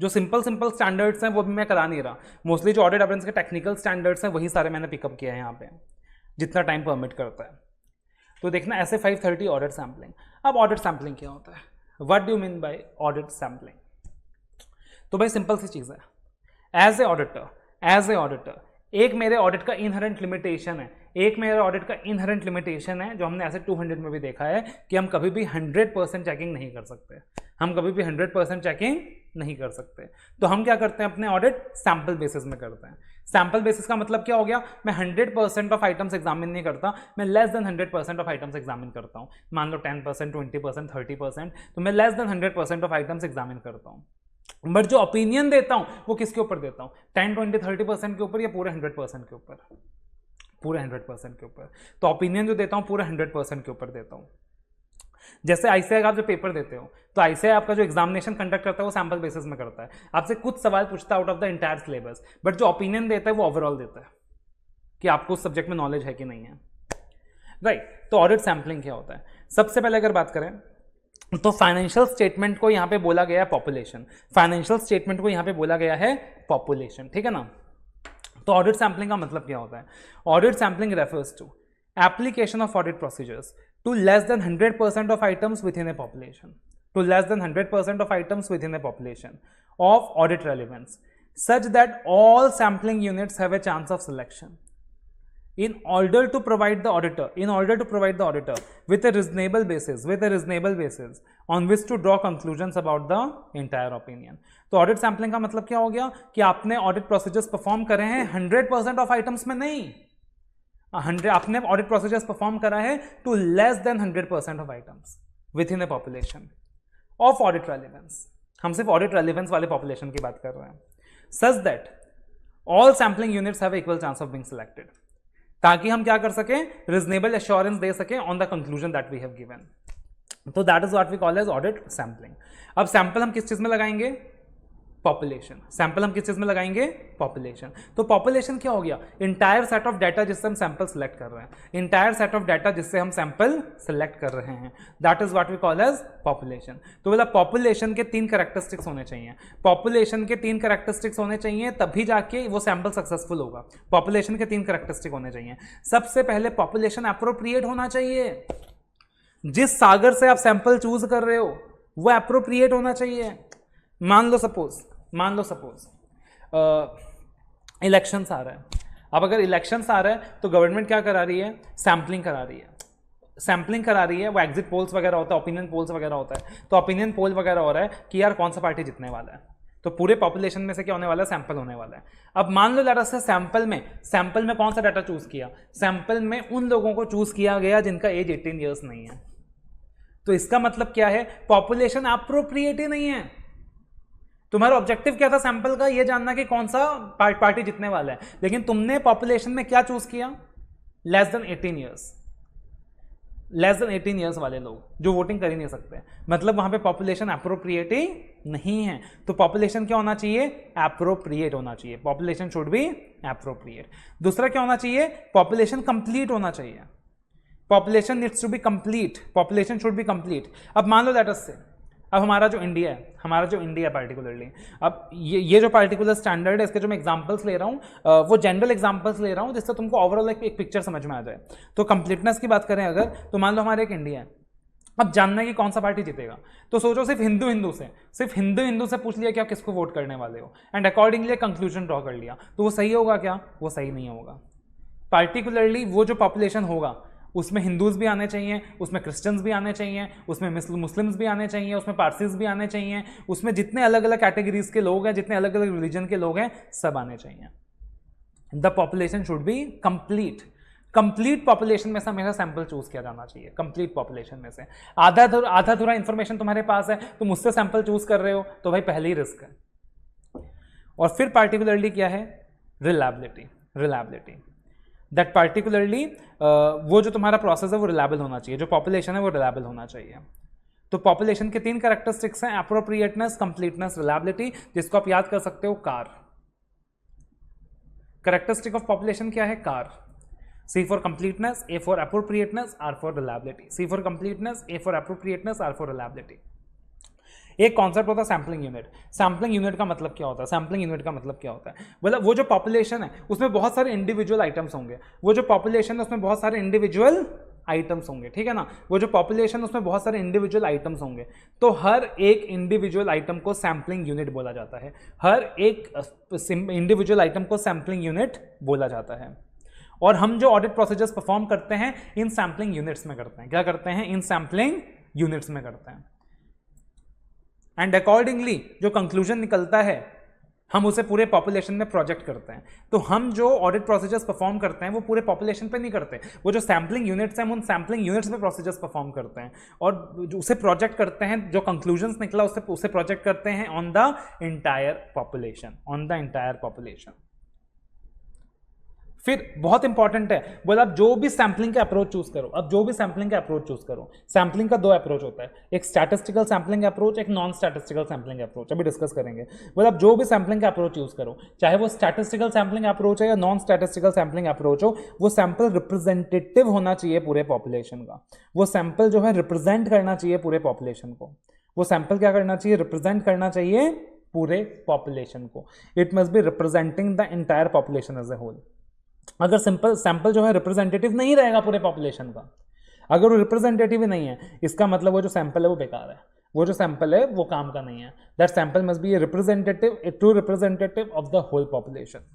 जो सिंपल स्टैंडर्ड्स हैं वो भी मैं करा नहीं रहा, मोस्टली जो ऑडिट एविडेंस के टेक्निकल स्टैंडर्ड्स हैं वही सारे मैंने पिकअप किए हैं यहाँ पे, जितना टाइम परमिट करता है। तो देखना ऐसे 530 ऑडिट सैम्पलिंग। अब ऑडिट सैम्पलिंग क्या होता है, what do you mean by audit sampling? तो भाई सिंपल सी चीज़ है, एज ए ऑडिटर एक मेरे ऑडिट का इनहेरेंट लिमिटेशन है, जो हमने ऐसे 200 में भी देखा है कि हम कभी भी 100% चेकिंग नहीं कर सकते, तो हम क्या करते हैं, अपने ऑडिट सैंपल बेसिस में करते हैं। सैंपल बेसिस का मतलब क्या हो गया, मैं 100% ऑफ आइटम्स एग्जामिन नहीं करता, मैं less than 100% of items examine करता हूँ। मान लो 10%, 20%, 30%, तो मैं less than 100% of items examine करता हूँ। बट जो ओपिनियन देता हूं वो किसके ऊपर देता हूं, 10, 20, 30% के ऊपर या पूरे 100% के ऊपर? पूरे 100% के ऊपर। तो ओपिनियन जो देता हूं पूरे 100% के ऊपर देता हूं। जैसे आईसीआई का आप जो पेपर देते हो, तो आईसीआई आपका जो एग्जामिनेशन कंडक्ट करता है वो सैंपल बेसिस में करता है, आपसे कुछ सवाल पूछता है out of the entire syllabus, but जो ओपिनियन देता है वो ओवरऑल देता है कि आपको उस सब्जेक्ट में नॉलेज है कि नहीं है, राइट। तो ऑडिट सैंपलिंग क्या होता है? सबसे पहले अगर बात करें तो फाइनेंशियल स्टेटमेंट को यहां पे बोला गया है पॉपुलेशन, ठीक है ना। तो ऑडिट सैंपलिंग का मतलब क्या होता है? Audit sampling refers to application of audit procedures to less than 100% of items within a population, of audit relevance such that all sampling units have a chance of selection in order to provide the auditor with a reasonable basis on which to draw conclusions about the entire opinion। तो audit sampling का मतलब क्या हो गया कि आपने audit procedures perform करे हैं 100% ऑफ आइटम्स में नहीं, आपने ऑडिट प्रोसीजर्स परफॉर्म करा है to less than 100% of items within a population of audit relevance. हम सिर्फ ऑडिट रेलिवेंस वाले पॉपुलेशन की बात कर रहे हैं। Such that all sampling units have equal chance of being selected, ताकि हम क्या कर सकें, रीजनेबल एश्योरेंस दे सकें on the conclusion that we have given. तो that is what we call as audit sampling. अब सैंपल हम किस चीज में लगाएंगे? पॉपुलेशन। तो पॉपुलेशन क्या हो गया? इंटायर सेट ऑफ डाटा जिससे हम सैंपल सेलेक्ट कर रहे हैं, that is what we call as population. तो बोला पॉपुलेशन के 3 कैरेक्टरिस्टिक्स होने चाहिए, तभी जाके वो सैंपल सक्सेसफुल होगा। पॉपुलेशन के 3 कैरेक्टरिस्टिक होने चाहिए। सबसे पहले पॉपुलेशन एप्रोप्रिएट होना चाहिए, जिस सागर से आप सैंपल चूज कर रहे हो वो एप्रोप्रिएट होना चाहिए। मान लो सपोज इलेक्शंस आ रहा है। अब अगर इलेक्शंस आ रहा है तो गवर्नमेंट क्या करा रही है? सैम्पलिंग करा रही है। वो एग्जिट पोल्स वगैरह होता है, ओपिनियन पोल्स वगैरह होता है। तो ओपिनियन पोल वगैरह हो रहा है कि यार कौन सा पार्टी जीतने वाला है, तो पूरे पॉपुलेशन में से क्या होने वाला है? सैंपल होने वाला है। अब मान लो डाटा से सैंपल में कौन सा डाटा चूज किया? सैंपल में उन लोगों को चूज किया गया जिनका एज 18 ईयर्स नहीं है। तो इसका मतलब क्या है? पॉपुलेशन एप्रोप्रिएट ही नहीं है। तुम्हारा ऑब्जेक्टिव क्या था सैंपल का? ये जानना कि कौन सा पार्टी जीतने वाला है, लेकिन तुमने पॉपुलेशन में क्या चूज किया? लेस देन 18 ईयर्स वाले लोग जो वोटिंग कर ही नहीं सकते, मतलब वहां पे पॉपुलेशन एप्रोप्रिएट ही नहीं है। तो पॉपुलेशन क्या होना चाहिए? एप्रोप्रिएट होना चाहिए। Population should be appropriate. दूसरा क्या होना चाहिए? पॉपुलेशन कंप्लीट होना चाहिए। Population needs to be complete, population should be complete. अब मान लो लेट अस से, अब हमारा जो इंडिया है पार्टिकुलरली, अब ये जो पार्टिकुलर स्टैंडर्ड है, इसके जो मैं एग्जांपल्स ले रहा हूँ वो जनरल एग्जांपल्स ले रहा हूँ जिससे तुमको ओवरऑल एक पिक्चर समझ में आ जाए। तो कंप्लीटनेस की बात करें अगर, तो मान लो हमारे एक इंडिया है। अब जानना है कि कौन सा पार्टी जीतेगा, तो सोचो सिर्फ हिंदू से पूछ लिया कि आप किसको वोट करने वाले हो, एंड अकॉर्डिंगली कंक्लूजन ड्रॉ कर लिया, तो वो सही होगा क्या? वो सही नहीं होगा। पार्टिकुलरली वो जो पॉपुलेशन होगा उसमें हिंदूज भी आने चाहिए, उसमें क्रिश्चियंस भी आने चाहिए, उसमें मुस्लिम्स भी आने चाहिए, उसमें पारसीज भी आने चाहिए, उसमें जितने अलग अलग कैटेगरीज के लोग हैं, जितने अलग अलग रिलीजन के लोग हैं, सब आने चाहिए। The population should be complete. Complete population में से हमेशा सैंपल चूज किया जाना चाहिए, कंप्लीट पॉपुलेशन में से। आधा अधूरा इंफॉर्मेशन तुम्हारे पास है, तुम उससे सैंपल चूज कर रहे हो, तो भाई पहले ही रिस्क है। और फिर पार्टिकुलरली क्या है, रिलायबिलिटी दैट पार्टिकुलरली वो जो तुम्हारा प्रोसेस है वो रिलायबल होना चाहिए, जो पॉपुलेशन है वो रिलायबल होना चाहिए। तो पॉपुलेशन के 3 कैरेक्टरिस्टिक्स हैं, एप्रोप्रिएटनेस, कंप्लीटनेस, रिलायबिलिटी, जिसको आप याद कर सकते हो कार। कैरेक्टरिस्टिक ऑफ पॉपुलेशन क्या है, car. C for completeness, A for appropriateness, R for reliability. C for completeness, A for appropriateness, R for reliability. एक कॉन्सेप्ट होता है सैम्पलिंग यूनिट। सैम्पलिंग यूनिट का मतलब क्या होता है, सैम्पलिंग यूनिट का मतलब क्या होता है, मतलब वो जो पॉपुलेशन है उसमें बहुत सारे इंडिविजुअल आइटम्स होंगे, वो जो पॉपुलेशन है उसमें बहुत सारे इंडिविजुअल आइटम्स होंगे, ठीक है ना, वो जो पॉपुलेशन है उसमें बहुत सारे इंडिविजुअल आइटम्स होंगे। तो हर एक इंडिविजुअल आइटम को सैम्पलिंग यूनिट बोला जाता है, हर एक इंडिविजुअल आइटम को सैम्पलिंग यूनिट बोला जाता है। और हम जो ऑडिट प्रोसीजर्स परफॉर्म करते हैं इन सैम्पलिंग यूनिट्स में करते हैं। क्या करते हैं, इन सैम्पलिंग यूनिट्स में करते हैं। एंड अकॉर्डिंगली जो कंक्लूजन निकलता है हम उसे पूरे पॉपुलेशन में प्रोजेक्ट करते हैं। तो हम जो ऑडिट प्रोसीजर्स परफॉर्म करते हैं वो पूरे पॉपुलेशन पे नहीं करते, वो जो सैम्पलिंग यूनिट्स हैं हम उन सैम्पलिंग यूनिट्स में प्रोसीजर्स परफॉर्म करते हैं और उसे प्रोजेक्ट करते हैं, जो कंक्लूजन्स निकला उसे प्रोजेक्ट करते हैं ऑन द इंटायर पॉपुलेशन। फिर बहुत इंपॉर्टेंट है, बोला आप जो भी सैम्पलिंग का अप्रोच चूज करो, सैम्पलिंग का 2 अप्रोच होता है, एक स्टैटिस्टिकल सैम्पलिंग अप्रोच, एक नॉन स्टैटिस्टिकल सैम्पलिंग अप्रोच, अभी डिस्कस करेंगे। बोला आप जो भी सैम्पलिंग का अप्रोच यूज करो, चाहे वो स्टैटिस्टिकल सैम्पलिंग अप्रोच है या नॉन स्टैटिस्टिकल सैम्पलिंग अप्रोच हो, वो सैंपल रिप्रेजेंटेटिव होना चाहिए पूरे पॉपुलेशन का। वो सैंपल जो है रिप्रेजेंट करना चाहिए पूरे पॉपुलेशन को। वो सैंपल क्या करना चाहिए, रिप्रेजेंट करना चाहिए पूरे पॉपुलेशन को। It must be representing the entire population as a whole. अगर सिंपल सैंपल जो है रिप्रेजेंटेटिव नहीं रहेगा पूरे पॉपुलेशन का, अगर वो रिप्रेजेंटेटिव ही नहीं है, इसका मतलब वो जो सैंपल है वो बेकार है, वो जो सैंपल है वो काम का नहीं है। That sample must be a true representative of the whole population.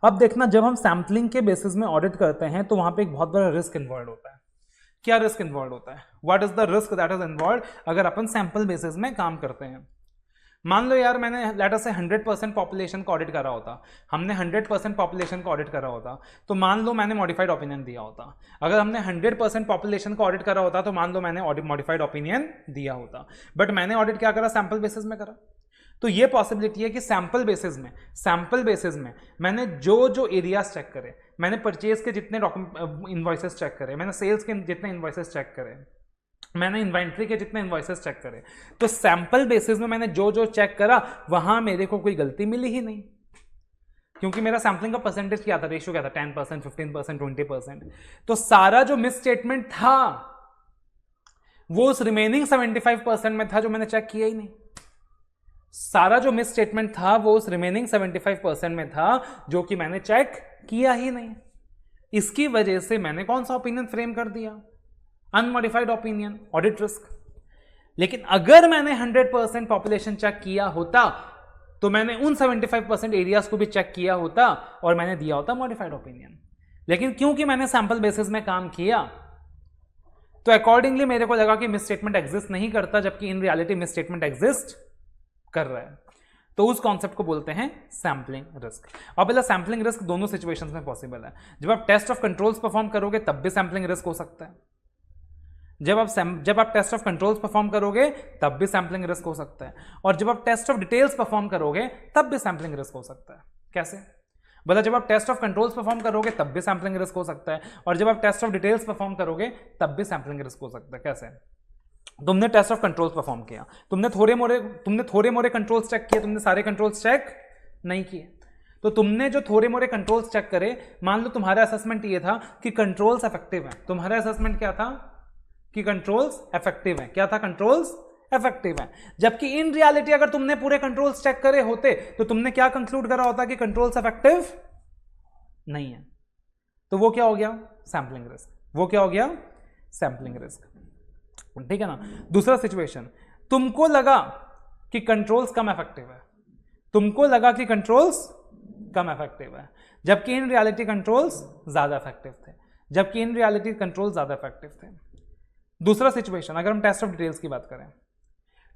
अब देखना, जब हम सैंपलिंग के बेसिस में ऑडिट करते हैं तो वहां पे एक बहुत बड़ा रिस्क इन्वॉल्व होता है। क्या रिस्क इन्वॉल्व होता है, what is the risk that is involve अगर अपन सैंपल बेसिस में काम करते हैं। मान लो यार मैंने लेट अस से 100% पॉपुलेशन को ऑडिट करा होता, हमने 100% पॉपुलेशन को ऑडिट करा होता, तो मान लो मैंने मॉडिफाइड ओपिनियन दिया होता। अगर हमने 100% पॉपुलेशन को ऑडिट करा होता तो मान लो मैंने मॉडिफाइड ओपिनियन दिया होता, बट मैंने ऑडिट क्या करा, सैंपल बेसिस में करा। तो ये पॉसिबिलिटी है कि सैंपल बेसिस में मैंने जो एरियाज चेक करे, मैंने परचेज के जितने इनवॉइसेस चेक करे, मैंने सेल्स के जितने इनवॉइसेस चेक करे, मैंने इन्वेंट्री के जितने इनवॉइसेस चेक करे, तो सैंपल बेसिस में मैंने जो चेक करा वहां मेरे को कोई गलती मिली ही नहीं, क्योंकि मेरा सैंपलिंग का परसेंटेज क्या था, रेशियो क्या था, 10%, 15%, 20%। तो सारा जो मिस स्टेटमेंट था वो उस रिमेनिंग 75% में था जो मैंने चेक किया ही नहीं। सारा जो मिस स्टेटमेंट था वो उस रिमेनिंग 75% में था जो कि मैंने चेक किया ही नहीं। इसकी वजह से मैंने कौन सा ओपिनियन फ्रेम कर दिया, अनमॉडिफाइड ओपिनियन, ऑडिट रिस्क। लेकिन अगर मैंने 100% पॉपुलेशन चेक किया होता तो मैंने उन 75% एरियाज को भी चेक किया होता और मैंने दिया होता मॉडिफाइड ओपिनियन। लेकिन क्योंकि मैंने सैंपल बेसिस में काम किया तो अकॉर्डिंगली मेरे को लगा कि मिस स्टेटमेंट एग्जिस्ट नहीं करता, जबकि in reality miss statement exist कर रहा है। तो उस कॉन्सेप्ट को बोलते हैं सैंपलिंग रिस्क। अब पहला सैंपलिंग रिस्क दोनों सिचुएशंस में पॉसिबल है। जब आप टेस्ट ऑफ कंट्रोल्स परफॉर्म करोगे तब भी सैंपलिंग रिस्क हो सकता है, जब आप टेस्ट ऑफ कंट्रोल्स परफॉर्म करोगे तब भी सैंपलिंग रिस्क हो सकता है, और जब आप टेस्ट ऑफ डिटेल्स परफॉर्म करोगे तब भी सैंपलिंग रिस्क हो सकता है। कैसे, बोला जब आप टेस्ट ऑफ कंट्रोल्स परफॉर्म करोगे तब भी सैंपलिंग रिस्क हो सकता है, और जब आप टेस्ट ऑफ डिटेल्स परफॉर्म करोगे तब भी सैंपलिंग रिस्क हो सकता है। कैसे, तुमने टेस्ट ऑफ कंट्रोल्स परफॉर्म किया, तुमने थोड़े मोरे कंट्रोल्स चेक किए, तुमने सारे कंट्रोल्स चेक नहीं किए। तो तुमने जो थोड़े मोरे कंट्रोल्स चेक करे, मान लो तुम्हारा असेसमेंट ये था कि कंट्रोल्स इफेक्टिव है, तुम्हारा असेसमेंट क्या था कि कंट्रोल्स इफेक्टिव है। क्या था, कंट्रोल्स इफेक्टिव है। जबकि इन रियलिटी अगर तुमने पूरे कंट्रोल्स चेक करे होते तो तुमने क्या कंक्लूड करा होता कि कंट्रोल्स इफेक्टिव नहीं है। तो वो क्या हो गया, सैंपलिंग रिस्क। वो क्या हो गया, सैंपलिंग रिस्क। ठीक है ना। दूसरा सिचुएशन, तुमको लगा कि कंट्रोल्स कम इफेक्टिव है, तुमको लगा कि कंट्रोल्स कम इफेक्टिव है, जबकि इन रियलिटी कंट्रोल्स ज्यादा इफेक्टिव थे, जबकि इन रियलिटी कंट्रोल्स ज्यादा इफेक्टिव थे। दूसरा सिचुएशन, अगर हम टेस्ट ऑफ डिटेल्स की बात करें,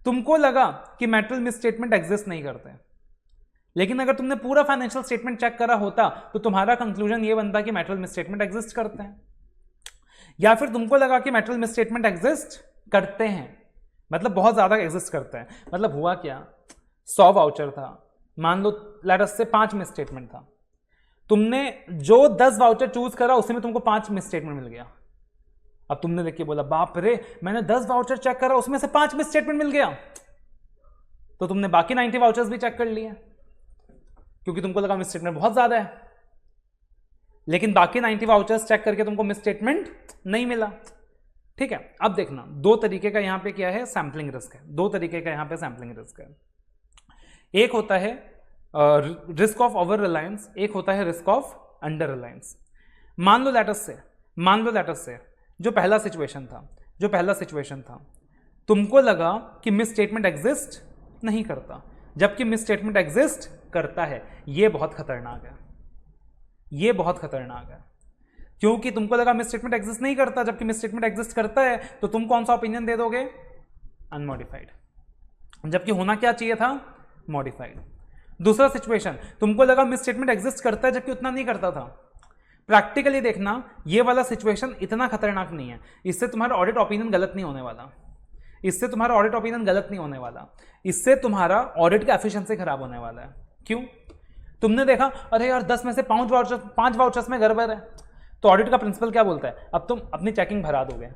तुमको लगा कि मैटेरियल मिस स्टेटमेंट एग्जिस्ट नहीं करते, लेकिन अगर तुमने पूरा फाइनेंशियल स्टेटमेंट चेक करा होता तो तुम्हारा कंक्लूजन ये बनता कि मैटेरियल मिसस्टेटमेंट एग्जिस्ट करते हैं, या फिर तुमको लगा कि मैटेरियल मिसस्टेटमेंट एग्जिस्ट करते हैं, मतलब बहुत ज्यादा एग्जिस्ट करते हैं। मतलब हुआ क्या, 100 वाउचर था, मान लो लेट अस से 5 मिसस्टेटमेंट था, तुमने जो 10 वाउचर चूज करा उसमें तुमको 5 मिसस्टेटमेंट मिल गया। अब तुमने देख के बोला बाप रे, मैंने 10 वाउचर चेक करा उसमें से 5 मिसस्टेटमेंट मिल गया, तो तुमने बाकी 90 वाउचर्स भी चेक कर लिए क्योंकि तुमको लगा मिसस्टेटमेंट बहुत ज्यादा है, लेकिन बाकी 90 वाउचर्स चेक करके तुमको मिसस्टेटमेंट नहीं मिला। ठीक है, अब देखना दो तरीके का यहां पे क्या है, सैंपलिंग रिस्क है। दो तरीके का यहां पे सैंपलिंग रिस्क है, एक होता है रिस्क ऑफ ओवर रिलायंस, एक होता है रिस्क ऑफ अंडर रिलायंस। मान लो लेटस से जो पहला सिचुएशन था तुमको लगा कि मिस स्टेटमेंट एग्जिस्ट नहीं करता, जबकि मिस स्टेटमेंट एग्जिस्ट करता है। ये बहुत खतरनाक है, क्योंकि तुमको लगा मिस स्टेटमेंट एग्जिस्ट नहीं करता, जबकि मिस स्टेटमेंट एग्जिस्ट करता है, तो तुम कौन सा ओपिनियन दे दोगे, अनमॉडिफाइड, जबकि होना क्या चाहिए था, मॉडिफाइड। दूसरा सिचुएशन, तुमको लगा मिस स्टेटमेंट एग्जिस्ट करता है जबकि उतना नहीं करता था। प्रैक्टिकली देखना ये वाला सिचुएशन इतना खतरनाक नहीं है, इससे तुम्हारा ऑडिट ओपिनियन गलत नहीं होने वाला, इससे तुम्हारा ऑडिट का एफिशिएंसी खराब होने वाला है। क्यों, तुमने देखा अरे यार 10 में से 5 वाउचर्स में गड़बड़ है, तो ऑडिट का प्रिंसिपल क्या बोलता है, अब तुम अपनी चेकिंग भरा दोगे।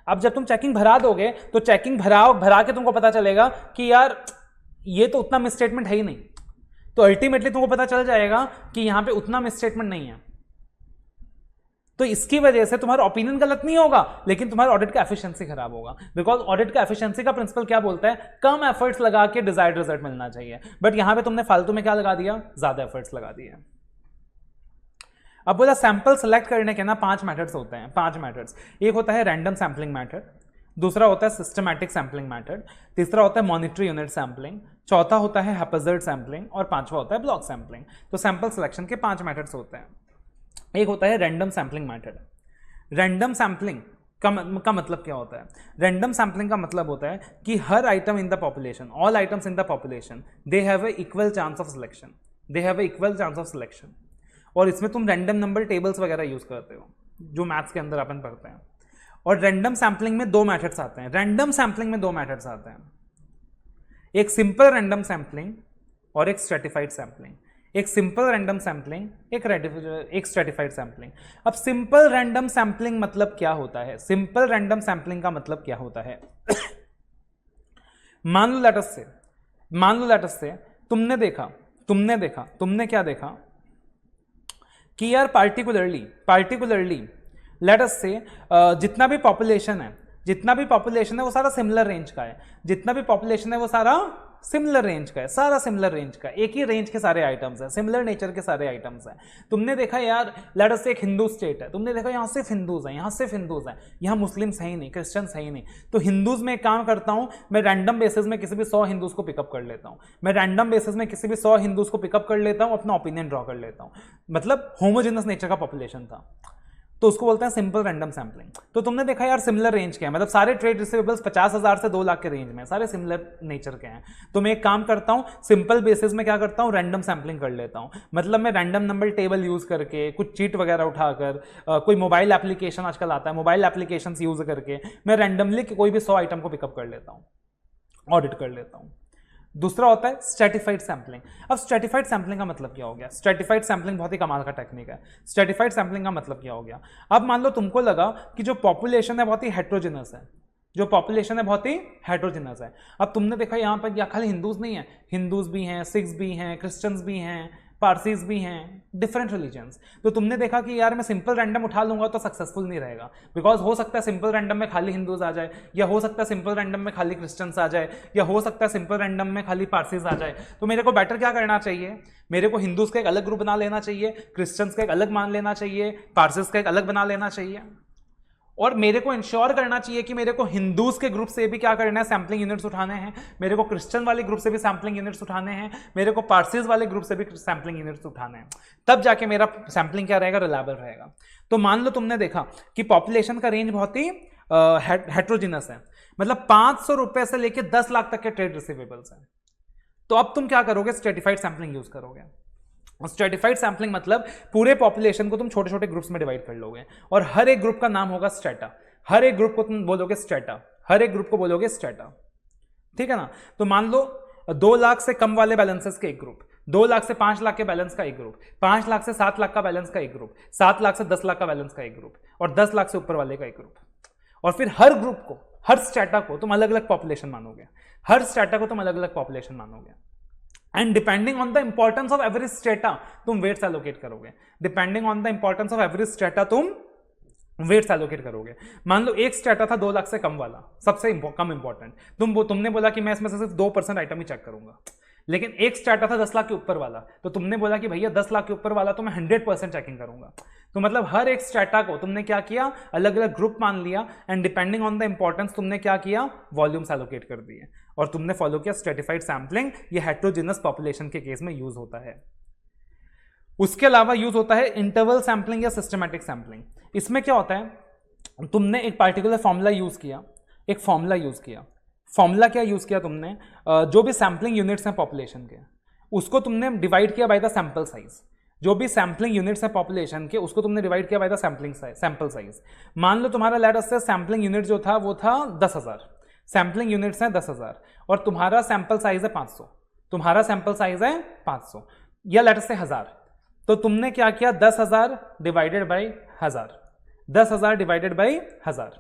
अब जब तुम चेकिंग भरा दोगे तो चेकिंग भरा के तुमको पता चलेगा कि यार ये तो उतना मिसस्टेटमेंट है ही नहीं, तो अल्टीमेटली तुमको पता चल जाएगा कि यहां पे उतना मिसस्टेटमेंट नहीं है। तो इसकी वजह से तुम्हारा ओपिनियन गलत नहीं होगा, लेकिन तुम्हारा ऑडिट का एफिशिएंसी खराब होगा, बिकॉज ऑडिट का एफिशिएंसी का प्रिंसिपल क्या बोलता है, कम एफर्ट्स लगा के डिजायर्ड रिजल्ट मिलना चाहिए, बट यहां पे तुमने फालतू में क्या लगा दिया, ज्यादा एफर्ट्स लगा दिए। अब बोला सैंपल सेलेक्ट करने के ना 5 मेथड्स होते हैं, 5 मेथड्स। एक होता है रैंडम सैम्पलिंग मेथड, दूसरा होता है सिस्टमैटिक सैम्पलिंग मेथड, तीसरा होता है मॉनिटरी यूनिट सैम्पलिंग, चौथा होता है हैप्पैज़ार्ड सैम्पलिंग और पांचवा होता है ब्लॉक सैम्पलिंग। तो सैंपल सिलेक्शन के 5 मेथड्स होते हैं। एक होता है random sampling method. Random sampling का मतलब क्या होता है, रैंडम सैम्पलिंग का मतलब होता है कि हर item in the population, all items in the population, they have a equal chance of selection, और इसमें तुम रैंडम नंबर टेबल्स वगैरह यूज करते हो जो मैथ्स के अंदर अपन पढ़ते हैं। और रैंडम सैम्पलिंग में 2 मेथड्स आते हैं, एक सिंपल रैंडम सैम्पलिंग और एक स्ट्रेटिफाइड सैम्पलिंग। एक सिंपल रैंडम सैम्पलिंग, एक स्ट्रेटिफाइड सैम्पलिंग। अब सिंपल रैंडम सैम्पलिंग मतलब क्या होता है, सिंपल रैंडम सैम्पलिंग का मतलब क्या होता है मान लो लेटस से तुमने क्या देखा कि यार पार्टिकुलरली लेट अस से जितना भी पॉपुलेशन है वो सारा सिमिलर रेंज का है, सारा सिमिलर रेंज का, एक ही रेंज के सारे आइटम्स हैं, सिमिलर नेचर के सारे आइटम्स हैं। तुमने देखा यार लेट अस से एक हिंदू स्टेट है, तुमने देखा यहाँ सिर्फ हिंदूज हैं, यहाँ मुस्लिम्स है ही नहीं, क्रिश्चियंस है ही नहीं, तो हिंदूज में एक काम करता हूँ, मैं रैंडम बेसिस में किसी भी 100 हिंदूज को पिकअप कर लेता हूँ, अपना ओपिनियन ड्रॉ कर लेता हूँ, मतलब होमोजेनस नेचर का पॉपुलेशन था, तो उसको बोलते हैं सिंपल रैंडम सैम्पलिंग। तो तुमने देखा यार सिमिलर रेंज के हैं, मतलब सारे ट्रेड रिसीवेबल्स 50,000 से 2 लाख के रेंज में, सारे सिमिलर नेचर के हैं, तो मैं एक काम करता हूं, सिंपल बेसिस में क्या करता हूं, रैंडम सैम्पलिंग कर लेता हूं। मतलब मैं रैंडम नंबर टेबल यूज करके, कुछ चीट वगैरह उठाकर, कोई मोबाइल एप्लीकेशन आजकल आता है, मोबाइल एप्लीकेशन यूज करके मैं रैंडमली कोई भी 100 आइटम को पिकअप कर लेता हूँ, ऑडिट कर लेता हूँ। दूसरा होता है स्ट्रेटिफाइड सैम्पलिंग। अब स्ट्रेटिफाइड सैम्पलिंग का मतलब क्या हो गया, स्ट्रेटिफाइड सैम्पलिंग बहुत ही कमाल का टेक्निक है। स्ट्रेटिफाइड सैम्पलिंग का मतलब क्या हो गया, अब मान लो तुमको लगा कि जो पॉपुलेशन है बहुत ही हेट्रोजेनस है, अब तुमने देखा यहाँ पर या खाली हिंदूज नहीं है, हिंदूज भी हैं, सिख्स भी हैं, क्रिश्चियंस भी हैं, पारसीज भी हैं, डिफरेंट रिलीजन्स। तो तुमने देखा कि यार मैं सिंपल रैंडम उठा लूंगा तो सक्सेसफुल नहीं रहेगा, बिकॉज हो सकता है सिंपल रैंडम में खाली हिंदूज आ जाए, या हो सकता है सिंपल रैंडम में खाली क्रिश्चियंस आ जाए, या हो सकता है सिंपल रैंडम में खाली पारसीज आ जाए। तो मेरे को बेटर क्या करना चाहिए, मेरे को हिंदूज का एक अलग ग्रुप बना लेना चाहिए, क्रिश्चियंस का एक अलग मान लेना चाहिए, पारसीज का एक अलग बना लेना चाहिए, और मेरे को इंश्योर करना चाहिए कि मेरे को हिंदूज के ग्रुप से भी क्या करना है, सैम्पलिंग यूनिट्स उठाने हैं, मेरे को क्रिश्चियन वाले ग्रुप से भी सैम्पलिंग यूनिट्स उठाने हैं, मेरे को पारसीज वाले ग्रुप से भी सैम्पलिंग यूनिट्स उठाने हैं, तब जाके मेरा सैम्पलिंग क्या रहेगा, रिलायबल रहेगा। तो मान लो तुमने देखा कि पॉपुलेशन का रेंज बहुत ही हेट्रोजिनस है, मतलब 500 रुपए से लेकर 10 लाख तक के ट्रेड रिसीवेबल्स हैं। तो अब तुम क्या करोगे, स्ट्रेटिफाइड सैम्पलिंग यूज करोगे। स्ट्रेटिफाइड सैम्पलिंग मतलब पूरे पॉपुलेशन को तुम छोटे छोटे ग्रुप्स में डिवाइड कर लोगे और हर एक ग्रुप का नाम होगा स्ट्रेटा, हर एक ग्रुप को तुम बोलोगे स्ट्रेटा, हर एक ग्रुप को बोलोगे स्ट्रेटा, ठीक है ना। तो मान लो 2 लाख से कम वाले बैलेंसेस के एक ग्रुप, 2 लाख से 5 लाख के बैलेंस का एक ग्रुप, 5 लाख से 7 लाख का बैलेंस का एक ग्रुप, 7 लाख से 10 लाख का बैलेंस का एक ग्रुप और 10 लाख से ऊपर वाले का एक ग्रुप। और फिर हर ग्रुप को, हर स्ट्रेटा को तुम अलग अलग पॉपुलेशन मानोगे, हर स्ट्रेटा को तुम अलग अलग पॉपुलेशन मानोगे and depending on the importance of every strata तुम वेट्स एलोकेट करोगे, depending on the importance of every strata तुम वेट्स एलोकेट करोगे। मान लो एक स्ट्रेटा था 2 लाख से कम वाला, सबसे कम इंपॉर्टेंट, तुमने बोला कि मैं इसमें से सिर्फ 2% आइटम ही चेक करूंगा। लेकिन एक स्ट्रेटा था 10 लाख के ऊपर वाला, तो तुमने बोला कि भैया 10 लाख के ऊपर वाला तो मैं 100% चेकिंग करूंगा। तो मतलब हर एक स्ट्रेटा को तुमने क्या किया, अलग अलग ग्रुप मान लिया and depending on the importance तुमने क्या किया, वॉल्यूम्स एलोकेट कर दिए और तुमने फॉलो किया स्ट्रेटिफाइड सैम्पलिंग। ये हेटेरोजेनस पॉपुलेशन के केस में यूज होता है। उसके अलावा यूज होता है इंटरवल सैम्पलिंग या सिस्टमैटिक सैम्पलिंग। इसमें क्या होता है, तुमने एक पार्टिकुलर फॉर्मूला यूज किया, एक फॉर्मूला यूज किया, फॉर्मूला क्या यूज किया तुमने, जो भी सैम्पलिंग यूनिट्स हैं पॉपुलेशन के उसको तुमने डिवाइड किया बाय द सैंपल साइज। जो भी सैम्पलिंग यूनिट्स हैं पॉपुलेशन के उसको तुमने डिवाइड किया बाय द सैंपल साइज। मान लो तुम्हारा लेट अस से सैम्पलिंग यूनिट जो था वो था 10,000, सैम्पलिंग यूनिट्स हैं 10,000 और तुम्हारा सैंपल साइज है 500, तुम्हारा सैंपल साइज है 500 या लेट अस से 1000। तो तुमने क्या किया, 10,000 डिवाइडेड बाई 1000, 10,000 डिवाइडेड बाई 1000।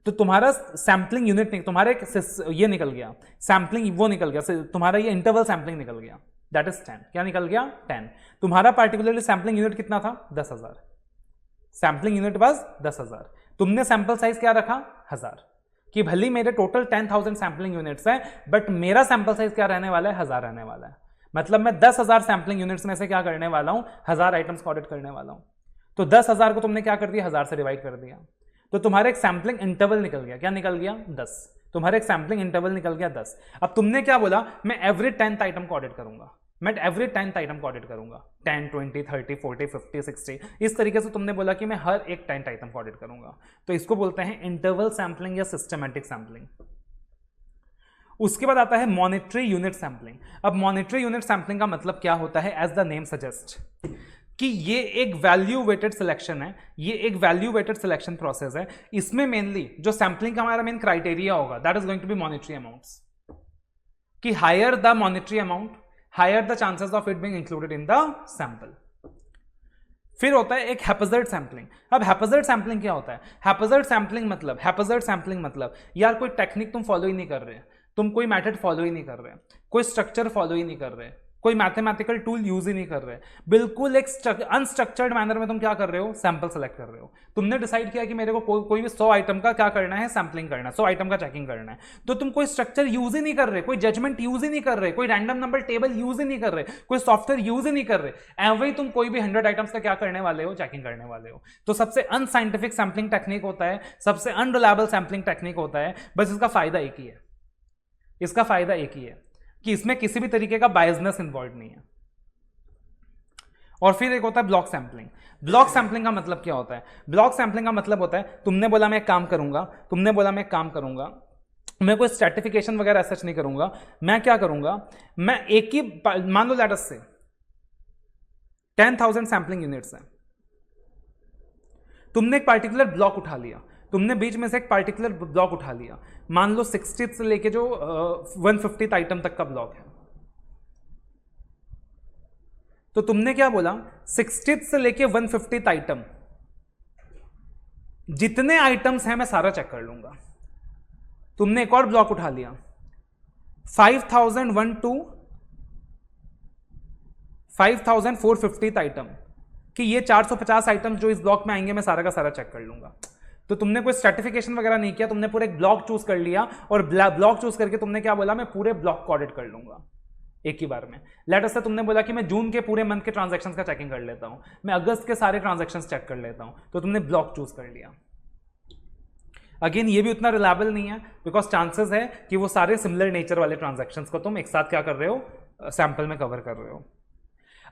तो तुम्हारा सैम्पलिंग यूनिट नहीं, तुम्हारा एक ये निकल गया सैम्पलिंग, वो निकल गया तुम्हारा ये इंटरवल सैम्पलिंग निकल गया, दैट इज 10। क्या निकल गया, 10। तुम्हारा पार्टिकुलरली सैम्पलिंग यूनिट कितना था, 10,000, सैम्पलिंग यूनिट बस 10,000। तुमने सैंपल साइज क्या रखा, 1000, कि भले मेरे टोटल 10,000 सैम्पलिंग यूनिट्स हैं बट मेरा सैंपल साइज क्या रहने वाला है, 1000 रहने वाला है। मतलब मैं 10,000 सैम्पलिंग यूनिट्स में से क्या करने वाला हूं, 1000 आइटम्स को ऑडिट करने वाला हूं। तो 10,000 को तुमने क्या कर दिया, 1000 से डिवाइड कर दिया, तो तुम्हारा एक सैम्पलिंग इंटरवल निकल गया। क्या निकल गया, 10। तुम्हारा एक सैम्पलिंग इंटरवल निकल गया 10। अब तुमने क्या बोला, मैं एवरी 10th आइटम को ऑडिट करूंगा, मैं एवरी 10th आइटम को ऑडिट करूंगा, 10, 20, 30, 40, 50, 60, इस तरीके से तुमने बोला कि मैं हर एक 10th आइटम को ऑडिट करूंगा। तो इसको बोलते हैं इंटरवल सैम्पलिंग या सिस्टमैटिक सैम्पलिंग। उसके बाद आता है मॉनिटरी यूनिट सैम्पलिंग। अब मॉनिटरी यूनिट सैम्पलिंग का मतलब क्या होता है, एज द नेम सजेस्ट कि ये एक वैल्यू वेटेड सिलेक्शन है, ये एक वैल्यू वेटेड सिलेक्शन प्रोसेस है। इसमें मेनली जो सैम्पलिंग का हमारा मेन क्राइटेरिया होगा that is going to be monetary amounts, कि higher the monetary amount higher the chances of it being included in the sample. फिर होता है एक हैप्पैज़ार्ड सैम्पलिंग। अब हैप्पैज़ार्ड सैम्पलिंग क्या होता है, हैप्पैज़ार्ड सैम्पलिंग मतलब यार कोई टेक्निक तुम फॉलो ही नहीं कर रहे, तुम कोई मेथड फॉलो ही नहीं कर रहे, कोई स्ट्रक्चर फॉलो ही नहीं कर रहे, कोई मैथमेटिकल टूल यूज ही नहीं कर रहे, बिल्कुल एक अनस्ट्रक्चर्ड मैनर में तुम क्या कर रहे हो, सैंपल सेलेक्ट कर रहे हो। तुमने डिसाइड किया कि मेरे को कोई भी 100 आइटम का क्या करना है, सैम्पलिंग करना है, 100 आइटम का चेकिंग करना है। तो तुम कोई स्ट्रक्चर यूज ही नहीं कर रहे, कोई जजमेंट यूज ही नहीं कर रहे, कोई रैंडम नंबर टेबल यूज ही नहीं कर रहे, कोई सॉफ्टवेयर यूज ही नहीं कर रहे, एवं ही तुम कोई भी 100 आइटम्स का क्या करने वाले हो, चेकिंग करने वाले हो। तो सबसे अनसाइंटिफिक सैम्पलिंग टेक्निक होता है, सबसे अनरिलायबल सैम्पलिंग टेक्निक होता है। बस इसका फायदा एक ही है, इसका फायदा एक ही है कि इसमें किसी भी तरीके का बायसनेस इन्वॉल्व नहीं है। और फिर एक होता है ब्लॉक सैम्पलिंग। ब्लॉक सैम्पलिंग का मतलब क्या होता है, ब्लॉक सैम्पलिंग का मतलब होता है तुमने बोला मैं एक काम करूंगा, तुमने बोला मैं एक काम करूंगा, मैं कोई स्ट्रैटिफिकेशन वगैरह सच नहीं करूंगा, मैं क्या करूंगा, मैं एक ही मान लो लेट अस से 10,000 सैम्पलिंग यूनिट्स हैं, तुमने एक पार्टिकुलर ब्लॉक उठा लिया, तुमने बीच में से एक पार्टिकुलर ब्लॉक उठा लिया, मान लो 60th से लेके जो 150th आइटम तक का ब्लॉक है। तो तुमने क्या बोला, 60th से लेके 150th आइटम जितने आइटम्स हैं मैं सारा चेक कर लूंगा। तुमने एक और ब्लॉक उठा लिया 5,001 to 5,450th आइटम, कि ये 450 आइटम जो इस ब्लॉक में आएंगे मैं सारा का सारा चेक कर लूंगा। तो तुमने कोई स्ट्रैटिफिकेशन वगैरह नहीं किया, तुमने पूरा एक ब्लॉक चूज कर लिया और ब्लॉक चूज करके तुमने क्या बोला, मैं पूरे ब्लॉक को ऑडिट कर लूंगा एक ही बार में। लेट अस से तुमने बोला कि मैं जून के पूरे मंथ के ट्रांजैक्शंस का चेकिंग कर लेता हूं, मैं अगस्त के सारे ट्रांजैक्शंस चेक कर लेता हूं, तो तुमने ब्लॉक चूज कर लिया। अगेन ये भी उतना रिलायबल नहीं है, बिकॉज चांसेस है कि वो सारे सिमिलर नेचर वाले ट्रांजैक्शंस को तुम एक साथ क्या कर रहे हो, सैंपल में कवर कर रहे हो।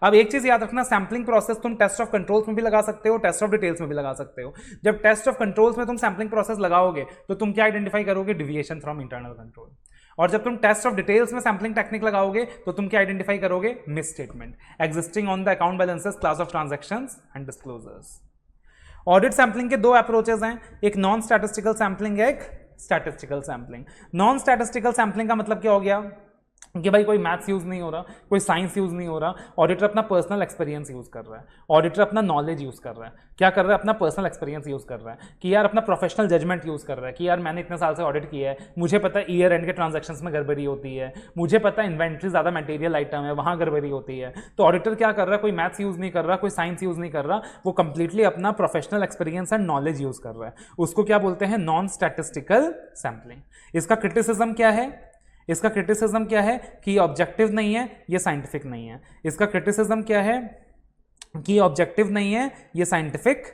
अब एक चीज याद रखना, सैम्पलिंग प्रोसेस तुम टेस्ट ऑफ कंट्रोल्स में भी लगा सकते हो, टेस्ट ऑफ डिटेल्स में भी लगा सकते हो। जब टेस्ट ऑफ कंट्रोल्स में तुम सैम्पलिंग प्रोसेस लगाओगे तो तुम क्या आइडेंटिफाई करोगे, डिविएशन फ्रॉम इंटरनल कंट्रोल। और जब तुम टेस्ट ऑफ डिटेल्स में सैम्पलिंग टेक्निक लगाओगे तो तुम क्या आइडेंटिफाई करोगे? Miss statement existing on the account balances, class of transactions and disclosures. Audit sampling के दो अप्रोचेस हैं, एक नॉन स्टैटिस्टिकल सैम्पलिंग, एक statistical sampling. Non statistical sampling का मतलब क्या हो गया कि भाई कोई मैथ्स यूज नहीं हो रहा, कोई साइंस यूज नहीं हो रहा, ऑडिटर अपना पर्सनल एक्सपीरियंस यूज कर रहा है, ऑडिटर अपना नॉलेज यूज कर रहा है। क्या कर रहा है? अपना पर्सनल एक्सपीरियंस यूज कर रहा है कि यार अपना प्रोफेशनल जजमेंट यूज कर रहा है कि यार मैंने इतने साल से ऑडिट किया है, मुझे पता है ईयर एंड के ट्रांजैक्शंस में गड़बड़ी होती है, मुझे पता है इन्वेंट्री ज़्यादा मटेरियल आइटम है वहाँ गड़बड़ी होती है। तो ऑडिटर क्या कर रहा है? कोई मैथ्स यूज नहीं कर रहा, कोई साइंस यूज नहीं कर रहा, वो कंप्लीटली अपना professional experience and knowledge use कर रहा है। उसको क्या बोलते हैं? Non statistical sampling. इसका क्रिटिसिज्म क्या है? इसका क्रिटिसिज्म क्या है कि ये ऑब्जेक्टिव नहीं है, ये साइंटिफिक नहीं है। इसका क्रिटिसिज्म क्या है कि ये ऑब्जेक्टिव नहीं है, ये साइंटिफिक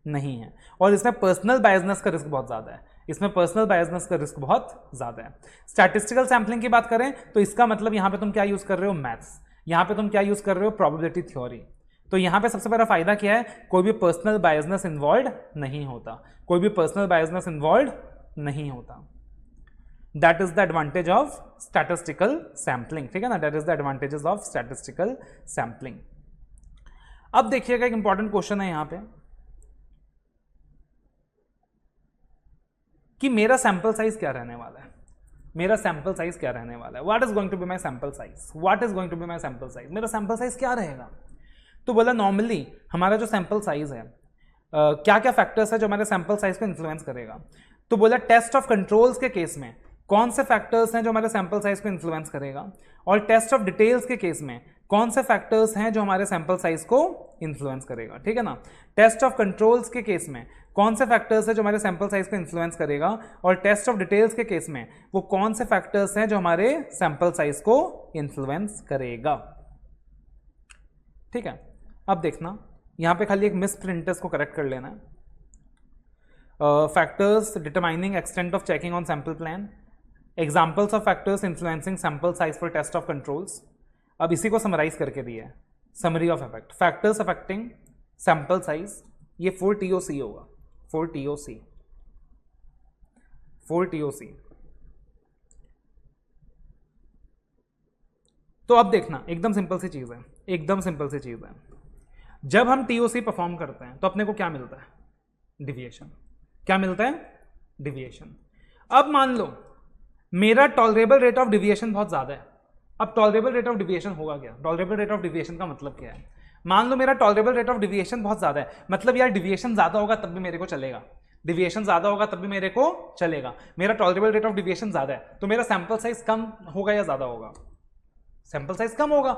नहीं है। और इसमें पर्सनल बायसनेस का रिस्क बहुत ज़्यादा है, इसमें पर्सनल बायसनेस का रिस्क बहुत ज़्यादा है। स्टैटिस्टिकल सैम्पलिंग की बात करें तो इसका मतलब यहाँ पे तुम क्या यूज़ कर रहे हो? मैथ्स। यहाँ पे तुम क्या यूज़ कर रहे हो? Probability theory. तो यहाँ पे सबसे बड़ा फायदा क्या है? कोई भी पर्सनल बायसनेस इन्वॉल्व नहीं होता, कोई भी पर्सनल बायसनेस इन्वॉल्व नहीं होता। That is the advantage of statistical sampling, ठीक है ना? That is the advantages of statistical sampling. अब देखिएगा एक इंपॉर्टेंट क्वेश्चन है यहां पे कि मेरा सैंपल साइज क्या रहने वाला है? मेरा सैंपल साइज क्या रहने वाला है? What is going to be my sample size? What is going to be my sample size? मेरा सैंपल साइज क्या रहेगा? तो बोला नॉर्मली हमारा जो सैंपल साइज है क्या क्या फैक्टर्स है जो हमारे सैंपल साइज को इन्फ्लुएंस करेगा? तो बोला टेस्ट ऑफ कंट्रोल्स के केस में कौन से फैक्टर्स हैं जो हमारे सैंपल साइज को इन्फ्लुएंस करेगा, और टेस्ट ऑफ डिटेल्स के केस में कौन से फैक्टर्स हैं जो हमारे सैंपल साइज को इन्फ्लुएंस करेगा, ठीक है ना? टेस्ट ऑफ कंट्रोल्स के केस में कौन से फैक्टर्स हैं जो हमारे सैंपल साइज को इन्फ्लुएंस करेगा, और टेस्ट ऑफ डिटेल्स के केस में वो कौन से फैक्टर्स हैं जो हमारे सैंपल साइज को इन्फ्लुएंस करेगा, ठीक है? अब देखना यहां पे खाली एक मिस प्रिंट को करेक्ट कर लेना है। Factors determining extent of checking on sample plan, examples of factors influencing sample size for test of controls. अब इसी को समराइज करके दिया है, summary of effect. Factors affecting sample size, ये 4 TOC होगा, 4 TOC, 4 TOC। तो अब देखना एकदम सिंपल सी चीज है, एकदम सिंपल सी चीज है। जब हम TOC परफॉर्म करते हैं तो अपने को क्या मिलता है? डिविएशन। क्या मिलता है? डिविएशन। अब मान लो मेरा टॉलरेबल रेट ऑफ डिविएशन बहुत ज्यादा है। अब टॉलरेबल रेट ऑफ डिविएशन होगा क्या? टॉलरेबल रेट ऑफ डिविएशन का मतलब क्या है? मान लो मेरा टॉलरेबल रेट ऑफ डिविएशन बहुत ज्यादा है, मतलब यार डिविएशन ज्यादा होगा तब भी मेरे को चलेगा, डिविएशन ज्यादा होगा तब भी मेरे को चलेगा। मेरा टॉलरेबल रेट ऑफ डिविएशन ज्यादा है तो मेरा सैंपल साइज कम होगा या ज्यादा होगा? सैंपल साइज कम होगा,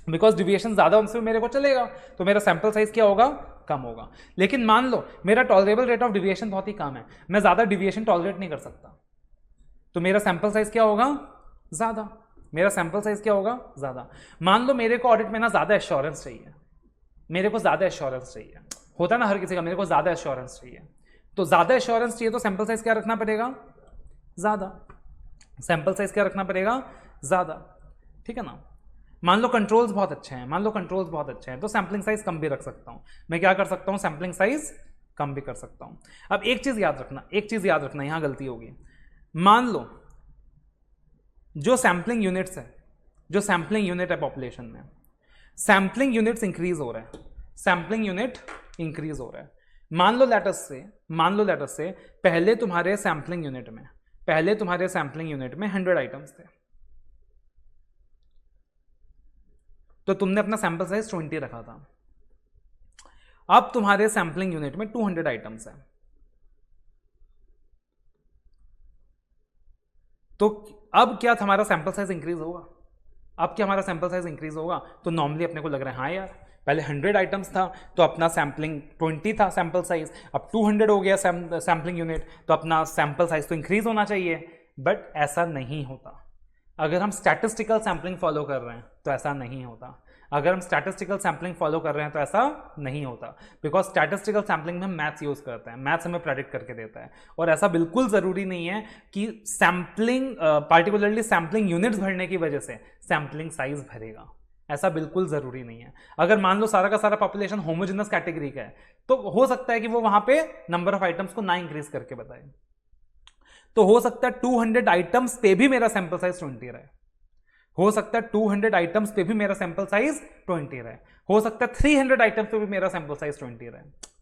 बिकॉज डिविएशन ज्यादा उनसे मेरे को चलेगा, तो मेरा सैंपल साइज क्या होगा? कम होगा। लेकिन मान लो मेरा टॉलरेबल रेट ऑफ डिविएशन बहुत ही कम है, मैं ज्यादा डिविएशन टॉलरेट नहीं कर सकता, तो मेरा सैंपल साइज क्या होगा? ज्यादा। मेरा सैंपल साइज क्या होगा? ज्यादा। मान लो मेरे को ऑडिट में ना ज्यादा एश्योरेंस चाहिए, मेरे को ज्यादा एश्योरेंस चाहिए, होता है ना हर किसी का, मेरे को ज्यादा एश्योरेंस चाहिए, तो ज्यादा एश्योरेंस चाहिए तो सैंपल साइज क्या रखना पड़ेगा? ज्यादा। सैंपल साइज क्या रखना पड़ेगा? ज्यादा, ठीक है ना? मान लो कंट्रोल्स बहुत अच्छे हैं, मान लो कंट्रोल्स बहुत अच्छे हैं, तो सैंपलिंग साइज कम भी रख सकता हूं। मैं क्या कर सकता हूं? सैंपलिंग साइज कम भी कर सकता हूं। अब एक चीज याद रखना, एक चीज याद रखना, यहां गलती होगी। मान लो जो सैंपलिंग यूनिट्स है, जो सैंपलिंग यूनिट है पॉपुलेशन में, सैंपलिंग यूनिट्स इंक्रीज हो रहे हैं, सैंपलिंग यूनिट इंक्रीज हो रहा है। मान लो लेटस से पहले तुम्हारे सैंपलिंग यूनिट में, पहले तुम्हारे सैंपलिंग यूनिट में 100 आइटम्स थे, तो तुमने अपना सैंपल साइज 20 रखा था। अब तुम्हारे सैंपलिंग यूनिट में 200 आइटम्स है, तो अब क्या हमारा सैंपल साइज इंक्रीज होगा? अब क्या हमारा सैंपल साइज इंक्रीज होगा? तो नॉर्मली अपने को लग रहा है हाँ यार पहले 100 आइटम्स था तो अपना सैंपलिंग 20 था सैंपल साइज, अब 200 हो गया सैंपलिंग यूनिट, तो अपना सैंपल साइज तो इंक्रीज होना चाहिए। बट ऐसा नहीं होता। अगर हम स्टैटिस्टिकल सैंपलिंग फॉलो कर रहे हैं तो ऐसा नहीं होता। अगर हम स्टैटिस्टिकल सैंपलिंग फॉलो कर रहे हैं तो ऐसा नहीं होता, बिकॉज स्टैटिस्टिकल सैंपलिंग में हम मैथ्स यूज करते हैं, मैथ्स हमें प्रेडिक्ट करके देता है, और ऐसा बिल्कुल जरूरी नहीं है कि सैंपलिंग पार्टिकुलरली सैंपलिंग यूनिट्स भरने की वजह से सैंपलिंग साइज भरेगा, ऐसा बिल्कुल जरूरी नहीं है। अगर मान लो सारा का सारा पॉपुलेशन होमोजेनस कैटेगरी का है तो हो सकता है कि वो वहां पे नंबर ऑफ आइटम्स को ना इंक्रीज करके बताए। तो हो सकता है 200 आइटम्स पे भी मेरा सैंपल साइज 20 रहे, हो सकता है 200 आइटम्स पे भी मेरा सैंपल साइज 20 रहे, हो सकता है 300 आइटम्स पे भी मेरा सैंपल साइज 20 रहे।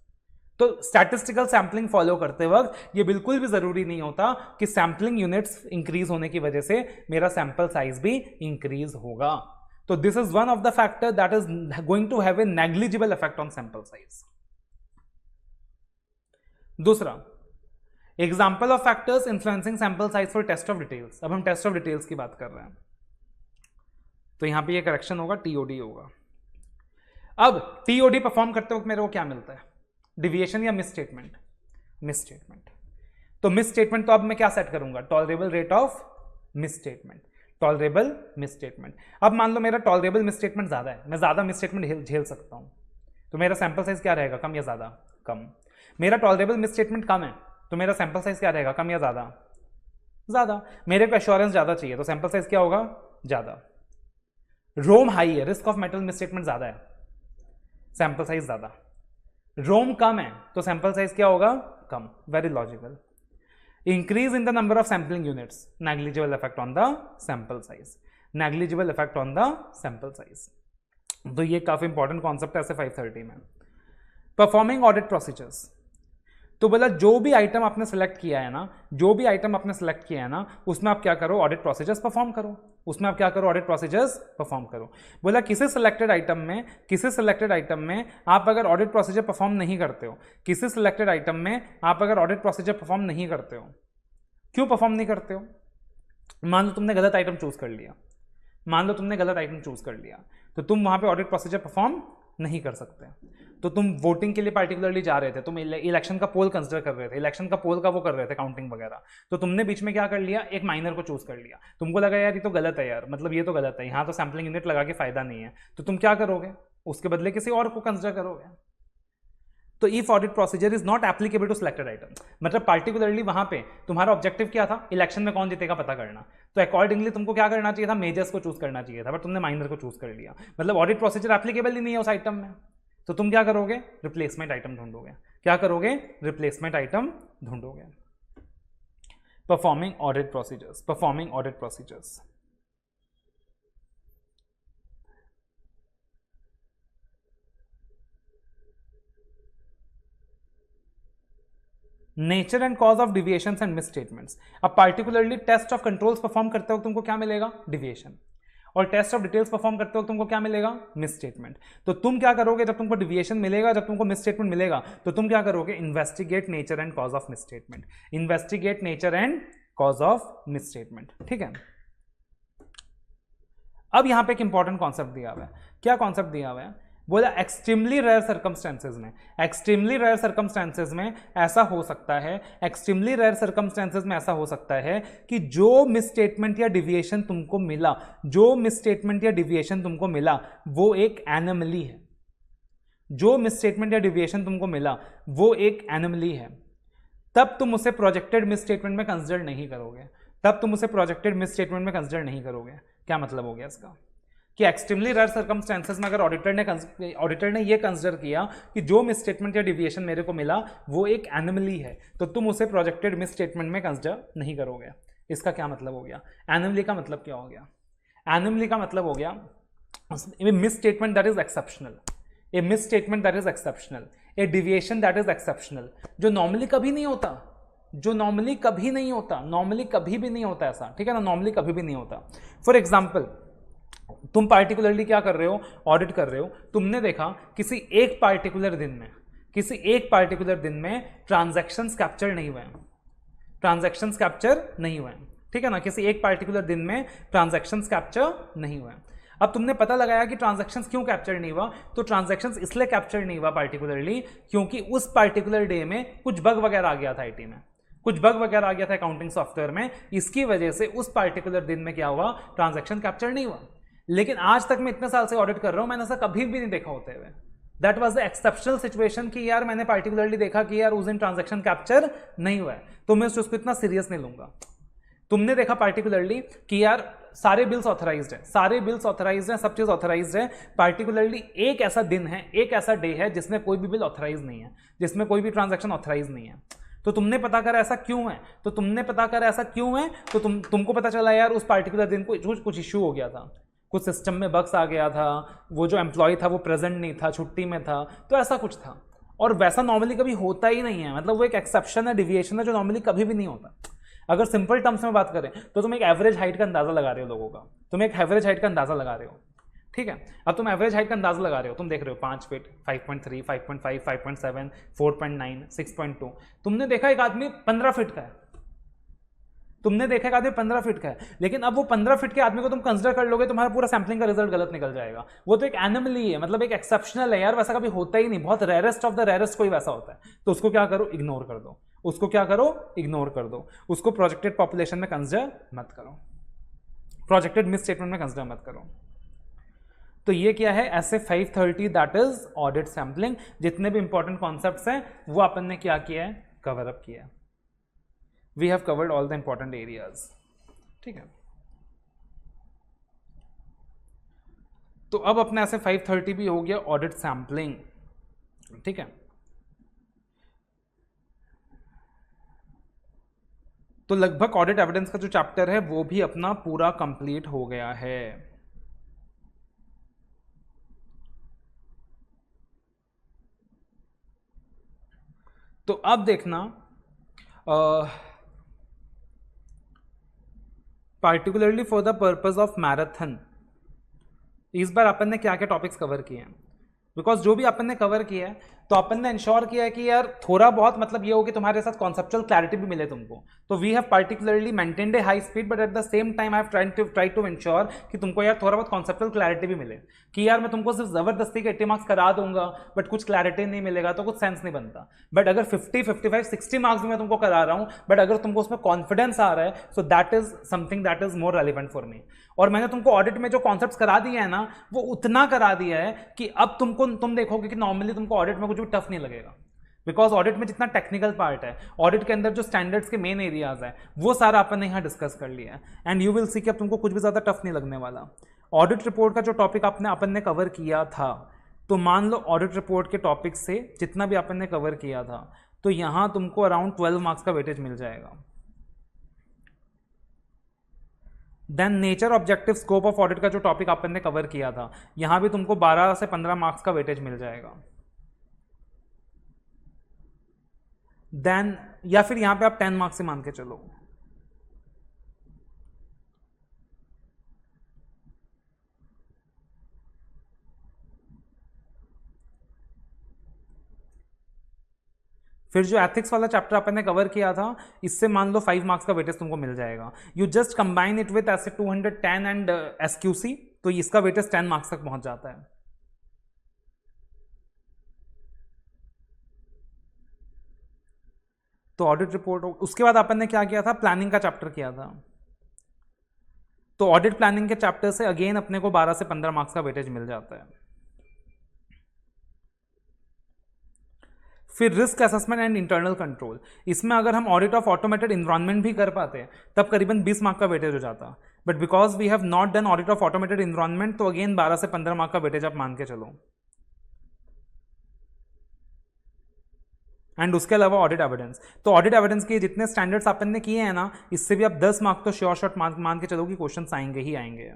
तो स्टैटिस्टिकल सैंपलिंग फॉलो करते वक्त ये बिल्कुल भी जरूरी नहीं होता कि सैंपलिंग यूनिट्स इंक्रीज होने की वजह से मेरा सैंपल साइज भी इंक्रीज होगा। तो this is one of the factor that is going to have a negligible effect on sample size. दूसरा, example of factors influencing sample size for test of details. अब हम टेस्ट ऑफ डिटेल्स की बात कर रहे हैं, तो यहां पे ये करेक्शन होगा, टीओडी होगा। अब टीओडी परफॉर्म करते वक्त मेरे को क्या मिलता है, डिविएशन या मिस स्टेटमेंट? Miss statement. तो मिस स्टेटमेंट, तो अब मैं क्या सेट करूंगा, tolerable rate of miss statement, tolerable miss statement. अब मान लो मेरा टॉलरेबल मिस स्टेटमेंट ज्यादा है, मैं ज्यादा मिस स्टेटमेंट झेल सकता हूं, तो मेरा सैंपल साइज क्या रहेगा, कम या ज्यादा? कम। मेरा टॉलरेबल मिस स्टेटमेंट कम है, तो मेरा सैंपल साइज क्या रहेगा, कम या ज्यादा? ज्यादा। मेरे को एश्योरेंस ज्यादा चाहिए, तो सैंपल साइज क्या होगा, ज्यादा। रोम हाई है, risk of metal miss statement ज्यादा है, सैंपल साइज ज्यादा। रोम कम है, तो सैंपल साइज क्या होगा, कम। Very logical. Increase in the number of sampling units, negligible effect on the sample size, negligible effect on the sample size. तो ये काफी इंपॉर्टेंट कॉन्सेप्ट है ऐसे 530 में। परफॉर्मिंग ऑडिट प्रोसीजर्स, तो बोला जो भी आइटम आपने सेलेक्ट किया है ना, जो भी आइटम आपने सेलेक्ट किया है ना, उसमें आप क्या करो, ऑडिट प्रोसीजर्स परफॉर्म करो, उसमें आप क्या करो, ऑडिट प्रोसीजर्स परफॉर्म करो। बोला किसी सिलेक्टेड आइटम में आप अगर ऑडिट प्रोसीजर परफॉर्म नहीं करते हो, किसी सिलेक्टेड आइटम में आप अगर ऑडिट प्रोसीजर परफॉर्म नहीं करते हो, क्यों परफॉर्म नहीं करते हो? मान लो तुमने गलत आइटम चूज कर लिया, मान लो तुमने गलत आइटम चूज कर लिया, तो तुम वहां पे ऑडिट प्रोसीजर परफॉर्म नहीं कर सकते। तो तुम वोटिंग के लिए पार्टिकुलरली जा रहे थे, तुम इलेक्शन का पोल कंसिडर कर रहे थे, इलेक्शन का पोल का वो कर रहे थे, काउंटिंग वगैरह, तो तुमने बीच में क्या कर लिया, एक माइनर को चूज कर लिया। तुमको लगा यार ये तो गलत है यार, मतलब ये तो गलत है, यहाँ तो सैंपलिंग यूनिट लगा के फायदा नहीं है, तो तुम क्या करोगे, उसके बदले किसी और को कंसिडर करोगे। तो if audit procedure is not applicable to selected item, मतलब पार्टिकुलरली वहां पे तुम्हारा ऑब्जेक्टिव क्या था, इलेक्शन में कौन जीतेगा पता करना, तो अकॉर्डिंगली तुमको क्या करना चाहिए था, मेजर्स को चूज करना चाहिए था, बट तुमने माइनर को चूज कर लिया, मतलब ऑडिट प्रोसीजर एप्लीकेबल ही नहीं है उस आइटम में। तो तुम क्या करोगे, रिप्लेसमेंट आइटम ढूंढोगे। क्या करोगे, रिप्लेसमेंट आइटम ढूंढोगे। Performing audit procedures, performing audit procedures. Nature and cause of deviations and misstatements. अब particularly test of controls perform करते वक्त तुमको क्या मिलेगा, डिविएशन, और टेस्ट ऑफ डिटेल्स परफॉर्म करते वक्त तुमको क्या मिलेगा, मिस स्टेटमेंट। तो तुम क्या करोगे, जब तुमको डिविएशन मिलेगा, जब तुमको मिस स्टेटमेंट मिलेगा, तो तुम क्या करोगे, investigate nature and cause of miss statement, investigate nature and cause of miss statement. ठीक है। अब यहां पे एक इंपॉर्टेंट कॉन्सेप्ट दिया हुआ है। क्या कॉन्सेप्ट दिया हुआ है, बोला एक्सट्रीमली रेयर सर्कमस्टेंसेज में, एक्सट्रीमली रेयर सर्कमस्टेंसेज में ऐसा हो सकता है, एक्सट्रीमली रेयर सर्कमस्टेंसेज में ऐसा हो सकता है कि जो मिस स्टेटमेंट या डिविएशन तुमको मिला, जो मिस स्टेटमेंट या डिविएशन तुमको मिला वो एक एनोमली है, जो मिस स्टेटमेंट या डिविएशन तुमको मिला वो एक एनोमली है, तब तुम उसे प्रोजेक्टेड मिस स्टेटमेंट में कंसिडर नहीं करोगे, तब तुम उसे प्रोजेक्टेड मिस स्टेटमेंट में कंसिडर नहीं करोगे। क्या मतलब हो गया इसका, कि एक्सट्रीमली रेयर सर्कमस्टेंसेस में अगर ऑडिटर ने ये कंसिडर किया कि जो मिस स्टेटमेंट या डिविएशन मेरे को मिला वो एक एनोमली है, तो तुम उसे प्रोजेक्टेड मिस स्टेटमेंट में कंसिडर नहीं करोगे। इसका क्या मतलब हो गया, एनोमली का मतलब क्या हो गया, एनोमली का मतलब हो गया miss statement that is exceptional, A miss statement that is exceptional, A deviation that is exceptional, जो नॉर्मली कभी नहीं होता, जो नॉर्मली कभी नहीं होता, नॉर्मली कभी भी नहीं होता ऐसा, ठीक है ना, नॉर्मली कभी भी नहीं होता। फॉर एग्जाम्पल, तुम पार्टिकुलरली क्या कर रहे हो, ऑडिट कर रहे हो, तुमने देखा किसी एक पार्टिकुलर दिन में, किसी एक पार्टिकुलर दिन में ट्रांजैक्शंस कैप्चर नहीं हुए, ट्रांजैक्शंस कैप्चर नहीं हुए, ठीक है ना, किसी एक पार्टिकुलर दिन में ट्रांजैक्शंस कैप्चर नहीं हुए। अब तुमने पता लगाया कि ट्रांजैक्शंस क्यों कैप्चर नहीं हुआ, तो ट्रांजैक्शंस इसलिए कैप्चर नहीं हुआ पार्टिकुलरली क्योंकि उस पार्टिकुलर डे में कुछ बग वगैरह आ गया था आईटी में, कुछ बग वगैरह आ गया था अकाउंटिंग सॉफ्टवेयर में, इसकी वजह से उस पार्टिकुलर दिन में क्या हुआ, ट्रांजैक्शन कैप्चर नहीं हुआ। लेकिन आज तक मैं इतने साल से ऑडिट कर रहा हूं, मैंने ऐसा कभी भी नहीं देखा होते हुए। That was the exceptional situation कि यार मैंने पार्टिकुलरली देखा कि यार उस दिन ट्रांजैक्शन कैप्चर नहीं हुआ है, तो मैं उसको इतना सीरियस नहीं लूंगा। तुमने देखा पार्टिकुलरली कि यार सारे बिल्स ऑथराइज्ड है, सारे बिल्स ऑथराइज्ड है, सब चीज ऑथराइज्ड है, पार्टिकुलरली एक ऐसा दिन है, एक ऐसा डे है जिसमें कोई भी बिल ऑथराइज नहीं है, जिसमें कोई भी ट्रांजैक्शन ऑथराइज नहीं है, तो तुमने पता करा ऐसा क्यों है, तो तुमने पता करा ऐसा क्यों है, तो तुमको पता चला यार उस पार्टिकुलर दिन को कुछ इश्यू हो गया था, कुछ सिस्टम में बग्स आ गया था, वो जो एम्प्लॉय था वो प्रेजेंट नहीं था, छुट्टी में था, तो ऐसा कुछ था। और वैसा नॉर्मली कभी होता ही नहीं है, मतलब वो एक एक्सेप्शन है, डिविएशन है, जो नॉर्मली कभी भी नहीं होता। अगर सिंपल टर्म्स में बात करें तो तुम एक एवरेज हाइट का अंदाजा लगा रहे हो लोगों का, तुम एक एवरेज हाइट का अंदाजा लगा रहे हो, ठीक है। अब तुम एवरेज हाइट का अंदाजा लगा रहे हो, तुम देख रहे हो 5 फीट, 5.3, 5.5, 5.7, 4.9, 6.2। तुमने देखा एक आदमी 15 फीट का है, तुमने देखा एक आदमी 15 फीट का है, लेकिन अब वो 15 फीट के आदमी को तुम कंसिडर कर लोगे, तुम्हारा पूरा सैम्पलिंग का रिजल्ट गलत निकल जाएगा। वो तो एक एनोमली है, मतलब एक एक्सेप्शनल है यार, वैसा कभी होता ही नहीं, बहुत रेयरेस्ट ऑफ द रेयरेस्ट कोई वैसा होता है। तो उसको क्या करो, इग्नोर कर दो, उसको क्या करो, इग्नोर कर दो, उसको प्रोजेक्टेड पॉपुलेशन में कंसिडर मत करो, प्रोजेक्टेड मिस स्टेटमेंट में कंसिडर मत करो। तो ये क्या है, ऐसे 530 दैट इज ऑडिट सैम्पलिंग। जितने भी इंपॉर्टेंट कॉन्सेप्ट्स हैं वो अपन ने क्या किया है, कवर अप किया है। We have covered all the important areas, ठीक है। तो अब अपने ऐसे 530 भी हो गया ऑडिट सैम्पलिंग, ठीक है। तो लगभग ऑडिट एविडेंस का जो चैप्टर है वो भी अपना पूरा कंप्लीट हो गया है। तो अब देखना particularly for the purpose of marathon इस बार अपन ने क्या क्या टॉपिक्स कवर किए हैं, बिकॉज जो भी अपन ने कवर किया है तो अपन ने इंश्योर किया है कि यार थोड़ा बहुत मतलब ये हो कि तुम्हारे साथ कॉन्सेप्चुअल क्लैरिटी भी मिले तुमको। तो we have particularly maintained a high speed, but at the same time I have try to ensure कि तुमको यार थोड़ा बहुत कॉन्सेप्चुअल क्लैरिटी भी मिले, कि यार मैं तुमको सिर्फ जबरदस्ती के 80 मार्क्स करा दूंगा बट कुछ क्लैरिटी नहीं मिलेगा तो कुछ सेंस नहीं बनता। बट अगर 50, 55, 60 मार्क्स भी मैं तुमको करा रहा हूँ, बट अगर तुमको उसमें कॉन्फिडेंस आ रहा है, so that is something that is more relevant for me. और मैंने तुमको ऑडिट में जो कॉन्सेप्ट्स करा दिया है ना, वो उतना करा दिया है कि अब तुम देखोगे कि नॉर्मली तुमको ऑडिट में कुछ भी टफ नहीं लगेगा, बिकॉज ऑडिट में जितना टेक्निकल पार्ट है, ऑडिट के अंदर जो स्टैंडर्ड्स के मेन एरियाज है वो सारा अपन ने यहाँ डिस्कस कर लिया है। एंड यू विल सी कि अब तुमको कुछ भी ज़्यादा टफ नहीं लगने वाला। ऑडिट रिपोर्ट का जो टॉपिक अपन ने कवर किया था, तो मान लो ऑडिट रिपोर्ट के टॉपिक से जितना भी अपन ने कवर किया था, तो यहाँ तुमको अराउंड 12 मार्क्स का वेटेज मिल जाएगा। Then nature, objective, scope of audit का जो टॉपिक अपन ने कवर किया था, यहां भी तुमको 12 से 15 मार्क्स का वेटेज मिल जाएगा। देन या फिर यहां पे आप 10 मार्क्स से मान के चलो। फिर जो एथिक्स वाला चैप्टर अपन ने कवर किया था, इससे मान लो 5 मार्क्स का वेटेज तुमको मिल जाएगा। You just combine it with ऐसे 210 एंड एसक्यूसी, तो इसका वेटेज 10 मार्क्स तक पहुंच जाता है। तो ऑडिट रिपोर्ट, उसके बाद अपन ने क्या किया था, प्लानिंग का चैप्टर किया था। तो ऑडिट प्लानिंग के चैप्टर से अगेन अपने को 12 से 15 मार्क्स का वेटेज मिल जाता है। फिर risk assessment and internal control, इसमें अगर हम ऑडिट ऑफ ऑटोमेटेड इन्वायरमेंट भी कर पाते तब करीबन 20 मार्क का वेटेज हो जाता, but because we have not done audit of automated environment, तो अगेन 12 से 15 मार्क का वेटेज आप मान के चलो। एंड उसके अलावा ऑडिट एविडेंस, तो ऑडिट एविडेंस के जितने स्टैंडर्ड्स अपन ने किए हैं ना, इससे भी आप 10 मार्क तो श्योर शॉट मान के चलो कि क्वेश्चन आएंगे ही आएंगे।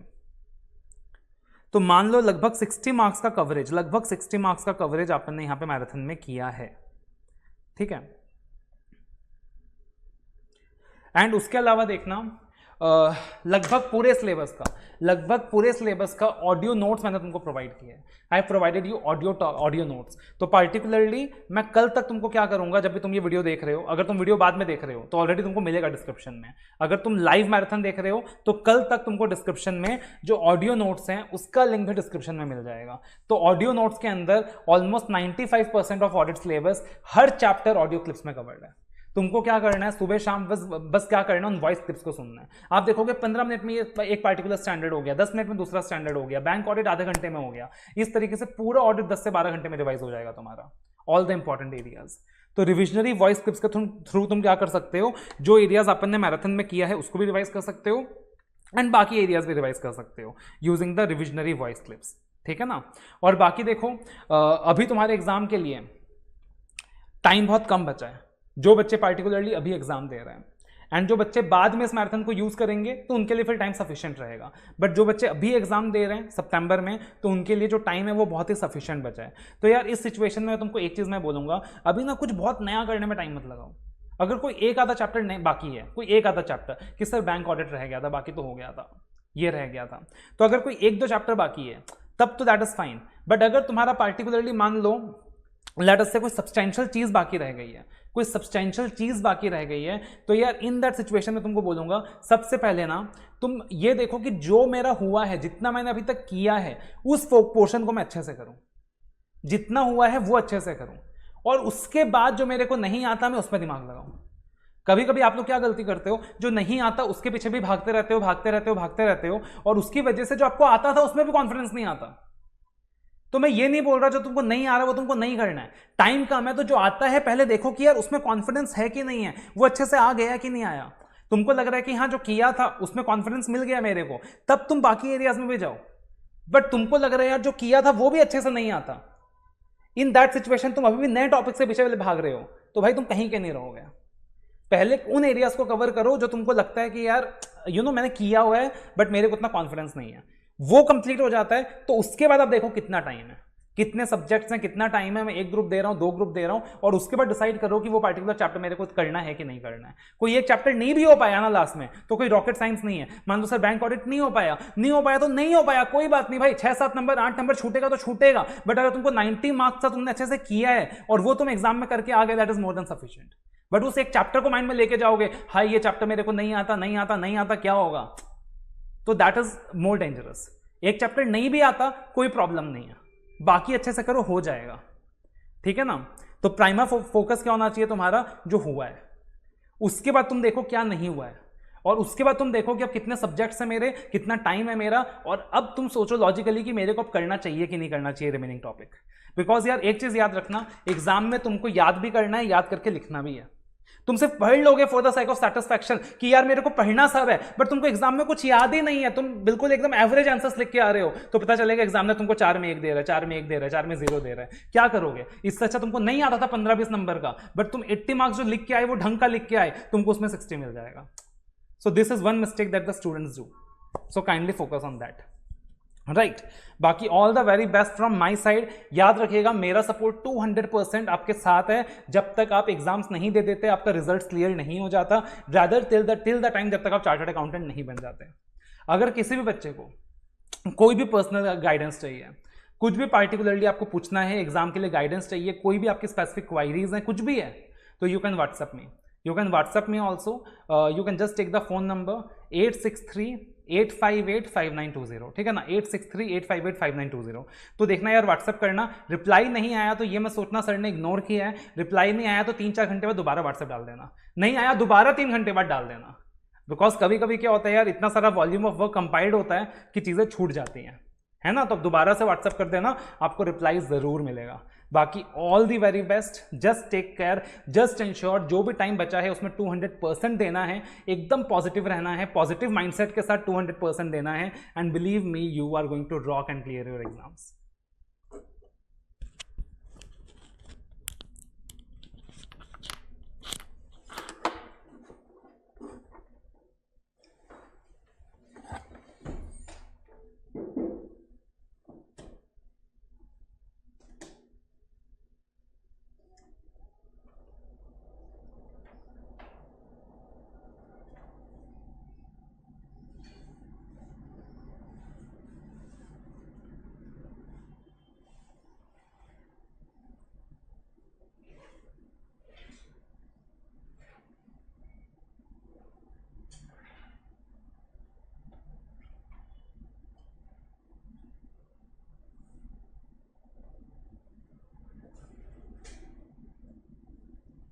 तो मान लो लगभग 60 मार्क्स का कवरेज, लगभग 60 मार्क्स का कवरेज अपन ने यहां पे मैराथन में किया है, ठीक है। एंड उसके अलावा देखना लगभग पूरे सिलेबस का ऑडियो नोट्स मैंने तुमको प्रोवाइड किया है। आई प्रोवाइडेड यू ऑडियो नोट्स। तो पार्टिकुलरली मैं कल तक तुमको क्या करूंगा, जब भी तुम ये वीडियो देख रहे हो, अगर तुम वीडियो बाद में देख रहे हो तो ऑलरेडी तुमको मिलेगा डिस्क्रिप्शन में, अगर तुम लाइव मैराथन देख रहे हो तो कल तक तुमको डिस्क्रिप्शन में जो ऑडियो नोट्स हैं उसका लिंक भी डिस्क्रिप्शन में मिल जाएगा। तो ऑडियो नोट्स के अंदर almost 95% of audit syllabus her chapter audio clips में कवर्ड है। तुमको क्या करना है, सुबह शाम बस क्या करना है, उन वॉइस क्लिप्स को सुनना है। आप देखोगे 15 मिनट में ये एक पार्टिकुलर स्टैंडर्ड हो गया, 10 मिनट में दूसरा स्टैंडर्ड हो गया, बैंक ऑडिट आधे घंटे में हो गया। इस तरीके से पूरा ऑडिट 10 से 12 घंटे में रिवाइज हो जाएगा तुम्हारा, ऑल द इंपॉर्टेंट एरियाज। तो रिविजनरी वॉइस क्लिप्स के थ्रू तुम क्या कर सकते हो, जो एरियाज अपन ने मैराथन में किया है उसको भी रिवाइज कर सकते हो, एंड बाकी एरियाज भी रिवाइज कर सकते हो using the revisionary voice clips, ठीक है ना। और बाकी देखो अभी तुम्हारे एग्जाम के लिए टाइम बहुत कम बचा है, जो बच्चे पार्टिकुलरली अभी एग्जाम दे रहे हैं, एंड जो बच्चे बाद में इस मैराथन को यूज करेंगे तो उनके लिए फिर टाइम सफिशिएंट रहेगा, बट जो बच्चे अभी एग्जाम दे रहे हैं सितंबर में, तो उनके लिए जो टाइम है वो बहुत ही सफिशिएंट बचा है। तो यार इस सिचुएशन में तुमको एक चीज मैं बोलूंगा, अभी ना कुछ बहुत नया करने में टाइम मत लगाओ। अगर कोई एक आधा चैप्टर नहीं बाकी है, कोई एक आधा चैप्टर कि सर बैंक ऑडिट रह गया था, बाकी तो हो गया था, ये रह गया था, तो अगर कोई एक दो चैप्टर बाकी है तब तो दैट इज फाइन। बट अगर तुम्हारा पार्टिकुलरली मान लो लेट अस से कोई सब्सटेंशियल चीज बाकी रह गई है, कोई सब्सटेंशियल चीज बाकी रह गई है, तो यार इन दैट सिचुएशन में तुमको बोलूंगा सबसे पहले ना तुम ये देखो कि जो मेरा हुआ है, जितना मैंने अभी तक किया है, उस पोर्शन को मैं अच्छे से करूं, जितना हुआ है वो अच्छे से करूं, और उसके बाद जो मेरे को नहीं आता मैं उस पर दिमाग लगाऊं। कभी कभी आप लोग क्या गलती करते हो, जो नहीं आता उसके पीछे भी भागते रहते हो, भागते रहते हो, भागते रहते हो, और उसकी वजह से जो आपको आता था उसमें भी कॉन्फिडेंस नहीं आता। तो मैं ये नहीं बोल रहा जो तुमको नहीं आ रहा वो तुमको नहीं करना है, टाइम कम है तो जो आता है पहले देखो कि यार उसमें कॉन्फिडेंस है कि नहीं है, वो अच्छे से आ गया कि नहीं आया। तुमको लग रहा है कि हाँ जो किया था उसमें कॉन्फिडेंस मिल गया मेरे को, तब तुम बाकी एरियाज में भी जाओ। बट तुमको लग रहा है यार जो किया था वो भी अच्छे से नहीं आता, इन दैट सिचुएशन तुम अभी भी नए टॉपिक से पीछे भाग रहे हो, तो भाई तुम कहीं के नहीं रहोगे। पहले उन एरियाज को कवर करो जो तुमको लगता है कि यार मैंने किया हुआ है बट मेरे को उतना कॉन्फिडेंस नहीं है, वो कंप्लीट हो जाता है तो उसके बाद आप देखो कितना टाइम है, कितने सब्जेक्ट्स हैं, कितना टाइम है, मैं एक ग्रुप दे रहा हूं, दो ग्रुप दे रहा हूं, और उसके बाद डिसाइड करो कि वो पर्टिकुलर चैप्टर मेरे को करना है कि नहीं करना है। कोई एक चैप्टर नहीं भी हो पाया ना लास्ट में तो कोई रॉकेट साइंस नहीं है। मान लो सर बैंक ऑडिट नहीं हो पाया तो नहीं हो पाया, कोई बात नहीं भाई, 6-7 नंबर 8 नंबर छूटेगा तो छूटेगा, बट अगर तुमको 90 मार्क्स का तुमने अच्छे से किया है और वो तुम एग्जाम में करके आ गए, that is more than sufficient. But उस एक चैप्टर को माइंड में लेके जाओगे, हाई ये चैप्टर मेरे को नहीं आता क्या होगा, तो दैट इज मोर डेंजरस। एक चैप्टर नहीं भी आता कोई प्रॉब्लम नहीं है, बाकी अच्छे से करो, हो जाएगा, ठीक है ना। तो प्राइमर फोकस क्या होना चाहिए तुम्हारा, जो हुआ है, उसके बाद तुम देखो क्या नहीं हुआ है, और उसके बाद तुम देखो कि अब कितने सब्जेक्ट्स हैं मेरे, कितना टाइम है मेरा, और अब तुम सोचो लॉजिकली कि मेरे को अब करना चाहिए कि नहीं करना चाहिए रिमेनिंग टॉपिक। बिकॉज यार एक चीज याद रखना, एग्जाम में तुमको याद भी करना है, याद करके लिखना भी है। तुम सिर्फ पढ़ लोगे for the psych of satisfaction कि यार मेरे को पढ़ना सब है, बट तुमको एग्जाम में कुछ याद ही नहीं है, तुम बिल्कुल एकदम एवरेज आंसर्स लिख के आ रहे हो, तो पता चलेगा एग्जाम में तुमको 4 में 1 दे रहा है, 4 में 1 दे रहा है, 4 में 0 दे रहा है, क्या करोगे। इससे अच्छा तुमको नहीं आता था 15-20 नंबर का, बट तुम 80 मार्क्स जो लिख के आए वो ढंग का लिख के आए, तुमको उसमें 60 मिल जाएगा। So this is one mistake that the students do, so kindly focus on that, right. बाकी all the very best from my side. याद रखिएगा मेरा सपोर्ट 200% आपके साथ है जब तक आप एग्जाम्स नहीं दे देते, आपका रिजल्ट क्लियर नहीं हो जाता, रादर टिल द टाइम जब तक आप चार्टर्ड अकाउंटेंट नहीं बन जाते। अगर किसी भी बच्चे को कोई भी पर्सनल गाइडेंस चाहिए, कुछ भी पार्टिकुलरली आपको पूछना है, एग्जाम के लिए गाइडेंस चाहिए, कोई भी आपकी स्पेसिफिक क्वायरीज हैं, कुछ भी है, तो you can WhatsApp me, also you can just take the phone number 863-858-5920, ठीक है ना, 863-858-5920। तो देखना यार व्हाट्सएप करना, रिप्लाई नहीं आया तो ये मैं सोचना सर ने इग्नोर किया है, रिप्लाई नहीं आया तो 3-4 घंटे बाद दोबारा व्हाट्सएप डाल देना, नहीं आया दोबारा 3 घंटे बाद डाल देना। बिकॉज कभी कभी क्या होता है यार, इतना सारा वॉल्यूम ऑफ वर्क कंपाइल्ड होता है कि चीज़ें छूट जाती हैं, है ना। तो दोबारा से व्हाट्सएप कर देना, आपको रिप्लाई ज़रूर मिलेगा। बाकी all the very best, just take care, just ensure जो भी टाइम बचा है उसमें 200% देना है, एकदम पॉजिटिव रहना है, पॉजिटिव माइंडसेट के साथ 200% देना है, and believe me you are going to rock and clear your exams.